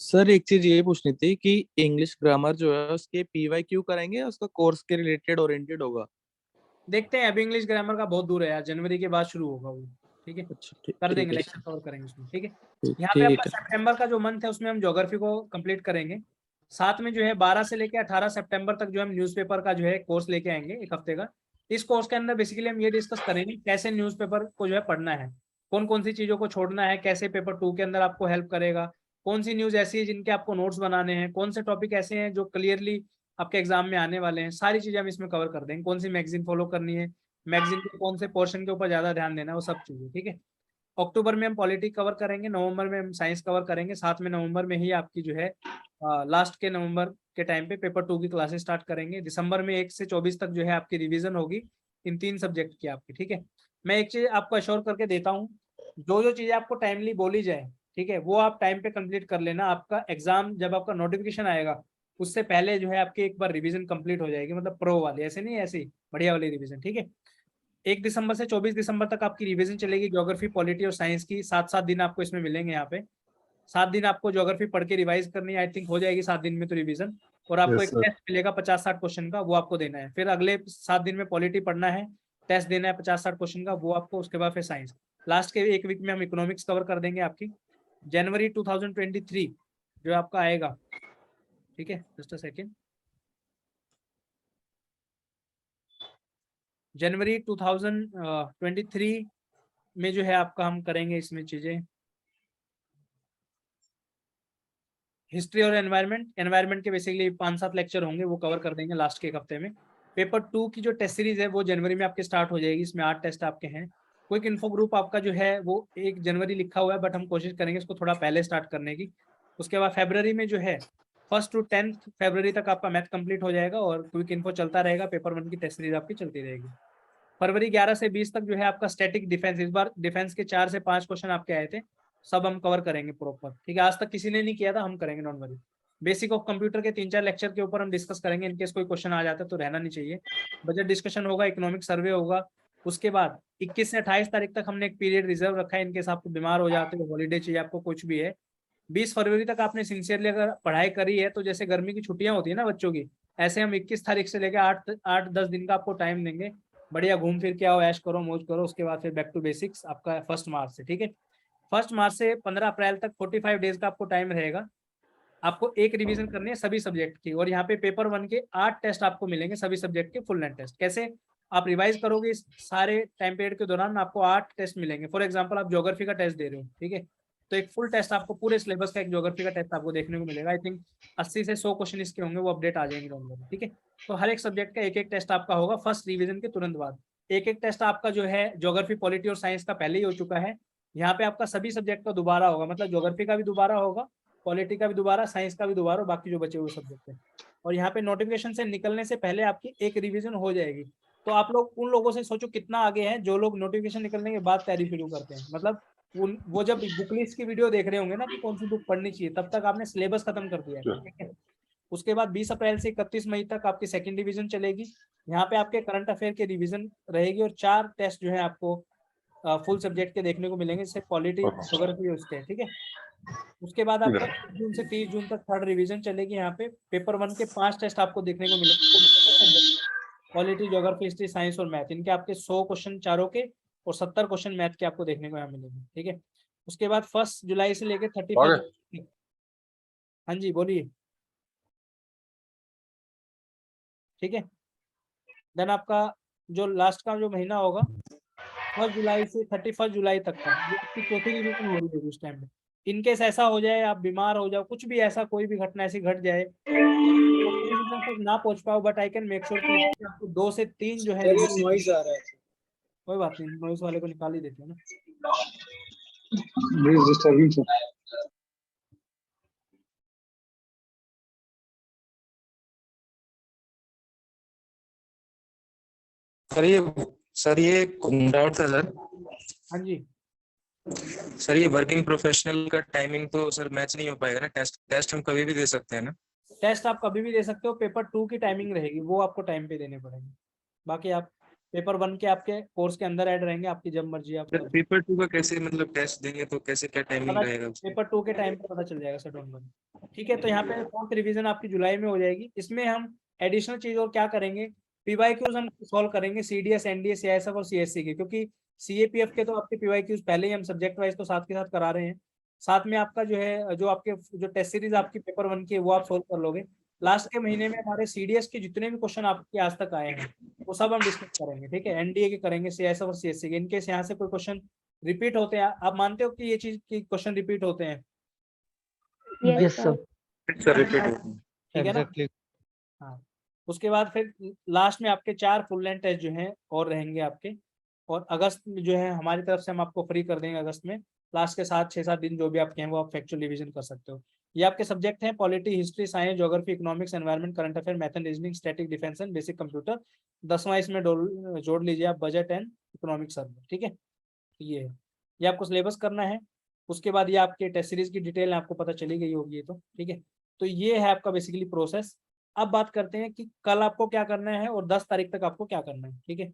L: सर एक चीज ये पूछनी थी कि इंग्लिश ग्रामर जो है उसके पीवाईक्यू कराएंगे या उसका कोर्स के रिलेटेड ओरिएंटेड होगा?
A: देखते हैं। अभी इंग्लिश ग्रामर का बहुत दूर है यार, जनवरी के बाद शुरू होगा वो, ठीक है।
L: अच्छा ठीक
A: कर देंगे,
L: है
A: लेक्चर कवर करेंगे उसमें, ठीक है।
L: ठीक
A: यहाँ पे
L: ठीक
A: आपका
L: है।
A: सितंबर का जो मंथ है उसमें हम ज्योग्राफी को कंप्लीट करेंगे। साथ में जो है 12 से लेकर 18 सितंबर तक जो हम न्यूज़पेपर का जो है कोर्स लेके आएंगे एक हफ्ते का। इस कोर्स के अंदर बेसिकली हम ये डिस्कस करेंगे कैसे न्यूज़पेपर को जो है पढ़ना है, कौन कौन सी चीजों को छोड़ना है, कैसे पेपर 2 के अंदर आपको हेल्प करेगा, कौन सी न्यूज ऐसी है जिनके आपको नोट्स बनाने हैं, कौन से टॉपिक ऐसे हैं जो क्लियरली आपके एग्जाम में आने वाले हैं, सारी चीजें हम इसमें कवर कर देंगे। कौन सी मैगजीन फॉलो करनी है, मैगजीन के कौन से पोर्शन के ऊपर ज्यादा ध्यान देना है, वो सब चीजें, ठीक है। अक्टूबर में हम पॉलिटिक्स कवर करेंगे, नवंबर में हम साइंस कवर करेंगे, साथ में नवंबर में ही आपकी जो है लास्ट के नवंबर के टाइम पे पेपर 2 की क्लासेस स्टार्ट करेंगे। दिसंबर में 1 से 24 तक जो है आपकी रिवीजन होगी इन 3 सब्जेक्ट की आपकी, ठीक है। मैं एक चीज आपको अश्योर करके देता हूँ, जो जो चीजें आपको टाइमली बोली जाए, ठीक है, वो आप टाइम पे कंप्लीट कर लेना। आपका एग्जाम जब आपका नोटिफिकेशन आएगा उससे पहले जो है आपकी एक बार रिवीजन कंप्लीट हो जाएगी, मतलब प्रो वाली, ऐसे नहीं, ऐसी बढ़िया वाली रिवीजन, ठीक है। 1 दिसंबर से 24 दिसंबर तक आपकी रिवीजन चलेगी ज्योग्राफी, पॉलिटी और साइंस की। 7-7 दिन आपको इसमें मिलेंगे। यहाँ पे 7 दिन आपको ज्योग्राफी पढ़ के रिवाइज करनी है, आई थिंक हो जाएगी 7 दिन में तो रिवीजन। और आपको
K: Yes,
A: एक
K: sir.
A: टेस्ट मिलेगा 50-60 क्वेश्चन का, वो आपको देना है। फिर अगले 7 दिन में पॉलिटी पढ़ना है, टेस्ट देना है 50-60 क्वेश्चन का, वो आपको। उसके बाद फिर साइंस। लास्ट के 1 वीक में हम इकोनॉमिक्स कवर कर देंगे आपकी। जनवरी 2023 जो आपका आएगा, ठीक है, जस्ट अ सेकेंड, जनवरी 2023 में जो है आपका हम करेंगे इसमें चीजें, हिस्ट्री और एनवायरनमेंट के बेसिकली 5-7 लेक्चर होंगे, वो कवर कर देंगे लास्ट के 1 हफ्ते में। पेपर 2 की जो टेस्ट सीरीज है वो जनवरी में आपके स्टार्ट हो जाएगी, इसमें 8 टेस्ट आपके हैं। क्विक इन्फो ग्रुप आपका जो है वो 1 जनवरी लिखा हुआ है, बट हम कोशिश करेंगे इसको थोड़ा पहले स्टार्ट करने की। उसके बाद फरवरी में जो है 1 to 10 फरवरी तक आपका मैथ कंप्लीट हो जाएगा और क्विक इन्फो चलता रहेगा, पेपर 1 की टेस्ट सीरीज आपकी चलती रहेगी। फरवरी 11 से 20 तक जो है आपका स्टैटिक डिफेंस, इस बार डिफेंस के 4 से 5 क्वेश्चन आपके आए थे, सब हम कवर करेंगे प्रॉपर, ठीक है। आज तक किसी ने नहीं किया था, हम करेंगे, don't worry. Basic of computer के 3-4 लेक्चर के ऊपर हम डिस्कस करेंगे, इनकेस कोई क्वेश्चन आ जाता है तो रहना नहीं चाहिए। बजट डिस्कशन होगा, इकोनॉमिक सर्वे होगा, उसके बाद 21 से 28 तारीख तक हमने एक पीरियड रिजर्व रखा है, इनकेस आपको बीमार हो जाते हो, हॉलीडे चाहिए आपको, कुछ भी है। 20 फरवरी तक आपने सिंसियरली अगर पढ़ाई करी है तो जैसे गर्मी की छुट्टियां होती है ना बच्चों की, ऐसे हम 21 तारीख से लेकर 8-10 दिन का आपको टाइम देंगे, बढ़िया घूम फिर के आओ, ऐश करो, मौज करो, उसके बाद फिर बैक टू बेसिक्स आपका 1 मार्च से, ठीक है। 1 मार्च से 15 अप्रैल तक 45 डेज का आपको टाइम रहेगा। आपको एक रिवीजन करनी है सभी सब्जेक्ट की, और यहाँ पे पेपर 1 के 8 टेस्ट आपको मिलेंगे, सभी सब्जेक्ट के फुल लेंथ टेस्ट। कैसे आप रिवाइज करोगे इस सारे टाइम पीरियड के दौरान, आपको 8 टेस्ट मिलेंगे। फॉर एग्जांपल आप ज्योग्राफी का टेस्ट दे रहे हो, ठीक है, तो एक फुल टेस्ट आपको पूरे सिलेबस का एक ज्योग्राफी का टेस्ट आपको देखने को मिलेगा। आई थिंक 80 से 100 क्वेश्चन इसके होंगे, वो अपडेट आ जाएंगे दोनों, ठीक है। तो हर एक सब्जेक्ट का एक टेस्ट आपका होगा फर्स्ट रिवीजन के तुरंत बाद। एक टेस्ट आपका जो है ज्योग्राफी, पॉलिटी और साइंस का पहले ही हो चुका है, यहाँ पे आपका सभी सब्जेक्ट का दोबारा होगा, मतलब ज्योग्राफी का भी दोबारा होगा, पॉलिटी का भी दोबारा, साइंस का भी दोबारा, बाकी जो बचे हुए सब्जेक्ट है। और यहाँ पे नोटिफिकेशन से निकलने से पहले आपकी एक रिवीजन हो जाएगी। तो आप लोग उन लोगों से सोचो कितना आगे हैं जो लोग नोटिफिकेशन निकलने के बाद तैयारी शुरू करते हैं, मतलब वो जब बुक लिस्ट की वीडियो देख रहे होंगे ना कि कौन सी बुक पढ़नी चाहिए, तब तक आपने सिलेबस खत्म कर दिया है, ठीक है। उसके बाद 20 अप्रैल से 31 मई तक आपकी सेकंड डिवीजन चलेगी, यहाँ पे आपके करंट अफेयर की रिवीजन रहेगी, और 4 टेस्ट जो है आपको फुल सब्जेक्ट के देखने को मिलेंगे, जैसे पॉलिटी, ज्योग्राफी उसके, ठीक है। उसके बाद आपका 1 जून से 30 जून तक थर्ड रिवीजन चलेगी, यहाँ पे पेपर 1 के 5 टेस्ट आपको देखने को मिलेंगे, पॉलिटी, ज्योग्राफी, हिस्ट्री, साइंस और मैथ, इनके आपके 100 क्वेश्चन चारों के और 70 क्वेश्चन मैथ के आपको देखने को यहाँ मिलेंगे, ठीक है। उसके बाद 1 जुलाई से लेकर 31, हाँ जी बोलिए, ठीक है। देन आपका जो लास्ट का जो महीना होगा 1 जुलाई से 31 जुलाई तक का, ये आपकी चौथी रिवीजन हो रही है उस टाइम में। इनकेस ऐसा हो जाए, आप बीमार हो जाओ, कुछ भी ऐसा कोई भी घटना ऐसी घट जाए, रिवीजन तक ना पहुंच पाओ, but I can make sure कि आपको 2 से 3 जो है,
E: नॉइज आ रहा है।
A: कोई बात नहीं, नॉइस वाले को निकाल ही देते हैं ना।
H: सर ये डाउट था सर।
A: हाँ जी
H: सर ये वर्किंग प्रोफेशनल का टाइमिंग तो सर मैच नहीं हो पाएगा ना, टेस्ट हम कभी भी दे सकते हैं ना?
A: टेस्ट आप कभी भी दे सकते हो, पेपर 2 की टाइमिंग रहेगी, वो आपको टाइम पे देने पड़ेंगे। बाकी आप पेपर 1 के आपके कोर्स के अंदर ऐड रहेंगे, आपकी जब मर्जी आप
H: सर पेपर 2 का कैसे मतलब टेस्ट देंगे तो कैसे क्या टाइमिंग रहेगा?
A: पेपर 2 के टाइम पे पता चल जाएगा सर, डोंट वरी, ठीक है। तो यहाँ पे 4th रिवीजन आपकी जुलाई में हो जाएगी। इसमें हम एडिशनल चीज और क्या करेंगे, पीवाईक्यूज हम सॉल्व करेंगे, सीडीएस, एनडीएस, सीआईएसएफ और सीएससी के, क्योंकि सीएपीएफ के तो आपके पीवाईक्यूज पहले ही हम सब्जेक्ट वाइज तो साथ के साथ करा रहे हैं, साथ में आपका जो है जो आपके जो टेस्ट सीरीज आपकी पेपर 1 की है वो आप सोल्व कर लोगे। लास्ट के महीने में हमारे सीडीएस के जितने भी क्वेश्चन आपके आज तक आए हैं वो सब हम डिस्कस करेंगे, ठीक है। एनडीए के करेंगे, सीआईएसएफ और सीएससी के। इनकेस यहाँ से कोई क्वेश्चन रिपीट होते हैं, आप मानते हो कि ये चीज की क्वेश्चन रिपीट होते हैं?
F: यस सर,
H: रिपीट
A: ठीक है ना? हाँ, उसके बाद फिर लास्ट में आपके 4 फुल लेंथ टेस्ट जो हैं और रहेंगे आपके, और अगस्त में जो है हमारी तरफ से हम आपको फ्री कर देंगे अगस्त में। लास्ट के 6-7 दिन जो भी आपके हैं वो आप फैक्चुअल रिवीजन कर सकते हो। ये आपके सब्जेक्ट हैं polity, history, science, geography, economics, environment, current affair, math and reasoning, static, defence and basic computer. 10वां इसमें जोड़ लीजिए आप बजट एंड इकोनॉमिक सर्वे, ठीक है। ये है, ये आपको सिलेबस करना है। उसके बाद ये आपके टेस्ट सीरीज की डिटेल आपको पता चली गई होगी ये तो, ठीक है। तो ये है आपका बेसिकली प्रोसेस। अब बात करते हैं कि कल आपको क्या करना है और 10 तारीख तक आपको क्या करना है, ठीक है।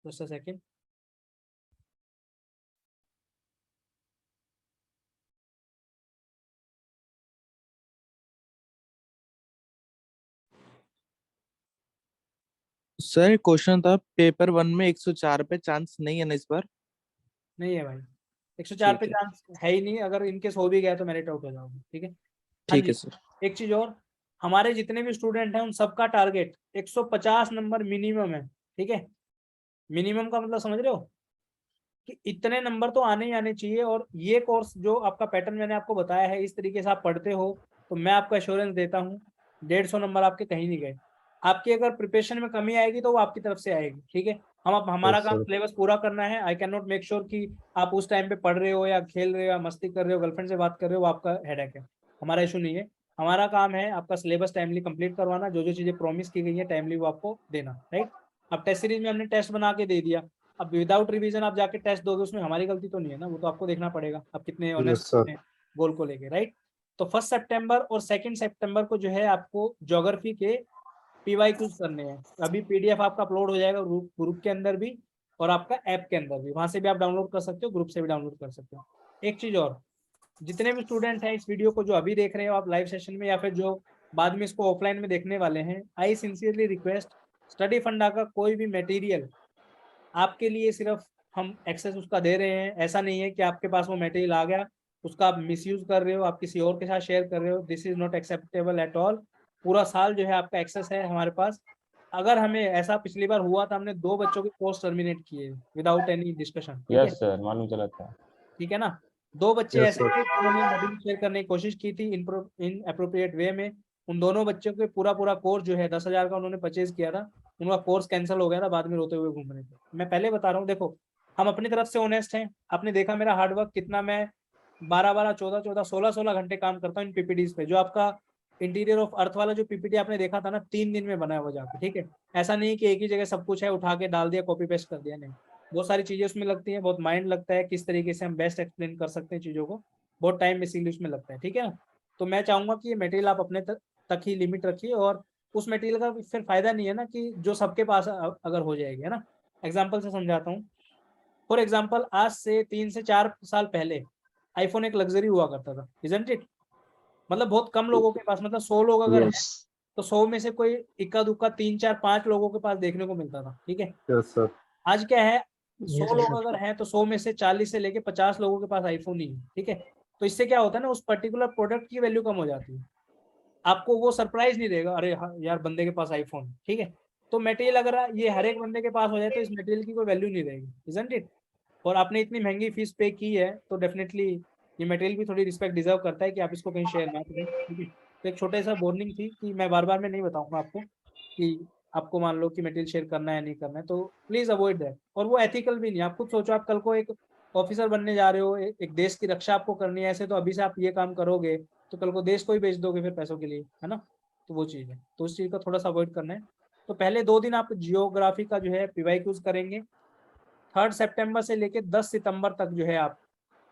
A: Just a second.
L: Sir question था पेपर 1 में 104 पे चांस नहीं है ना इस बार?
A: नहीं है भाई, 104 पे
L: ठीक है।
A: चांस है ही नहीं, अगर इनकेस हो भी गया तो मेरिट आउट हो जाओगे, ठीक है। हाँ
L: ठीक
A: जी,
L: है सर।
A: एक चीज और, हमारे जितने भी स्टूडेंट हैं उन सबका टारगेट 150 नंबर मिनिमम है, ठीक है। मिनिमम का मतलब समझ रहे हो कि इतने नंबर तो आने ही आने चाहिए। और ये कोर्स जो आपका पैटर्न मैंने आपको बताया है, इस तरीके से आप पढ़ते हो तो मैं आपको एश्योरेंस देता हूँ 150 नंबर आपके कहीं नहीं गए। आपकी अगर प्रिपरेशन में कमी आएगी तो वो आपकी तरफ से आएगी, ठीक है। हमारा काम सिलेबस पूरा करना है। I can not make sure कि आप उस टाइम पे पढ़ रहे हो या खेल रहे हो या मस्ती कर रहे हो, गर्लफ्रेंड से बात कर रहे हो, वो आपका हेडेक है, हमारा इशू नहीं है। हमारा काम है आपका सिलेबस टाइमली कंप्लीट करवाना, जो जो चीजें प्रॉमिस की गई है टाइमली वो आपको देना, राइट। अब टेस्ट सीरीज में हमने टेस्ट बना के दे दिया, अब विदाउट रिवीजन आप जाके टेस्ट दोगे, उसमें हमारी गलती तो नहीं है ना, वो तो आपको देखना पड़ेगा आप कितने ऑनेस्ट
K: sir.
A: हैं गोल को लेके, राइट। तो 1 सितंबर और 2 सितंबर को जो है आपको ज्योग्राफी के PYQs करने हैं। अभी PDF आपका अपलोड हो जाएगा ग्रुप के अंदर भी और आपका ऐप के अंदर भी, वहां से भी आप डाउनलोड कर सकते हो, ग्रुप से भी डाउनलोड कर सकते हो। एक चीज और, जितने भी स्टूडेंट हैं इस वीडियो को जो अभी देख रहे हो आप लाइव सेशन में या फिर जो बाद में इसको ऑफलाइन में देखने वाले हैं, आई सिंसियरली रिक्वेस्ट, स्टडी फंडा का कोई भी मटेरियल आपके लिए सिर्फ हम एक्सेस उसका दे रहे हैं, ऐसा नहीं है कि आपके पास वो मटेरियल आ गया उसका आप मिसयूज कर रहे हो, आप किसी और के साथ शेयर कर रहे हो, this is not acceptable at all. पूरा साल जो है आपका एक्सेस है हमारे पास। अगर हमें ऐसा पिछली बार हुआ था, हमने 2 बच्चों के कोर्स टर्मिनेट किए without any discussion,
J: yes sir, मालूम चला था।
A: ठीक है ना। 2 बच्चे
K: Yes,
A: ऐसे
K: sir.
A: थे जिन्होंने मॉड्यूल शेयर करने की कोशिश की थी इन अप्रोप्रिएट वे में, उन दोनों बच्चों के पूरा कोर्स जो है 10,000 का उन्होंने परचेज किया था, उनका कोर्स कैंसिल हो गया था, बाद में रोते हुए घूम रहे थे। मैं पहले बता रहा हूँ, देखो हम अपनी तरफ से ऑनेस्ट हैं, आपने देखा मेरा हार्डवर्क कितना, मैं 12-12, 14-14, 16-16 घंटे काम करता हूँ इन PPTs पे। जो आपका इंटीरियर ऑफ अर्थ वाला जो PPT आपने देखा था ना, 3 दिन में बना हुआ जाके, ठीक है। ऐसा नहीं कि एक ही जगह सब कुछ है, उठा के डाल दिया, कॉपी पेस्ट कर दिया, नहीं, बहुत सारी चीजें उसमें लगती हैं, बहुत माइंड लगता है, किस तरीके से हम बेस्ट एक्सप्लेन कर सकते हैं चीजों को, बहुत टाइम इसीलिए उसमें लगता है, ठीक है ना। तो मैं चाहूंगा कि ये मटेरियल आप अपने तक ही लिमिट रखिए, और उस मटेरियल का फिर फायदा नहीं है ना कि जो सबके पास अगर हो जाएगी, है ना। एग्जाम्पल से समझाता हूँ। फॉर एग्जाम्पल, आज से 3 से 4 साल पहले आईफोन एक लग्जरी हुआ करता था, इजंट इट। मतलब बहुत कम लोगों के पास, मतलब 100 लोग अगर हैं
B: Yes.
A: तो 100 में से कोई इक्का दुक्का 3, 4, 5 लोगों के पास देखने को मिलता था, ठीक है।
K: Yes, sir.
A: आज क्या है, 100
F: Yes,
A: लोग
F: sir.
A: अगर हैं तो 100 में से 40 से लेके 50 लोगों के पास आईफोन ही है, ठीक है। तो इससे क्या होता है ना, उस पर्टिकुलर प्रोडक्ट की वैल्यू कम हो जाती है, आपको वो सरप्राइज नहीं देगा, अरे यार बंदे के पास आईफोन, ठीक है। तो मटेरियल अगर ये हर एक बंदे के पास हो जाए तो इस मटेरियल की कोई वैल्यू नहीं रहेगी, इजंट इट। और आपने इतनी महंगी फीस पे की है तो डेफिनेटली ये मटेरियल भी थोड़ी रिस्पेक्ट डिजर्व करता है कि आप इसको कहीं शेयर ना करें, ठीक है। तो एक छोटा सा वार्निंग थी कि मैं बार मैं नहीं बताऊंगा आपको कि आपको मान लो कि मटेरियल शेयर करना है नहीं करना है, तो प्लीज अवॉइड दैट। और वो एथिकल भी नहीं है। आप खुद सोचो, आप कल को एक ऑफिसर बनने जा रहे हो, एक देश की रक्षा आपको करनी है, ऐसे तो अभी से आप ये काम करोगे तो कल को देश को ही बेच दोगे फिर पैसों के लिए, है ना। तो वो चीज़ है, तो उस चीज़ का थोड़ा सा अवॉइड करना है। तो पहले 2 दिन आप जियोग्राफी का जो है PYQs करेंगे। 3 सितंबर से लेके 10 सितंबर तक जो है आप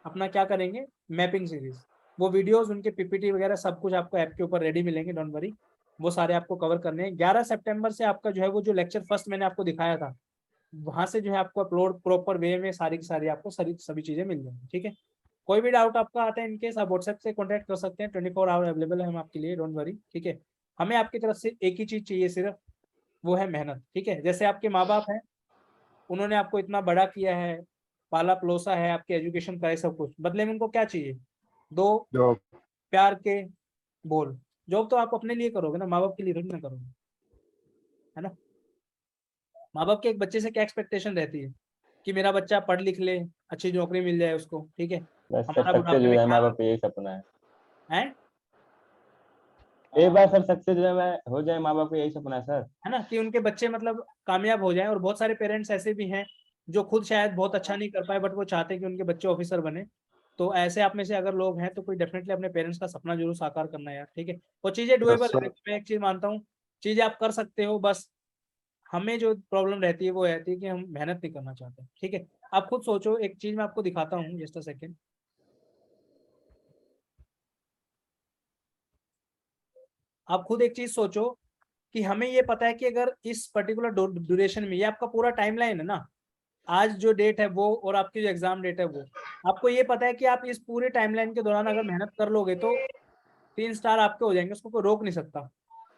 A: अपना क्या करेंगे, मैपिंग सीरीज। वो वीडियोस, उनके PPT वगैरह सब कुछ आपको ऐप के ऊपर रेडी मिलेंगे, डोंट वरी, वो सारे आपको कवर करने हैं। 11 सितंबर से आपका जो है वो जो लेक्चर फर्स्ट मैंने आपको दिखाया था, वहां से जो है आपको अपलोड प्रॉपर वे में सारी की सारी आपको सभी चीजें मिल जाएंगी, ठीक है। कोई भी डाउट आपका आता है इनकेस, आप व्हाट्सएप से कॉन्टैक्ट कर सकते हैं, 24 आवर अवेलेबल है हम आपके लिए, डोंट वरी, ठीक है। हमें आपकी तरफ से एक ही चीज चाहिए सिर्फ, वो है मेहनत, ठीक है। जैसे आपके माँ बाप हैं, उन्होंने आपको इतना बड़ा किया है, पाला पलोसा है, आपके एजुकेशन का है, सब कुछ, बदले में उनको क्या चाहिए, 2
K: Job.
A: प्यार के बोल। जॉब तो आप अपने लिए करोगे ना, माँ बाप के लिए थोड़ी ना करोगे, है ना। माँ बाप के एक बच्चे से क्या एक्सपेक्टेशन रहती है कि मेरा बच्चा पढ़ लिख ले, अच्छी नौकरी मिल जाए उसको, ठीक है,
J: बस सर,
A: हमारा
J: सक्सेस
A: बुढ़ापे
J: हो
A: में
J: जाए माँ
A: ख्याल
J: बाप का यही सपना है।
A: है
J: एक बार सर सक्सेस हो जाए माँ बाप का यही सपना है सर।
A: है ना, कि उनके बच्चे मतलब कामयाब हो जाएं। और बहुत सारे पेरेंट्स ऐसे भी हैं जो खुद शायद बहुत अच्छा नहीं कर पाए, बट वो चाहते हैं कि उनके बच्चे ऑफिसर बने। तो ऐसे आप में से अगर लोग हैं तो कोई डेफिनेटली अपने पेरेंट्स का सपना जरूर साकार करना है यार, ठीक है। वो चीजें डुएबल
K: sir.
A: है, मैं एक चीज मानता हूँ, चीजें आप कर सकते हो, बस हमें जो प्रॉब्लम रहती है वो रहती है कि हम मेहनत नहीं करना चाहते, ठीक है। आप खुद सोचो, एक चीज मैं आपको दिखाता हूँ, जस्ट अ सेकेंड। आप खुद एक चीज सोचो कि हमें ये पता है कि अगर इस पर्टिकुलर ड्यूरेशन में, ये आपका पूरा टाइमलाइन है ना, आज जो डेट है वो और आपकी जो एग्जाम डेट है वो, आपको ये पता है कि आप इस पूरे टाइमलाइन के दौरान अगर मेहनत कर लोगे तो 3 स्टार आपके हो जाएंगे, उसको कोई रोक नहीं सकता।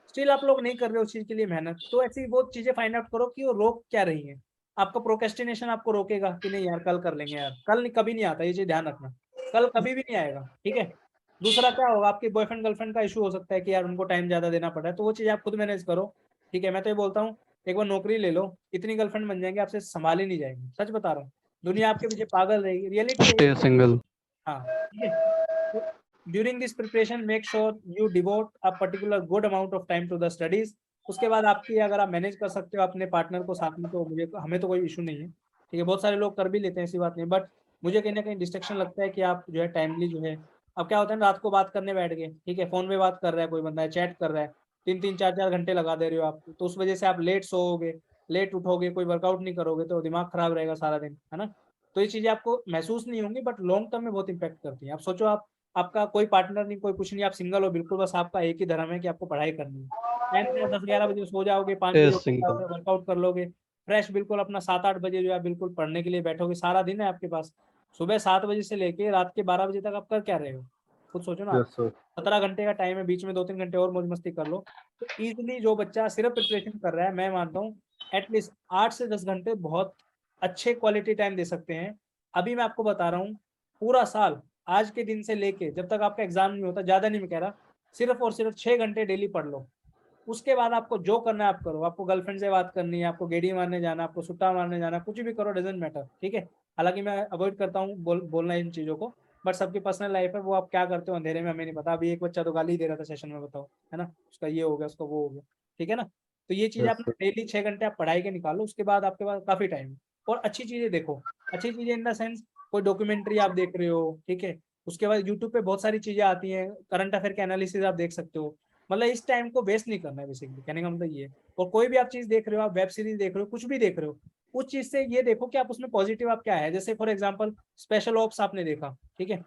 A: स्टिल आप लोग नहीं कर रहे उस चीज के लिए मेहनत, तो ऐसी वो चीजें फाइंड आउट करो कि वो रोक क्या रही है। आपका प्रोक्रेस्टिनेशन आपको रोकेगा कि नहीं यार कल कर लेंगे, यार कल कभी नहीं आता, ये चीज ध्यान रखना, कल कभी भी नहीं आएगा, ठीक है। दूसरा क्या होगा, आपके बॉयफ्रेंड गर्लफ्रेंड का इशू हो सकता है कि यार उनको टाइम ज्यादा देना पड़ा है, तो वो चीज आप खुद मैनेज करो, ठीक है। मैं तो ये बोलता हूँ, एक बार नौकरी ले लो, इतनी गर्लफ्रेंड बन जाएंगे आपसे संभाली नहीं जाएंगे, सच बता रहा हूँ। दुनिया आपके पीछे पागल रहेगी, रियलिटी
D: Stay
A: है।
D: single.
A: हाँ, ठीक है। During this preparation make sure you devote a particular good amount of time to the studies. उसके बाद आपकी अगर आप मैनेज कर सकते हो अपने पार्टनर को साथ में, तो मुझे हमें तो कोई इशू नहीं है, ठीक है। बहुत सारे लोग कर भी लेते हैं, ऐसी बात नहीं, बट मुझे कहीं ना कहीं डिस्ट्रक्शन लगता है कि आप जो है टाइमली जो है, अब क्या होता है ना, रात को बात करने बैठ गए, ठीक है, फोन पे बात कर रहा है कोई बंदा है, चैट कर रहा है, 3-3, 4-4 घंटे लगा दे रहे हो आप, तो उस वजह से आप लेट सोओगे, लेट उठोगे, कोई वर्कआउट नहीं करोगे तो दिमाग खराब रहेगा सारा दिन, है ना। तो ये चीजें आपको महसूस नहीं होंगी बट लॉन्ग टर्म में बहुत इंपैक्ट करती हैं। आप सोचो, आप आपका कोई पार्टनर नहीं, कोई कुछ नहीं, आप सिंगल हो बिल्कुल, बस आपका एक ही धर्म है कि आपको पढ़ाई करनी है। 10-11 बजे सो जाओगे, 5 बजे उठ जाओगे, वर्कआउट कर लोगे, फ्रेश बिल्कुल अपना 7-8 बजे जो है बिल्कुल पढ़ने के लिए बैठोगे, सारा दिन है आपके पास। सुबह 7 बजे से लेके रात के 12 बजे तक आप कर क्या रहे हो, खुद सोचो ना। 17 घंटे का टाइम है, बीच में 2-3 घंटे और मौज मस्ती कर लो। तो इजीली जो बच्चा सिर्फ प्रिपरेशन कर रहा है, मैं मानता हूँ एटलीस्ट 8 से 10 घंटे बहुत अच्छे क्वालिटी टाइम दे सकते हैं। अभी मैं आपको बता रहा हूँ, पूरा साल आज के दिन से लेके जब तक आपका एग्जाम नहीं होता, ज्यादा नहीं मैं कह रहा, सिर्फ और सिर्फ 6 घंटे डेली पढ़ लो। उसके बाद आपको जो करना है आप करो। आपको गर्लफ्रेंड से बात करनी है, आपको गेड़ी मारने जाना, आपको सुट्टा मारने जाना, कुछ भी करो, डजेंट मैटर, ठीक है। हालांकि मैं अवॉइड करता हूँ बोलना इन चीजों को, बट सबकी पर्सनल लाइफ है, वो आप क्या करते हो अंधेरे में हमें नहीं पता। अभी एक बच्चा तो गाली दे रहा था सेशन में, बताओ, है ना, उसका ये हो गया, उसका वो हो गया, ठीक है ना। तो ये चीजें आप डेली 6 घंटे आप पढ़ाई के निकालो, उसके बाद आपके पास काफी टाइम है। और अच्छी चीजें देखो, अच्छी चीजें इन द सेंस कोई डॉक्यूमेंट्री आप देख रहे हो, ठीक है। उसके बाद यूट्यूब पे बहुत सारी चीजें आती हैं, करंट अफेयर के एनालिसिस आप देख सकते हो। मतलब इस टाइम को वेस्ट नहीं करना है, बेसिकली कहने का मतलब ये है। और कोई भी आप चीज देख रहे हो, आप वेब सीरीज देख रहे हो, कुछ भी देख रहे हो, उस चीज से ये देखो कि आप उसमें पॉजिटिव आप क्या है। जैसे फॉर एग्जांपल स्पेशल ऑप्स आपने देखा, ठीक है,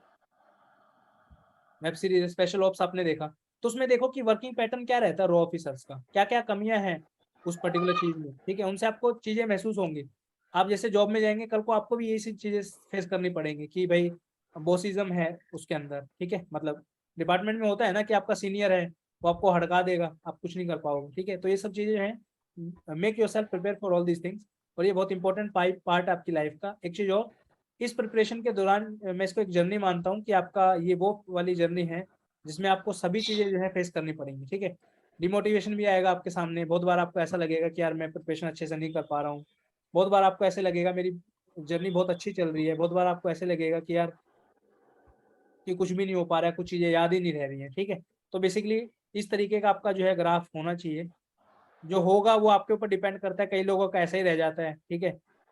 A: वेब सीरीज स्पेशल ऑप्स आपने देखा, तो उसमें देखो कि वर्किंग पैटर्न क्या रहता है रॉ ऑफिसर्स का, क्या क्या कमियां हैं उस पर्टिकुलर चीज में, ठीक है। उनसे आपको चीजें महसूस होंगी। आप जैसे जॉब में जाएंगे, कल को आपको भी यही सी चीजें फेस करनी पड़ेंगी कि भाई बॉसिज्म है उसके अंदर, ठीक है। मतलब डिपार्टमेंट में होता है ना कि आपका सीनियर है, वो आपको हड़का देगा, आप कुछ नहीं कर पाओगे, ठीक है। तो ये सब चीजें हैं, make your self prepare for all these things. और ये बहुत इंपॉर्टेंट पार्ट है आपकी लाइफ का। एक चीज और, इस प्रिपरेशन के दौरान मैं इसको एक जर्नी मानता हूँ कि आपका ये वो वाली जर्नी है जिसमें आपको सभी चीजें जो है फेस करनी पड़ेंगी, ठीक है। डिमोटिवेशन भी आएगा आपके सामने, बहुत बार आपको ऐसा लगेगा कि यार मैं प्रिपरेशन अच्छे से नहीं कर पा रहा हूँ। बहुत बार आपको ऐसे लगेगा मेरी जर्नी बहुत अच्छी चल रही है, बहुत बार आपको ऐसे लगेगा कि यार कि कुछ भी नहीं हो पा रहा है, कुछ चीजें याद ही नहीं रह रही हैं, ठीक है। तो बेसिकली इस तरीके का आपका जो है ग्राफ होना चाहिए। जो होगा वो आपके ऊपर डिपेंड करता है, कई लोगों का ऐसा ही रह जाता है, ठीक है।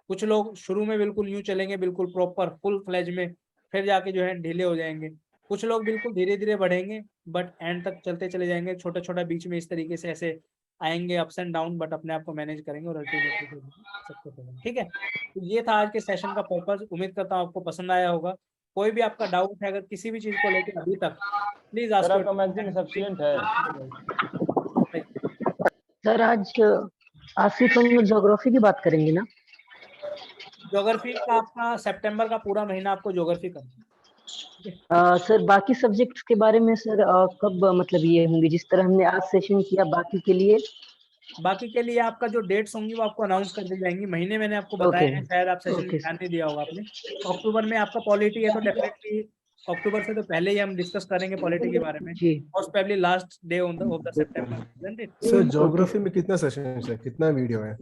A: कुछ लोग शुरू में बिल्कुल यूं चलेंगे, बिल्कुल प्रॉपर फुल फ्लेज में, फिर जाके जो है ढीले हो जाएंगे। कुछ लोग बिल्कुल धीरे धीरे बढ़ेंगे बट एंड तक चलते चले जाएंगे, छोटा छोटा बीच में इस तरीके से ऐसे आएंगे अप्स एंड डाउन, बट अपने आप को मैनेज करेंगे और अल्टीमेटली सक्सेस होंगे, ठीक है। तो ये था आज के सेशन का पर्पस। उम्मीद करता हूँ आपको पसंद आया होगा। कोई भी आपका डाउट है अगर किसी भी चीज को लेकर अभी तक, प्लीज
J: सर
A: आस्क।
J: आपका मैगजीन सफिशिएंट है।
F: सर आज सिर्फ हम लोग ज्योग्राफी की बात करेंगे ना?
A: ज्योग्राफी का आपका सितंबर का पूरा महीना आपको ज्योग्राफी करना है।
F: सर बाकी सब्जेक्ट्स के बारे में सर कब मतलब ये होंगे, जिस तरह हमने आज सेशन किया बाकी के लिए?
A: बाकी के लिए आपका जो डेट्स होंगी वो आपको अनाउंस कर दी जाएंगी। महीने मैंने आपको बताया है, शायद आप सेशन में ध्यान नहीं दिया होगा आपने। अक्टूबर में आपका पॉलिटी है तो डेफिनेटली अक्टूबर से तो पहले ही हम डिस्कस करेंगे पॉलिटी के बारे में, most probably last day of the September, isn't it?
K: Sir geography में कितना सेशन है, कितना वीडियो है?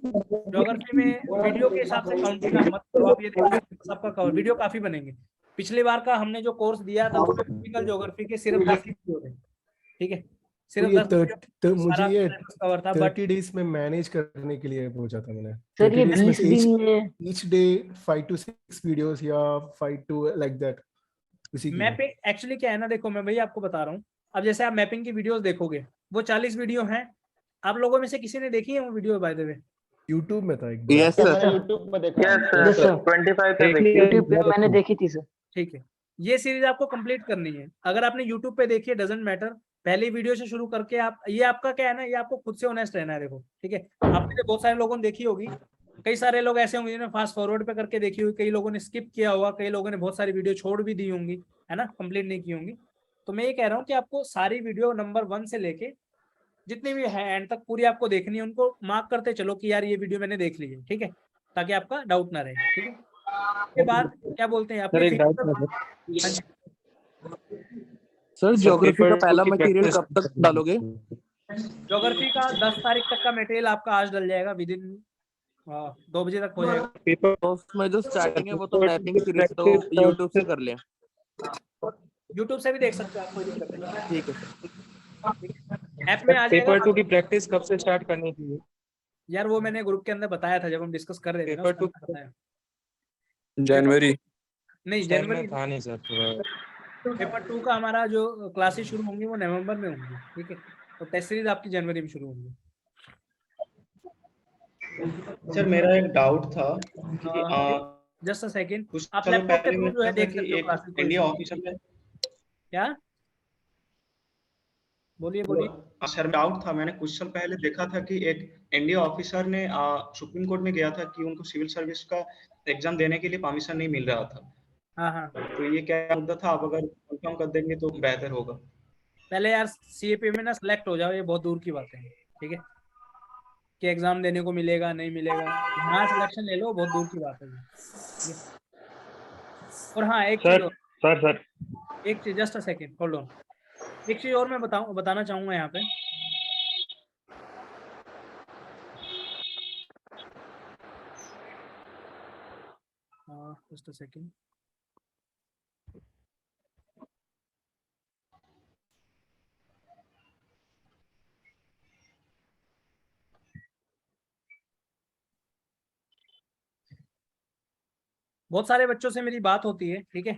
A: ज्योग्राफी में वीडियो के हिसाब से काउंटिंग आप मत करो, आप ये देखो सबका कवर वीडियो काफी बनेंगे। पिछली बार का हमने जो कोर्स दिया था उसमें फिजिकल ज्योग्राफी के सिर्फ 10 वीडियो थे, ठीक है, सिर्फ 10
K: तो मुझे ये
A: कवर था। बट
K: 30 डेज में मैनेज करने के लिए पूछा था मैंने।
F: सर ये 20 दिन में
K: each day 5 to 6 videos या 5 to like that।
A: Mapping actually क्या है ना, देखो मैं भैया आपको बता रहा हूँ। अब जैसे आप मैपिंग की वीडियोस देखोगे, वो 40 वीडियो हैं। आप लोगों में से किसी ने देखी है वो video bye the way?
K: YouTube में था एक
L: यस सर,
J: मैंने यूट्यूब पे देखा।
B: यस सर 25 पे देखी
F: यूट्यूब पे मैंने देखी थी सर।
A: ठीक है, ये सीरीज आपको कंप्लीट करनी है। अगर आपने यूट्यूब पे देखी है डजंट मैटर, पहली वीडियो से शुरू करके आप, ये आपका क्या है ना, ये आपको खुद से ऑनेस्ट रहना है। देखो ठीक है, आपने बहुत सारे लोगों ने देखी होगी, कई सारे लोग ऐसे होंगे जिन्होंने फास्ट फॉरवर्ड पे करके देखी होगी, कई लोगों ने स्किप किया होगा, कई लोगों ने बहुत सारी वीडियो छोड़ भी दी होंगी, है ना, कंप्लीट नहीं की होंगी। तो मैं ये कह रहा हूँ कि आपको सारी वीडियो नंबर 1 से लेके जितनी भी है एंड तक पूरी आपको देखनी है। उनको मार्क करते चलो कि यार ये वीडियो मैंने देख ली है, ठीक है, ताकि आपका डाउट ना रहे, ठीक है। उसके बाद क्या बोलते हैं अपनी
L: सर ज्योग्राफी का पहला मटेरियल कब तक डालोगे?
A: ज्योग्राफी का 10 तारीख तक का मटेरियल आपका आज डल जाएगा, विद इन 2 बजे तक हो जाएगा।
L: पेपर उसमें जो स्टार्टिंग है वो तो मैपिंग सीरीज तो यूट्यूब से कर लें।
A: यूट्यूब से भी देख सकते हो आप, कोई दिक्कत नहीं।
L: ठीक है सर।
A: ऐप में आ जाएगा।
H: पेपर 2 की प्रैक्टिस कब से स्टार्ट करनी चाहिए?
A: यार वो मैंने ग्रुप के अंदर बताया था जब हम डिस्कस कर रहे थे ना,
H: पेपर 2
A: बताया।
H: जनवरी
A: नहीं जनवरी
H: था नहीं सर।
A: पेपर 2 का हमारा जो क्लासेस शुरू होंगी वो नवंबर में होंगी, ठीक है। तो टेस्ट सीरीज आपकी जनवरी में शुरू होंगी।
M: सर मेरा एक डाउट था कि
A: जस्ट अ सेकंड,
M: कुछ
A: आप
M: सालों
A: लैपटॉप के
M: पहले
A: थ्रू
M: में
A: जो है
M: था
A: देख
M: कि
A: सकते हो
M: एक
A: क्लासेस, कोई
M: इंडिया
A: इशू नहीं
M: ऑफिसर
A: है।
M: ने
A: क्या बोलिए बोलिए।
M: सर डाउट था, मैंने कुछ साल पहले देखा था कि एक इंडिया ऑफिसर ने सुप्रीम कोर्ट में गया था कि उनको सिविल सर्विस का एग्जाम देने के लिए परमिशन नहीं मिल रहा था।
A: हाँ हाँ,
M: तो ये क्या मुद्दा था? आप अगर कंफर्म कर देंगे तो बेहतर होगा।
A: पहले यार सीएपी में ना सेलेक्ट हो जाओ, ये बहुत दूर की बात है, ठीक है, कि एग्जाम देने को मिलेगा नहीं मिलेगा, यहाँ सिलेक्शन ले लो, बहुत दूर की बात है ये, ठीक है। और हाँ एक चीज और,
J: सर
A: एक चीज, just a second hold on, एक चीज और मैं बताना चाहूंगा यहाँ पे। जस्ट अ सेकंड, बहुत सारे बच्चों से मेरी बात होती है, ठीक है,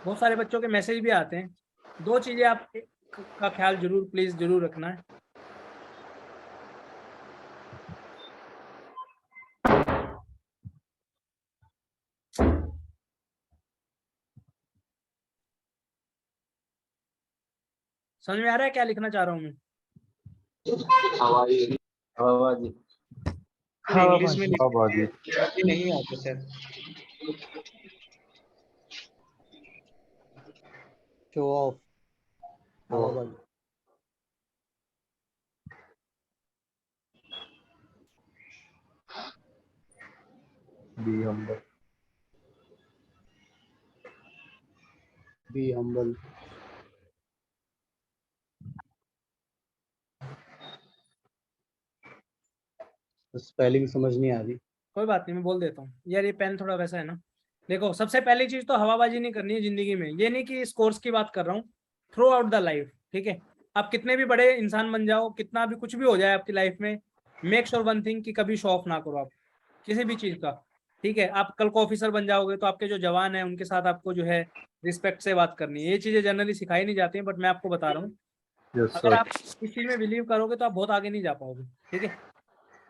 A: बहुत सारे बच्चों के मैसेज भी आते हैं। दो चीजें आप का ख्याल जरूर प्लीज जरूर रखना है। समझ में आ रहा है क्या लिखना चाह रहा हूँ मैं?
J: हवाबाजी
M: इंग्लिश में लिखना नहीं आता सर।
D: शो ऑफ हवाबाजी।
K: Be humble.
D: Be humble. Spelling समझ नहीं आ रही।
A: कोई बात नहीं, मैं बोल देता हूँ यार, ये पेन थोड़ा वैसा है ना। देखो, सबसे पहली चीज तो हवाबाजी नहीं करनी है जिंदगी में। ये नहीं कि इस कोर्स की बात कर रहा हूँ, थ्रू आउट द लाइफ, ठीक है। आप कितने भी बड़े इंसान बन जाओ, कितना भी कुछ भी हो जाए आपकी लाइफ में, मेक श्योर वन थिंग कि कभी शो ऑफ ना करो आप किसी भी चीज का, ठीक है। आप कल को ऑफिसर बन जाओगे तो आपके जो जवान है उनके साथ आपको जो है रिस्पेक्ट से बात करनी है। ये चीजें जनरली सिखाई नहीं जाती हैं, बट मैं आपको बता रहा हूँ, अगर आप इस चीज में बिलीव करोगे तो आप बहुत आगे नहीं जा पाओगे, ठीक है।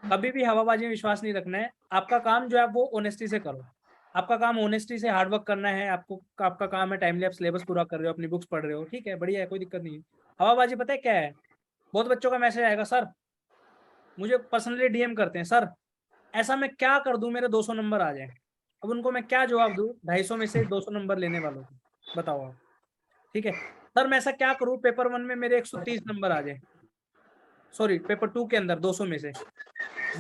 A: कभी भी हवाबाजी में विश्वास नहीं रखना है। आपका काम जो है वो ऑनेस्टी से करो। आपका काम ऑनेस्टी से हार्डवर्क करना है। आपका काम है टाइमली आप सिलेबस पूरा कर रहे हो, अपनी बुक्स पढ़ रहे हो, ठीक है, बढ़िया है, कोई दिक्कत नहीं है। हवाबाजी पता है क्या है? बहुत बच्चों का मैसेज आएगा, सर मुझे पर्सनली डीएम करते हैं, सर ऐसा मैं क्या कर दूं मेरे 200 नंबर आ जाए। अब उनको मैं क्या जवाब दूं 250 में से 200 नंबर लेने वालों को, बताओ आप, ठीक है। सर मैं ऐसा क्या करूं पेपर 1 में मेरे 130 नंबर आ जाए, सॉरी पेपर 2 के अंदर 200 में से।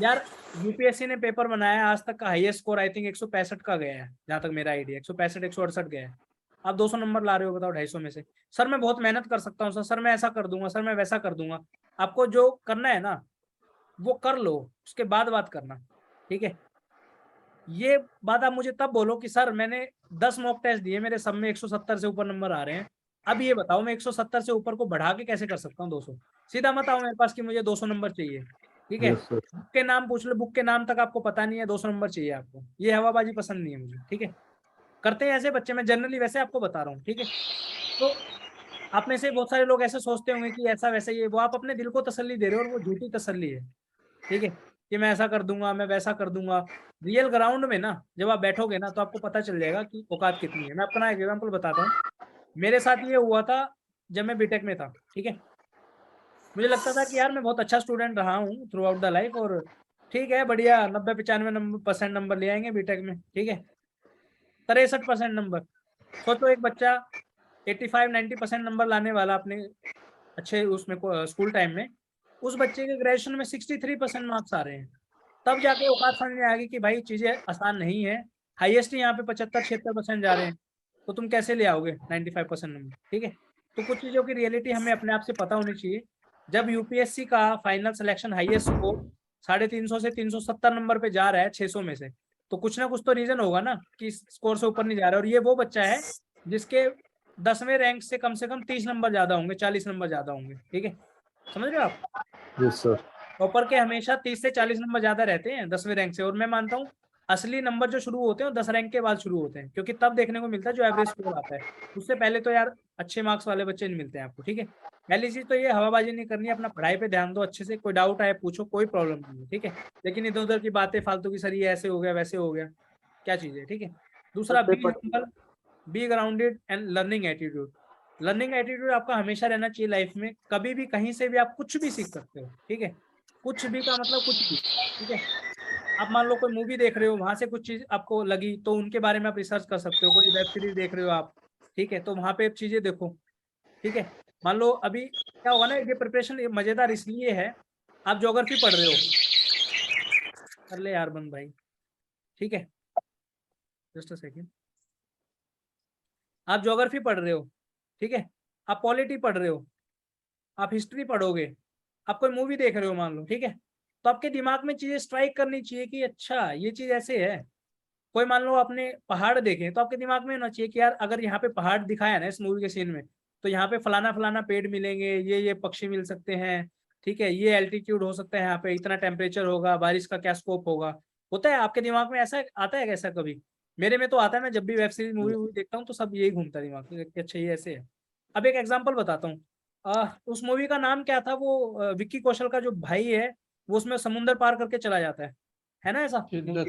A: यार यूपीएससी ने पेपर बनाया, आज तक का हाईएस्ट स्कोर आई थिंक 165 का गया है, जहां तक मेरा आइडिया 165 168 गया है। आप 200 नंबर ला रहे हो, बताओ 250 में से। सर मैं बहुत मेहनत कर सकता हूँ सर मैं ऐसा कर दूंगा, सर मैं वैसा कर दूंगा। आपको जो करना है ना वो कर लो, उसके बाद बात करना, ठीक है। ये बात आप मुझे तब बोलो कि सर मैंने 10 मॉक टेस्ट दिए, मेरे सब में 170 से ऊपर नंबर आ रहे हैं, अब ये बताओ मैं 170 से ऊपर को बढ़ा के कैसे कर सकता हूँ 200। सीधा मत आओ मेरे पास कि मुझे 200 नंबर चाहिए, ठीक है। बुक के नाम पूछ लो, बुक के नाम तक आपको पता नहीं है, 200 नंबर चाहिए आपको। ये हवाबाजी पसंद नहीं है मुझे, ठीक है। करते हैं ऐसे बच्चे, मैं जनरली वैसे आपको बता रहा हूँ, ठीक है। तो आप में से बहुत सारे लोग ऐसे सोचते होंगे कि ऐसा वैसा ये वो, आप अपने दिल को तसल्ली दे रहे हो और वो झूठी तसल्ली है, ठीक है, कि मैं ऐसा कर दूंगा मैं वैसा कर दूंगा। रियल ग्राउंड में ना जब आप बैठोगे ना तो आपको पता चल जाएगा कि औकात कितनी है। मैं अपना एग्जाम्पल बताता हूँ, मेरे साथ ये हुआ था जब मैं बीटेक में था, ठीक है। मुझे लगता था कि यार मैं बहुत अच्छा स्टूडेंट रहा हूँ थ्रू आउट द लाइफ, और ठीक है बढ़िया 90-95% नंबर ले आएंगे बीटेक में, ठीक है। 63% नंबर, सोचो एक बच्चा 85-90% नंबर लाने वाला अपने अच्छे उसमें स्कूल टाइम में, उस बच्चे के ग्रेजुएशन में 63% मार्क्स आ रहे हैं। तब जाके औकात समझ में आ गई कि भाई चीजें आसान नहीं है। हाईएस्ट यहाँ पे 75-76% जा रहे हैं, तो तुम कैसे ले आओगे 95% नंबर, ठीक है। तो कुछ चीजों की रियलिटी हमें अपने आप से पता होनी चाहिए। जब यूपीएससी का फाइनल सिलेक्शन हाईएस्ट स्कोर 350 से 370 नंबर पे जा रहा है 600 में से, तो कुछ ना कुछ तो रीजन होगा ना कि स्कोर से ऊपर नहीं जा रहा है। और ये वो बच्चा है जिसके 10वें रैंक से कम 30 नंबर ज्यादा होंगे, 40 नंबर ज्यादा होंगे, ठीक है, समझ रहे हो आप।
K: Yes sir.
A: टॉपर के हमेशा 30 से 40 नंबर ज्यादा रहते हैं 10वें रैंक से। और मैं मानता हूँ असली नंबर जो शुरू होते हैं वो 10 रैंक के बाद शुरू होते हैं, क्योंकि तब देखने को मिलता है जो एवरेज स्कोर आता है। उससे पहले तो यार अच्छे मार्क्स वाले बच्चे नहीं मिलते हैं आपको, ठीक है। पहली चीज तो ये हवाबाजी नहीं करनी है, अपना पढ़ाई पे ध्यान दो अच्छे से, कोई डाउट आए पूछो, कोई प्रॉब्लम नहीं है, ठीक है। लेकिन इधर उधर की बातें फालतू की, सर ये ऐसे हो गया वैसे हो गया, क्या चीज है, ठीक है। दूसरा, B humble, be grounded and learning attitude. Learning attitude आपका हमेशा रहना चाहिए लाइफ में, कभी भी कहीं से भी आप कुछ भी सीख सकते हो, ठीक है। कुछ भी का मतलब कुछ भी, ठीक है। आप मान लो कोई मूवी देख रहे हो, वहां से कुछ चीज आपको लगी तो उनके बारे में आप रिसर्च कर सकते हो। कोई वेब सीरीज देख रहे हो आप, ठीक है, तो वहां पे चीजें देखो, ठीक है। मान लो अभी क्या होगा ना, ये प्रिपरेशन मजेदार इसलिए है, आप ज्योग्राफी पढ़ रहे हो, कर ले यार बंद भाई, ठीक है, जस्ट अ सेकेंड। आप ज्योग्राफी पढ़ रहे हो, ठीक है, आप पॉलिटी पढ़ रहे हो, आप हिस्ट्री पढ़ोगे, आप कोई मूवी देख रहे हो मान लो, ठीक है, तो आपके दिमाग में चीजें स्ट्राइक करनी चाहिए कि अच्छा ये चीज ऐसे है। कोई मान लो आपने पहाड़ देखे तो आपके दिमाग में होना चाहिए कि यार अगर यहाँ पे पहाड़ दिखाया ना इस मूवी के सीन में, तो यहाँ पे फलाना फलाना पेड़ मिलेंगे, ये पक्षी मिल सकते हैं, ठीक है, ये एल्टीट्यूड हो सकता है, यहाँ पे इतना टेम्परेचर होगा, बारिश का क्या स्कोप होगा। होता है आपके दिमाग में ऐसा, आता है कैसा कभी? मेरे में तो आता है, मैं जब भी वेब सीरीज मूवी देखता हूँ तो सब यही घूमता है दिमाग में कि अच्छा ये ऐसे है। अब एक एग्जाम्पल बताता हूँ, उस मूवी का नाम क्या था, वो विक्की कौशल का जो भाई है वो उसमें समुंदर पार करके चला जाता है ना ऐसा?
G: शिद्दत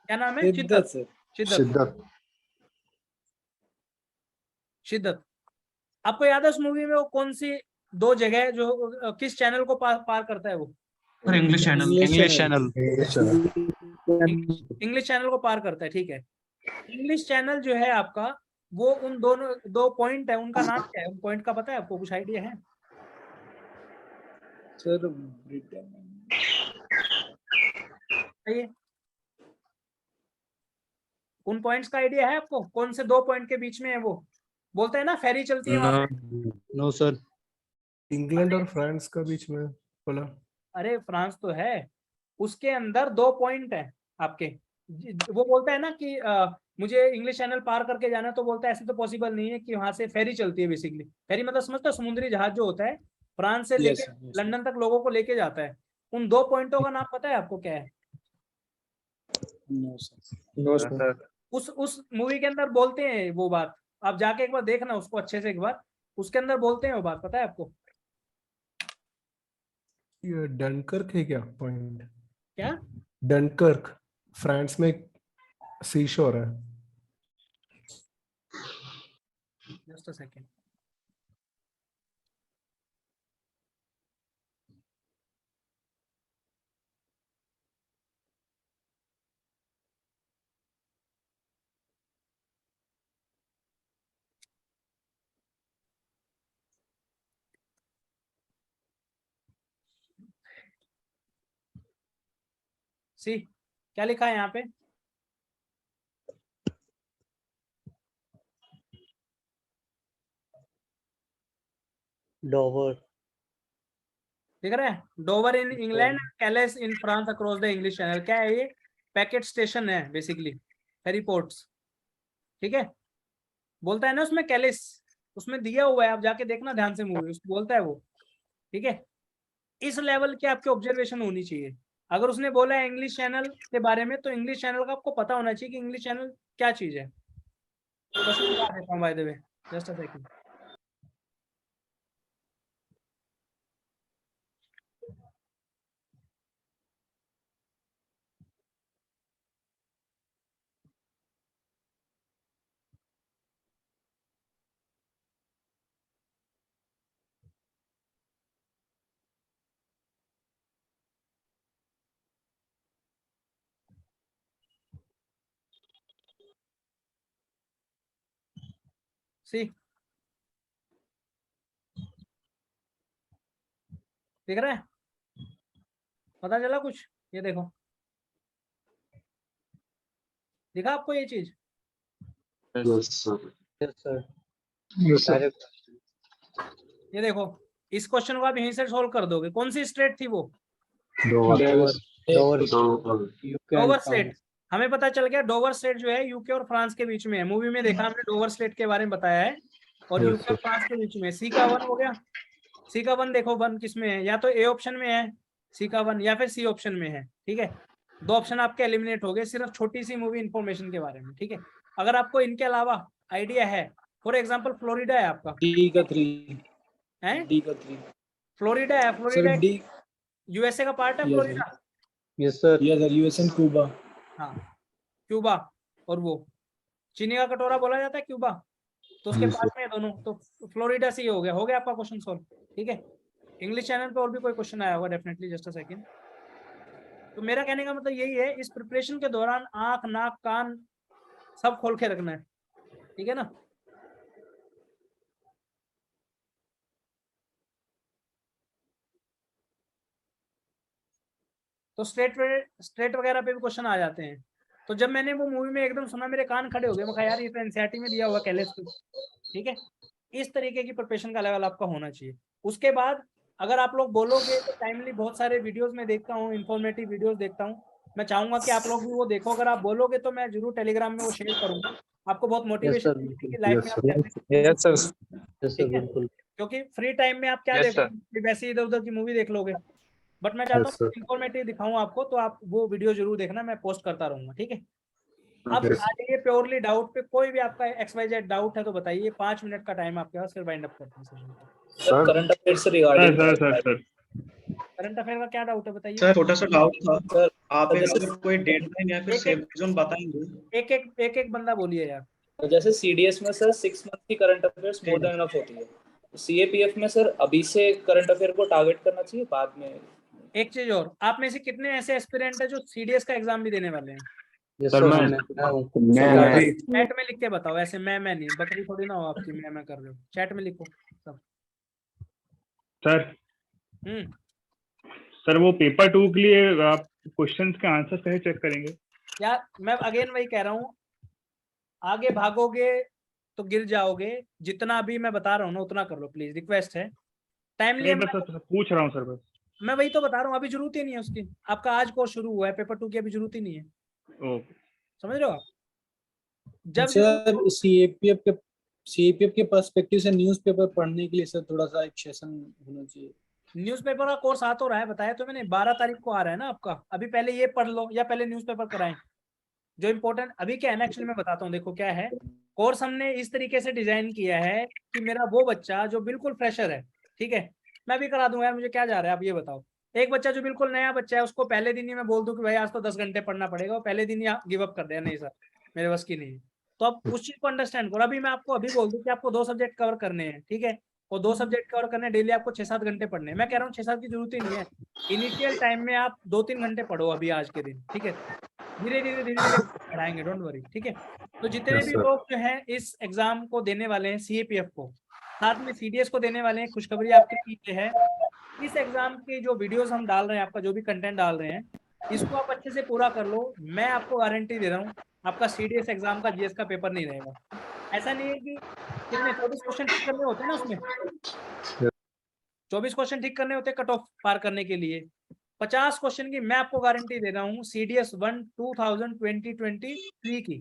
A: क्या नाम है?
E: शिद्दत सर।
A: शिद्दत। शिद्दत। आपको याद है उस मूवी में वो कौन सी 2 जगह जो किस चैनल को पार करता है वो?
M: English channel.
A: इंग्लिश चैनल को पार करता है, ठीक है। इंग्लिश चैनल जो है आपका, वो उन दोनों 2 पॉइंट है, उनका नाम क्या है? उन पॉइंट का पता है आपको, कुछ आइडिया है?
E: सर
A: उन पॉइंट्स का आइडिया है आपको? कौन से 2 पॉइंट के बीच में है वो? बोलते हैं ना फेरी चलती है वहां पे।
K: नो सर, इंग्लैंड और फ्रांस का बीच में बोला।
A: अरे फ्रांस तो है, उसके अंदर 2 पॉइंट है आपके। वो बोलता है ना कि मुझे इंग्लिश चैनल पार करके जाना है, तो बोलता है ऐसे तो पॉसिबल नहीं है कि वहां से फेरी चलती है। बेसिकली फेरी मतलब समझते हो, समुद्री जहाज जो होता है फ्रांस से लेके लंदन तक लोगों को लेके जाता है। उन 2 पॉइंटों का नाम पता है आपको क्या है?
E: No sir.
A: उस मूवी के अंदर बोलते हैं वो बात, आप जाके एक बार देखना उसको अच्छे से एक बार, उसके अंदर बोलते हैं वो बात, पता है आपको?
K: ये डनकर्क है क्या पॉइंट?
A: क्या?
K: डनकर्क फ्रांस में सी शोर है।
A: Just a second. सी क्या लिखा है यहाँ पे?
D: डोवर।
A: दिख रहा है? Dover in England, Calais in France across the English Channel. क्या है ये? पैकेट स्टेशन है बेसिकली, फेरी पोर्ट्स, ठीक है। बोलता है ना उसमें कैलिस, उसमें दिया हुआ है, आप जाके देखना ध्यान से मूवी, उसमें बोलता है वो, ठीक है। इस लेवल की आपकी ऑब्जर्वेशन होनी चाहिए। अगर उसने बोला है इंग्लिश चैनल के बारे में, तो इंग्लिश चैनल का आपको पता होना चाहिए कि इंग्लिश चैनल क्या चीज है। क्वेश्चन बता देता हूँ by the way, just a second. See दिख रहा है? पता चला कुछ? ये देखो, दिखा आपको ये चीज? ये देखो, इस क्वेश्चन को आप यहीं से सोल्व कर दोगे। कौन सी स्टेट थी वो? Dover state. हमें पता चल गया डोवर स्टेट जो है यूके और फ्रांस के बीच में है। मूवी में देखा हमने, डोवर स्टेट के बारे में बताया है, और यूके और फ्रांस के बीच में। सी का 1 हो गया। सी का 1 देखो, 1 किस में है? या तो ए ऑप्शन में है सी का 1, या फिर सी ऑप्शन में है, ठीक है। 2 ऑप्शन आपके एलिमिनेट हो गए सिर्फ छोटी सी मूवी इंफॉर्मेशन के बारे में, ठीक है। अगर आपको इनके अलावा आइडिया है, फॉर एग्जांपल फ्लोरिडा है आपका,
E: डी का 3
A: है
E: डी का 3
A: फ्लोरिडा है,
E: सर
A: फ्लोरिडा
E: डी
A: यूएसए का पार्ट है
E: yes
A: Florida.
D: Yes sir.
E: Yes sir US and Cuba.
A: हाँ क्यूबा, और वो चीनी का कटोरा बोला जाता है क्यूबा, तो उसके
K: Yes,
A: पास में है दोनों, तो फ्लोरिडा से ही हो गया आपका क्वेश्चन सॉल्व, ठीक है। इंग्लिश चैनल पे और भी कोई क्वेश्चन आया होगा डेफिनेटली, जस्ट अ सेकंड। तो मेरा कहने का मतलब यही है, इस प्रिपरेशन के दौरान आंख नाक कान सब खोल के रखना है, ठीक है ना। तो स्ट्रेट वगैरह पे भी क्वेश्चन आ जाते हैं। तो जब मैंने वो मूवी में एकदम सुना मेरे कान खड़े हो गए, मैं कहा यार ये तो एनसीईआरटी में दिया हुआ कैलेस, ठीक है। इस तरीके की प्रिपरेशन का लेवल आपका होना चाहिए। उसके बाद अगर आप लोग बोलोगे तो टाइमली बहुत सारे वीडियोस में देखता हूँ, इन्फॉर्मेटिव वीडियोस देखता हूँ, मैं चाहूंगा कि आप लोग भी वो देखो। अगर आप बोलोगे तो मैं जरूर टेलीग्राम में वो शेयर करूंगा, आपको बहुत
D: यस
A: मोटिवेशन
D: सर
A: मिलेगी
D: बिल्कुल।
A: कि लाइफ
K: yes,
A: में
K: sir.
A: आप क्या
B: यस सर।
D: यस सर
A: ठीक है,
D: बिल्कुल।
A: क्योंकि फ्री टाइम में आप क्या
B: Yes, sir.
A: देखोगे, वैसे इधर उधर की मूवी देख लोगे, बट मैं चाहता
K: Yes,
A: हूँ
K: sir.
A: इन्फॉर्मेटिव दिखाऊं आपको, तो आप वो वीडियो जरूर देखना, मैं पोस्ट करता रहूंगा, ठीक है। अब
K: Yes.
A: आ जाइए प्योरली डाउट पे, कोई भी आपका XYZ डाउट है तो बताइए, 5 मिनट का टाइम आपके पास, फिर वाइंड अप करते हैं सेशन को।
K: Sir.
E: करंट अफेयर से रिगार्डिंग
A: करंट अफेयर का क्या डाउट है बताइए।
M: सर छोटा सा डाउट था,
E: सर
M: आप
E: जैसे
M: अगर कोई डेडलाइन या फिर
A: एक
M: सेफ जोन बताएंगे।
A: एक बंदा बोलिए यार।
E: जैसे सीडीएस में सर 6 मंथ की current affairs more than enough होती है, सीएपीएफ में सर अभी से करंट अफेयर को टारगेट करना चाहिए बाद में।
A: एक चीज और, आप में से कितने ऐसे एस्पिरेंट है जो सीडीएस का एग्जाम भी देने वाले हैं?
D: यस
K: सर
D: सर
K: मैं
D: मैं
A: चैट में लिख के बताओ, ऐसे मैं नहीं, बकरी थोड़ी ना हो आपकी मैं कर रहे हो, चैट में लिखो सब।
N: सर सर वो पेपर 2 के लिए आप क्वेश्चंस के आंसर कैसे चेक करेंगे?
A: यार मैं अगेन वही कह रहा हूँ, आगे भागोगे तो गिर जाओगे, जितना अभी मैं बता रहा हूँ ना उतना कर लो प्लीज, रिक्वेस्ट है। टाइमली
N: सर पूछ रहा हूँ सर, बस
A: मैं वही तो बता रहा हूँ, अभी जरूरत ही नहीं है उसकी, आपका आज कोर्स शुरू हुआ है, पेपर 2 की अभी जरूरत ही नहीं है,
N: ओके
A: समझ रहे हो आप। जब
E: सर सीएपीएफ के पर्सपेक्टिव से न्यूज़पेपर पढ़ने के लिए सर थोड़ा सा एक सेशन होना चाहिए।
A: न्यूज़पेपर का कोर्स आ तो रहा है, बताया तो मैंने 12 तारीख को आ रहा है ना आपका, अभी पहले ये पढ़ लो या पहले न्यूज़पेपर कराएं, जो इम्पोर्टेंट अभी क्या है ना, एक्चुअली मैं बताता हूँ। देखो क्या है, कोर्स हमने इस तरीके से डिजाइन किया है कि मेरा वो बच्चा जो बिल्कुल फ्रेशर है, ठीक है, मैं भी करा दूंगा यार, मुझे क्या जा रहा है, आप ये बताओ। एक बच्चा जो बिल्कुल नया बच्चा है, उसको पहले दिन ही मैं बोल दूं कि भाई आज तो 10 घंटे पढ़ना पड़ेगा, वो पहले दिन ही गिव अप कर दे, नहीं सर मेरे बस की नहीं है, तो आप उस चीज को अंडरस्टैंड करो। अभी मैं आपको अभी बोल दूं कि आपको 2 सब्जेक्ट कवर करने हैं, ठीक है, और 2 सब्जेक्ट कवर करने डेली आपको 6-7 घंटे पढ़ने हैं। मैं कह रहा हूँ 6-7 की जरूरत ही नहीं है, इनिशियल टाइम में आप 2-3 घंटे पढ़ो अभी आज के दिन, ठीक है, धीरे धीरे पढ़ाएंगे, डोंट वरी, ठीक है। तो जितने भी लोग जो हैं इस एग्जाम को देने वाले हैं, सीएपीएफ को, साथ में सीडीएस को देने वाले हैं, खुशखबरी आपके लिए है, इस एग्जाम के जो वीडियोस हम डाल रहे हैं, आपका जो भी कंटेंट डाल रहे हैं, इसको आप अच्छे से पूरा कर लो, मैं आपको गारंटी दे रहा हूँ आपका सीडीएस एग्जाम का जीएस का पेपर नहीं रहेगा। ऐसा नहीं है कि कितने 24 क्वेश्चन ठीक करने होते हैं ना, उसमें 24 क्वेश्चन ठीक करने होते हैं कट ऑफ पार करने के लिए, 50 क्वेश्चन की मैं आपको गारंटी दे रहा हूँ CDS 1 2023 की,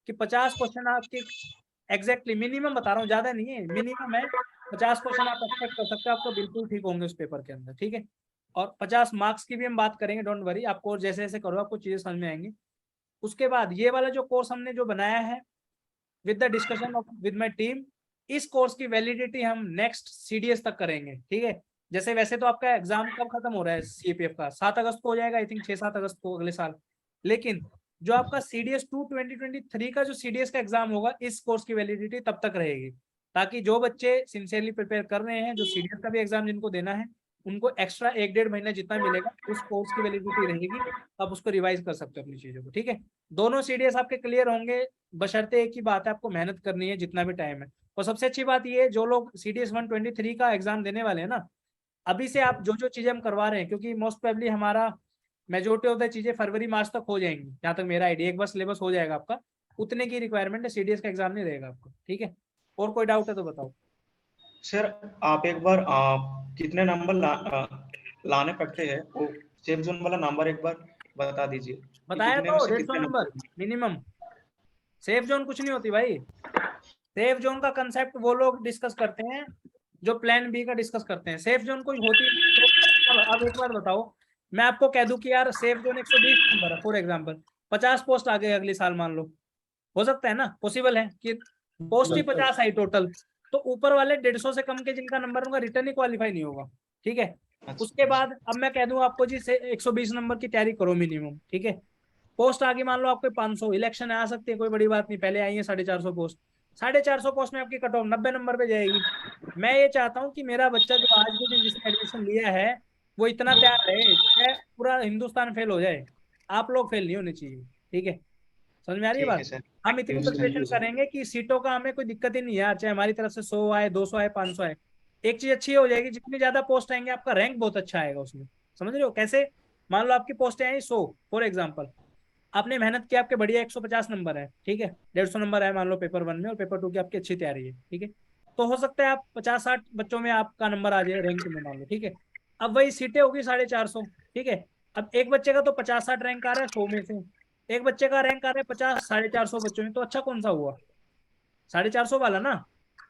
A: कि 50 क्वेश्चन आपके एग्जैक्टली मिनिमम बता रहा हूँ, ज्यादा नहीं है, मिनिमम है 50 क्वेश्चन आप एक्सपेक्ट कर सकते हो, आपको बिल्कुल ठीक होंगे उस पेपर के अंदर, ठीक है। और 50 मार्क्स की भी हम बात करेंगे, डोंट वरी, आप कोर्स जैसे जैसे करो आपको चीजें समझ में आएंगी। उसके बाद ये वाला जो कोर्स हमने जो बनाया है with the discussion of with my team, इस कोर्स की वैलिडिटी हम नेक्स्ट CDS तक करेंगे, ठीक है। जैसे वैसे तो आपका एग्जाम कब खत्म हो रहा है CPF का, 7 अगस्त को हो जाएगा, आई थिंक 6-7 अगस्त को अगले साल, लेकिन जो आपका CDS 2 2023 का जो CDS का एग्जाम होगा, इस कोर्स की वैलिडिटी तब तक रहेगी, ताकि जो बच्चे सिंसियरली प्रिपेयर कर रहे हैं, जो CDS का भी एग्जाम जिनको देना है, उनको एक्स्ट्रा 1-1.5 महीना जितना मिलेगा उस कोर्स की वैलिडिटी रहेगी, आप उसको रिवाइज कर सकते हो अपनी चीजों को, ठीक है। दोनों CDS आपके क्लियर होंगे, बशर्ते एक ही बात है, आपको मेहनत करनी है जितना भी टाइम है। और सबसे अच्छी बात ये है, जो लोग CDS 123 का एग्जाम देने वाले हैं ना, अभी से आप जो जो चीजें हम करवा रहे हैं, क्योंकि मोस्ट प्रोबेबली हमारा मेजोरिटी ऑफ द चीजें फरवरी मार्च तक हो जाएंगी, जहाँ तक मेरा आइडिया, एक बार सिलेबस हो जाएगा आपका, उतने की रिक्वायरमेंट है, CDS का एग्जाम नहीं रहेगा आपको, ठीक है। और कोई डाउट है तो बताओ
M: सर। आप एक बार कितने नंबर लाने पड़ते हैं, वो सेफ जोन वाला नंबर एक बार बता दीजिए।
A: बताया तो 150 नंबर मिनिमम। सेफ जोन कुछ नहीं होती भाई, सेफ जोन का कंसेप्ट वो लोग डिस्कस करते हैं जो प्लान बी का डिस्कस करते हैं, सेफ जोन कोई होती तो। अब एक बार बताओ, मैं आपको कह दूं कि यार सेफ जोन 120 नंबर है फॉर एग्जांपल, 50 पोस्ट आ गए अगले साल मान लो, हो सकता है ना, पॉसिबल है कि पोस्ट ही 50 आई टोटल, तो ऊपर वाले 150 से कम के जिनका नंबर होगा रिटर्न ही क्वालिफाई नहीं होगा, ठीक है। उसके बाद अब मैं कह दूं आपको जी से 120 नंबर की तैयारी करो मिनिमम, ठीक है। पोस्ट आगे मान लो आपके 500, इलेक्शन आ सकती है, कोई बड़ी बात नहीं, पहले आई है 450 पोस्ट, 450 पोस्ट में आपकी कट ऑफ 90 नंबर पे जाएगी। मैं ये चाहता हूँ कि मेरा बच्चा जो आज के दिन जिसने एडमिशन लिया है वो इतना तैयार रहे, चाहे पूरा हिंदुस्तान फेल हो जाए, आप लोग फेल नहीं होने चाहिए, ठीक है। समझ में आ रही है
M: ठीक है
A: बात?
M: सर।
A: हम इतनी प्रिपरेशन करेंगे कि सीटों का हमें कोई दिक्कत ही नहीं है यार, चाहे हमारी तरफ से 100 आए, 200 आए, 500 आए, एक चीज अच्छी हो जाएगी, जितनी ज्यादा पोस्ट आएंगे आपका रैंक बहुत अच्छा आएगा उसमें। समझ रहे हो कैसे? मान लो आपकी पोस्टें आई 100 फॉर एग्जाम्पल, आपने मेहनत की, आपके बढ़िया 150 नंबर है, ठीक है, 150 नंबर है मान लो पेपर 1 में, और पेपर 2 की आपकी अच्छी तैयारी है, ठीक है, तो हो सकता है आप 50-60 बच्चों में आपका नंबर आ जाए रैंक में मान लो, ठीक है। अब वही सीटें होगी 450, ठीक है। अब एक बच्चे का तो 50-60 रैंक आ रहा है 100 में से, एक बच्चे का रैंक आ रहा है 50-450 बच्चों में, तो अच्छा कौन सा हुआ? 450 वाला ना,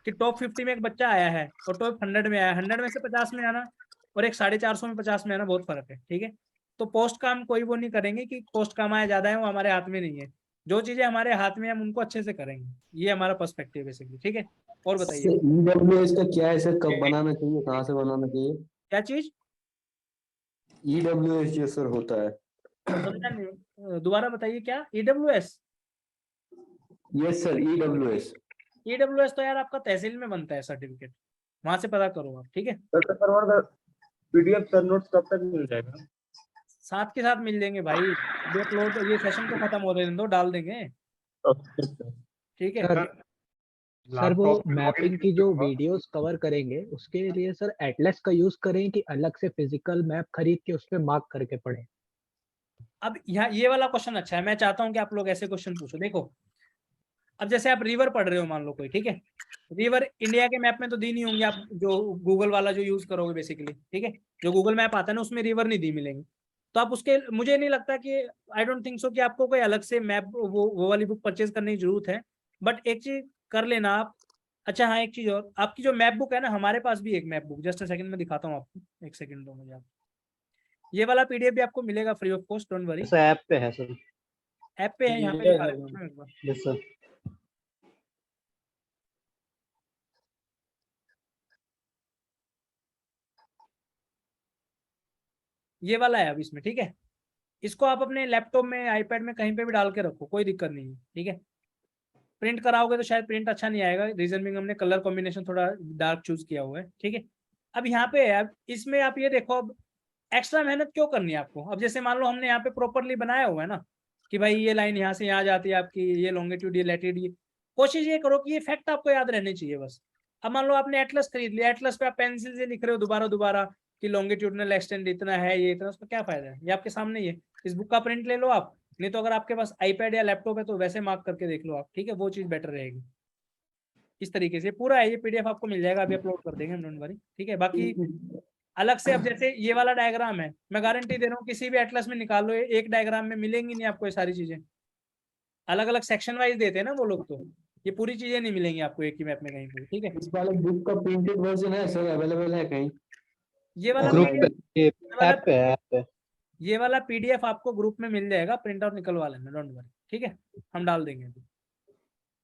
A: कि टॉप 50 में एक बच्चा आया है और टॉप 100 में आया, 100 में से 50 में आना और एक 450 में 50 में आना बहुत फर्क है, ठीक है। तो पोस्ट का हम कोई वो नहीं करेंगे कि पोस्ट कम आया ज्यादा है, वो हमारे हाथ में नहीं है, जो चीजें हमारे हाथ में हम उनको अच्छे से करेंगे, ये हमारा पर्सपेक्टिव बेसिकली, ठीक है। और बताइए
D: ईडब्ल्यूएस का क्या है सर, कब बनाना चाहिए, कहाँ से बनाना चाहिए?
A: क्या चीज?
D: ईडब्ल्यूएस जो सर होता है।
A: समझा नहीं, दोबारा बताइए क्या? EWS?
D: Yes sir, EWS.
A: EWS तो यार आपका तहसील में बनता है सर्टिफिकेट, वहां से पता करो आप, ठीक है।
J: पीडीएफ सर नोट्स कब तक मिल जाएगा?
A: साथ के साथ मिल जाएंगे भाई, अभी अपलोड, ये सेशन तो खत्म हो रहे हैं, तो डाल देंगे, ठीक है।
I: सर वो मैपिंग की जो वीडियोस कवर करेंगे उसके लिए सर एटलस का यूज करें कि अलग से फिजिकल मैप खरीद के उस पे मार्क करके पढ़ें?
A: अब यहाँ ये वाला क्वेश्चन अच्छा है, मैं चाहता हूँ कि आप लोग ऐसे क्वेश्चन पूछो। देखो अब जैसे आप रिवर पढ़ रहे हो मान लो कोई, ठीक है, रिवर इंडिया के मैप में तो दी नहीं होंगी, आप जो गूगल वाला जो यूज करोगे बेसिकली, ठीक है, जो गूगल मैप आता है ना उसमें रिवर नहीं दी मिलेंगी, तो आप उसके, मुझे नहीं लगता कि, आई डोंट थिंक सो कि आपको कोई अलग से मैप वो वाली बुक परचेज करने की जरूरत है, बट एक चीज कर लेना आप। अच्छा हाँ, एक चीज और, आपकी जो मैप बुक है ना, हमारे पास भी एक map book, just a second में दिखाता हूँ आपको, एक सेकंड दो मुझे आप, ये वाला पीडीएफ भी आपको मिलेगा free of cost, don't worry.
D: ऐसा ऐप पे है सर?
A: ऐप पे है, यहाँ पे दिखा देता हूँ एक बार।
D: Yes sir.
A: ये वाला है अब इसमें, ठीक है, इसको आप अपने लैपटॉप में, आईपैड में, कहीं पे भी डाल के रखो, कोई दिक्कत नहीं है, ठीक है। प्रिंट कराओगे तो शायद प्रिंट अच्छा नहीं आएगा, रीजन भी हमने कलर कॉम्बिनेशन थोड़ा डार्क चूज किया हुआ है, ठीक है। अब यहाँ पे है, अब इसमें आप ये देखो, अब एक्स्ट्रा मेहनत क्यों करनी है आपको? अब जैसे मान लो हमने यहाँ पे प्रॉपरली बनाया हुआ है ना, कि भाई ये लाइन यहाँ से यहाँ जाती है आपकी, ये लॉन्गिट्यूड, ये लैटिट्यूड, ये कोशिश ये करो कि ये फैक्ट आपको याद रहने चाहिए बस। अब मान लो आपने एटलस खरीद लिया, एटलस पे आप पेंसिल से लिख रहे हो दोबारा दोबारा कि लॉन्गिट्यूडनल एक्सटेंड इतना है, ये इतना, उसका क्या फायदा है? ये आपके सामने ही है, इस बुक का प्रिंट ले लो आप, नहीं तो अगर आपके पास आईपैड या लैपटॉप है तो वैसे मार्क करके देख लो आप, ठीक है, वो चीज बेटर रहेगी। इस तरीके से पूरा है, ये पीडीएफ आपको मिल जाएगा, अभी अपलोड कर देंगे हम, डोंट वरी, ठीक है। बाकी अलग से, अब जैसे ये वाला डायग्राम है, मैं गारंटी दे रहा हूँ किसी भी एटलस में निकाल लो, एक डायग्राम में मिलेंगी नहीं आपको ये सारी चीजें, अलग अलग सेक्शन वाइज देते हैं ना वो लोग, तो ये पूरी चीजें नहीं मिलेंगी आपको एक ही मैप में कहीं पे, ठीक है।
D: इस वाले बुक का प्रिंटेड वर्जन है सर, अवेलेबल है कहीं?
A: ये वाला
I: ग्रुप
A: PDF,
I: पे, ऐप पे है, ऐप पे।
A: ये वाला पीडीएफ आपको ग्रुप में मिल जाएगा, प्रिंट आउट निकलवा लेना, डोंट वरी, ठीक है, हम डाल देंगे अभी,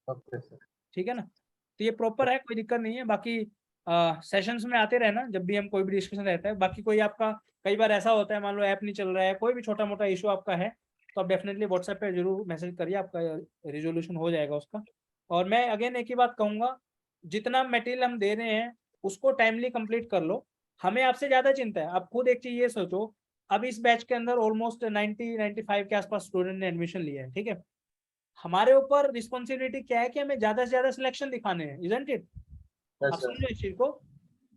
D: ओके सर।
A: ठीक है ना। तो ये प्रॉपर है, कोई दिक्कत नहीं है। बाकी सेशंस में आते रहना जब भी हम कोई भी डिस्कशन रहता है। बाकी कोई आपका, कई बार ऐसा होता है मान लो ऐप नहीं चल रहा है, कोई भी छोटा मोटा इशू आपका है, तो आप डेफिनेटली व्हाट्सएप पे जरूर मैसेज करिए, आपका रिजोल्यूशन हो जाएगा उसका। और मैं अगेन एक ही बात कहूँगा, जितना मटेरियल हम दे रहे हैं उसको टाइमली कंप्लीट कर लो, हमें आपसे ज़्यादा चिंता है। आप खुद एक चीज़ ये सोचो, अब इस बैच के अंदर ऑलमोस्ट 90-95 के आसपास स्टूडेंट ने एडमिशन लिया है, ठीक है, हमारे ऊपर रिस्पॉन्सिबिलिटी क्या है कि हमें ज़्यादा से ज़्यादा सिलेक्शन दिखाने हैं, इजंट इट? आप समझो इस चीज को,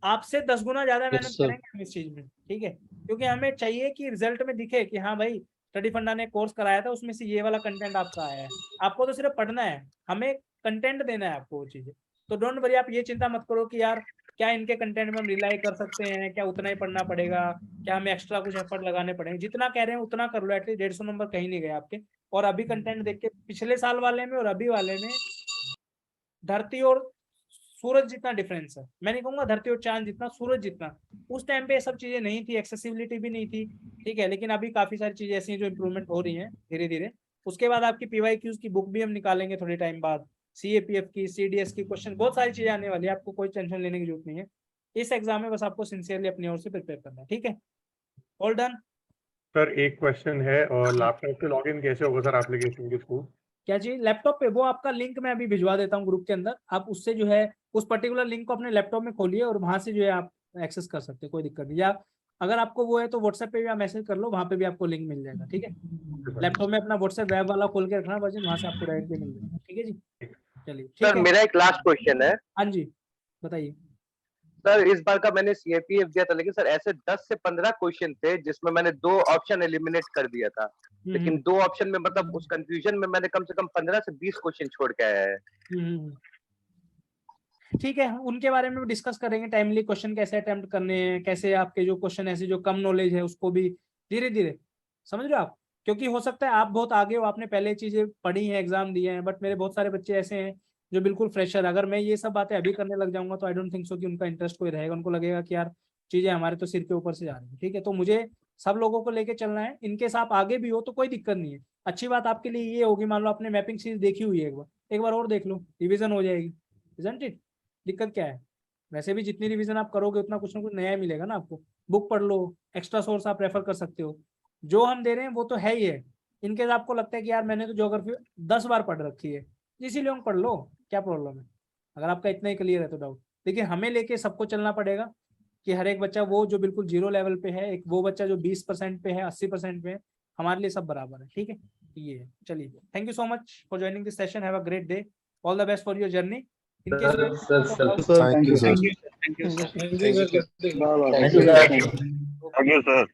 A: आपसे 10 गुना ज्यादा मेहनत करेंगे हम इस चीज में, ठीक है, क्योंकि हमें चाहिए कि रिजल्ट में दिखे कि हाँ भाई स्टडी फंडा ने कोर्स कराया था, उसमें से ये वाला कंटेंट आपका आया है, आपको तो सिर्फ पढ़ना है, हमें कंटेंट देना है आपको वो चीजें। तो डोंट वरी, आप ये चिंता मत करो कि यार क्या इनके कंटेंट में हम रिलाई कर सकते हैं, क्या उतना ही पढ़ना पड़ेगा, क्या हमें एक्स्ट्रा कुछ एफर्ट लगाने पड़ेंगे, जितना कह रहे हैं उतना कर लो, एटलीस्ट 150 नंबर कहीं नहीं गए आपके। और अभी कंटेंट देख के पिछले साल वाले में और अभी वाले में धरती और सूरज जितना डिफरेंस है, मैं नहीं कहूंगा धरती और चांद जितना, सूरज जितना। उस टाइम पे ये सब चीजें नहीं थी, एक्सेसिबिलिटी भी नहीं थी, ठीक है, लेकिन अभी काफी सारी चीजें ऐसी हैं जो इम्प्रूवमेंट हो रही हैं धीरे धीरे। उसके बाद आपकी PYQs की बुक भी हम निकालेंगे थोड़े टाइम बाद, CAPF की, CDS की क्वेश्चन, बहुत सारी चीजें आने वाली है, आपको कोई टेंशन लेने की जरूरत नहीं है। इस एग्जाम में बस आपको सिंसियरली अपनी ओर से प्रिपेयर करना है, ठीक है। All done.
O: सर एक क्वेश्चन है, और लैपटॉप से लॉगिन कैसे होगा सर एप्लीकेशन के थ्रू?
A: क्या जी? लैपटॉप पे वो आपका लिंक मैं अभी भिजवा देता हूँ ग्रुप के अंदर, आप उससे जो है उस पर्टिकुलर लिंक को अपने लैपटॉप में खोलिए और वहां से जो है आप एक्सेस कर सकते हैं, कोई दिक्कत नहीं। या अगर आपको वो है तो व्हाट्सएप पे भी आप मैसेज कर लो, वहां पे भी आपको लिंक मिल जाएगा, ठीक है। लैपटॉप में अपना व्हाट्सएप वेब वाला खोल के रखना वर्जन, वहां से आपको डायरेक्टली मिल जाएगा, ठीक है जी। चलिए ठीक
G: सर
A: है।
G: मेरा एक लास्ट क्वेश्चन है।
A: हाँ जी बताइए।
G: सर इस बार का मैंने CAPF दिया था, लेकिन सर ऐसे 10 से 15 क्वेश्चन थे जिसमें मैंने 2 ऑप्शन एलिमिनेट कर दिया था, लेकिन 2 ऑप्शन में मतलब उस कंफ्यूजन में मैंने कम से कम 15 से 20 क्वेश्चन छोड़ के आया है।
A: ठीक है, उनके बारे में भी डिस्कस करेंगे, टाइमली क्वेश्चन कैसे अटेम्प्ट करने हैं, कैसे आपके जो क्वेश्चन ऐसे जो कम नॉलेज है उसको भी धीरे धीरे, समझ रहे हो आप, क्योंकि हो सकता है आप बहुत आगे हो, आपने पहले चीजें पढ़ी हैं, एग्जाम दिए हैं, बट मेरे बहुत सारे बच्चे ऐसे हैं जो बिल्कुल फ्रेशर। अगर मैं ये सब बातें अभी करने लग जाऊंगा तो आई डोंट थिंक सो कि उनका इंटरेस्ट कोई रहेगा, उनको लगेगा कि यार चीजें हमारे तो सिर के ऊपर से जा रही है, ठीक है। तो मुझे सब लोगों को लेके चलना है, इनके साथ आगे भी हो तो कोई दिक्कत नहीं है। अच्छी बात आपके लिए ये होगी, मान लो आपने मैपिंग सीरीज देखी हुई है, एक बार और देख लो, रिविजन हो जाएगी, इजंट इट? दिक्कत क्या है? वैसे भी जितनी रिवीजन आप करोगे उतना कुछ ना कुछ नया मिलेगा ना आपको। बुक पढ़ लो, एक्स्ट्रा सोर्स आप रेफर कर सकते हो, जो हम दे रहे हैं वो तो है ही है। इनकेस आपको लगता है कि यार मैंने तो ज्योग्राफी 10 बार पढ़ रखी है, इसीलिए हम पढ़ लो, क्या प्रॉब्लम है, अगर आपका इतना ही क्लियर है तो डाउट। लेकिन हमें लेके सबको चलना पड़ेगा कि हर एक बच्चा वो जो बिल्कुल 0 लेवल पे है, एक वो बच्चा जो 20% पे है, 80% पे है, हमारे लिए सब बराबर है, ठीक है। ये है, चलिए thank you so much for joining this session, have a great day, all the best for your journey.
G: Thank you, sir.
N: Thank you, sir.
G: Thank you, sir.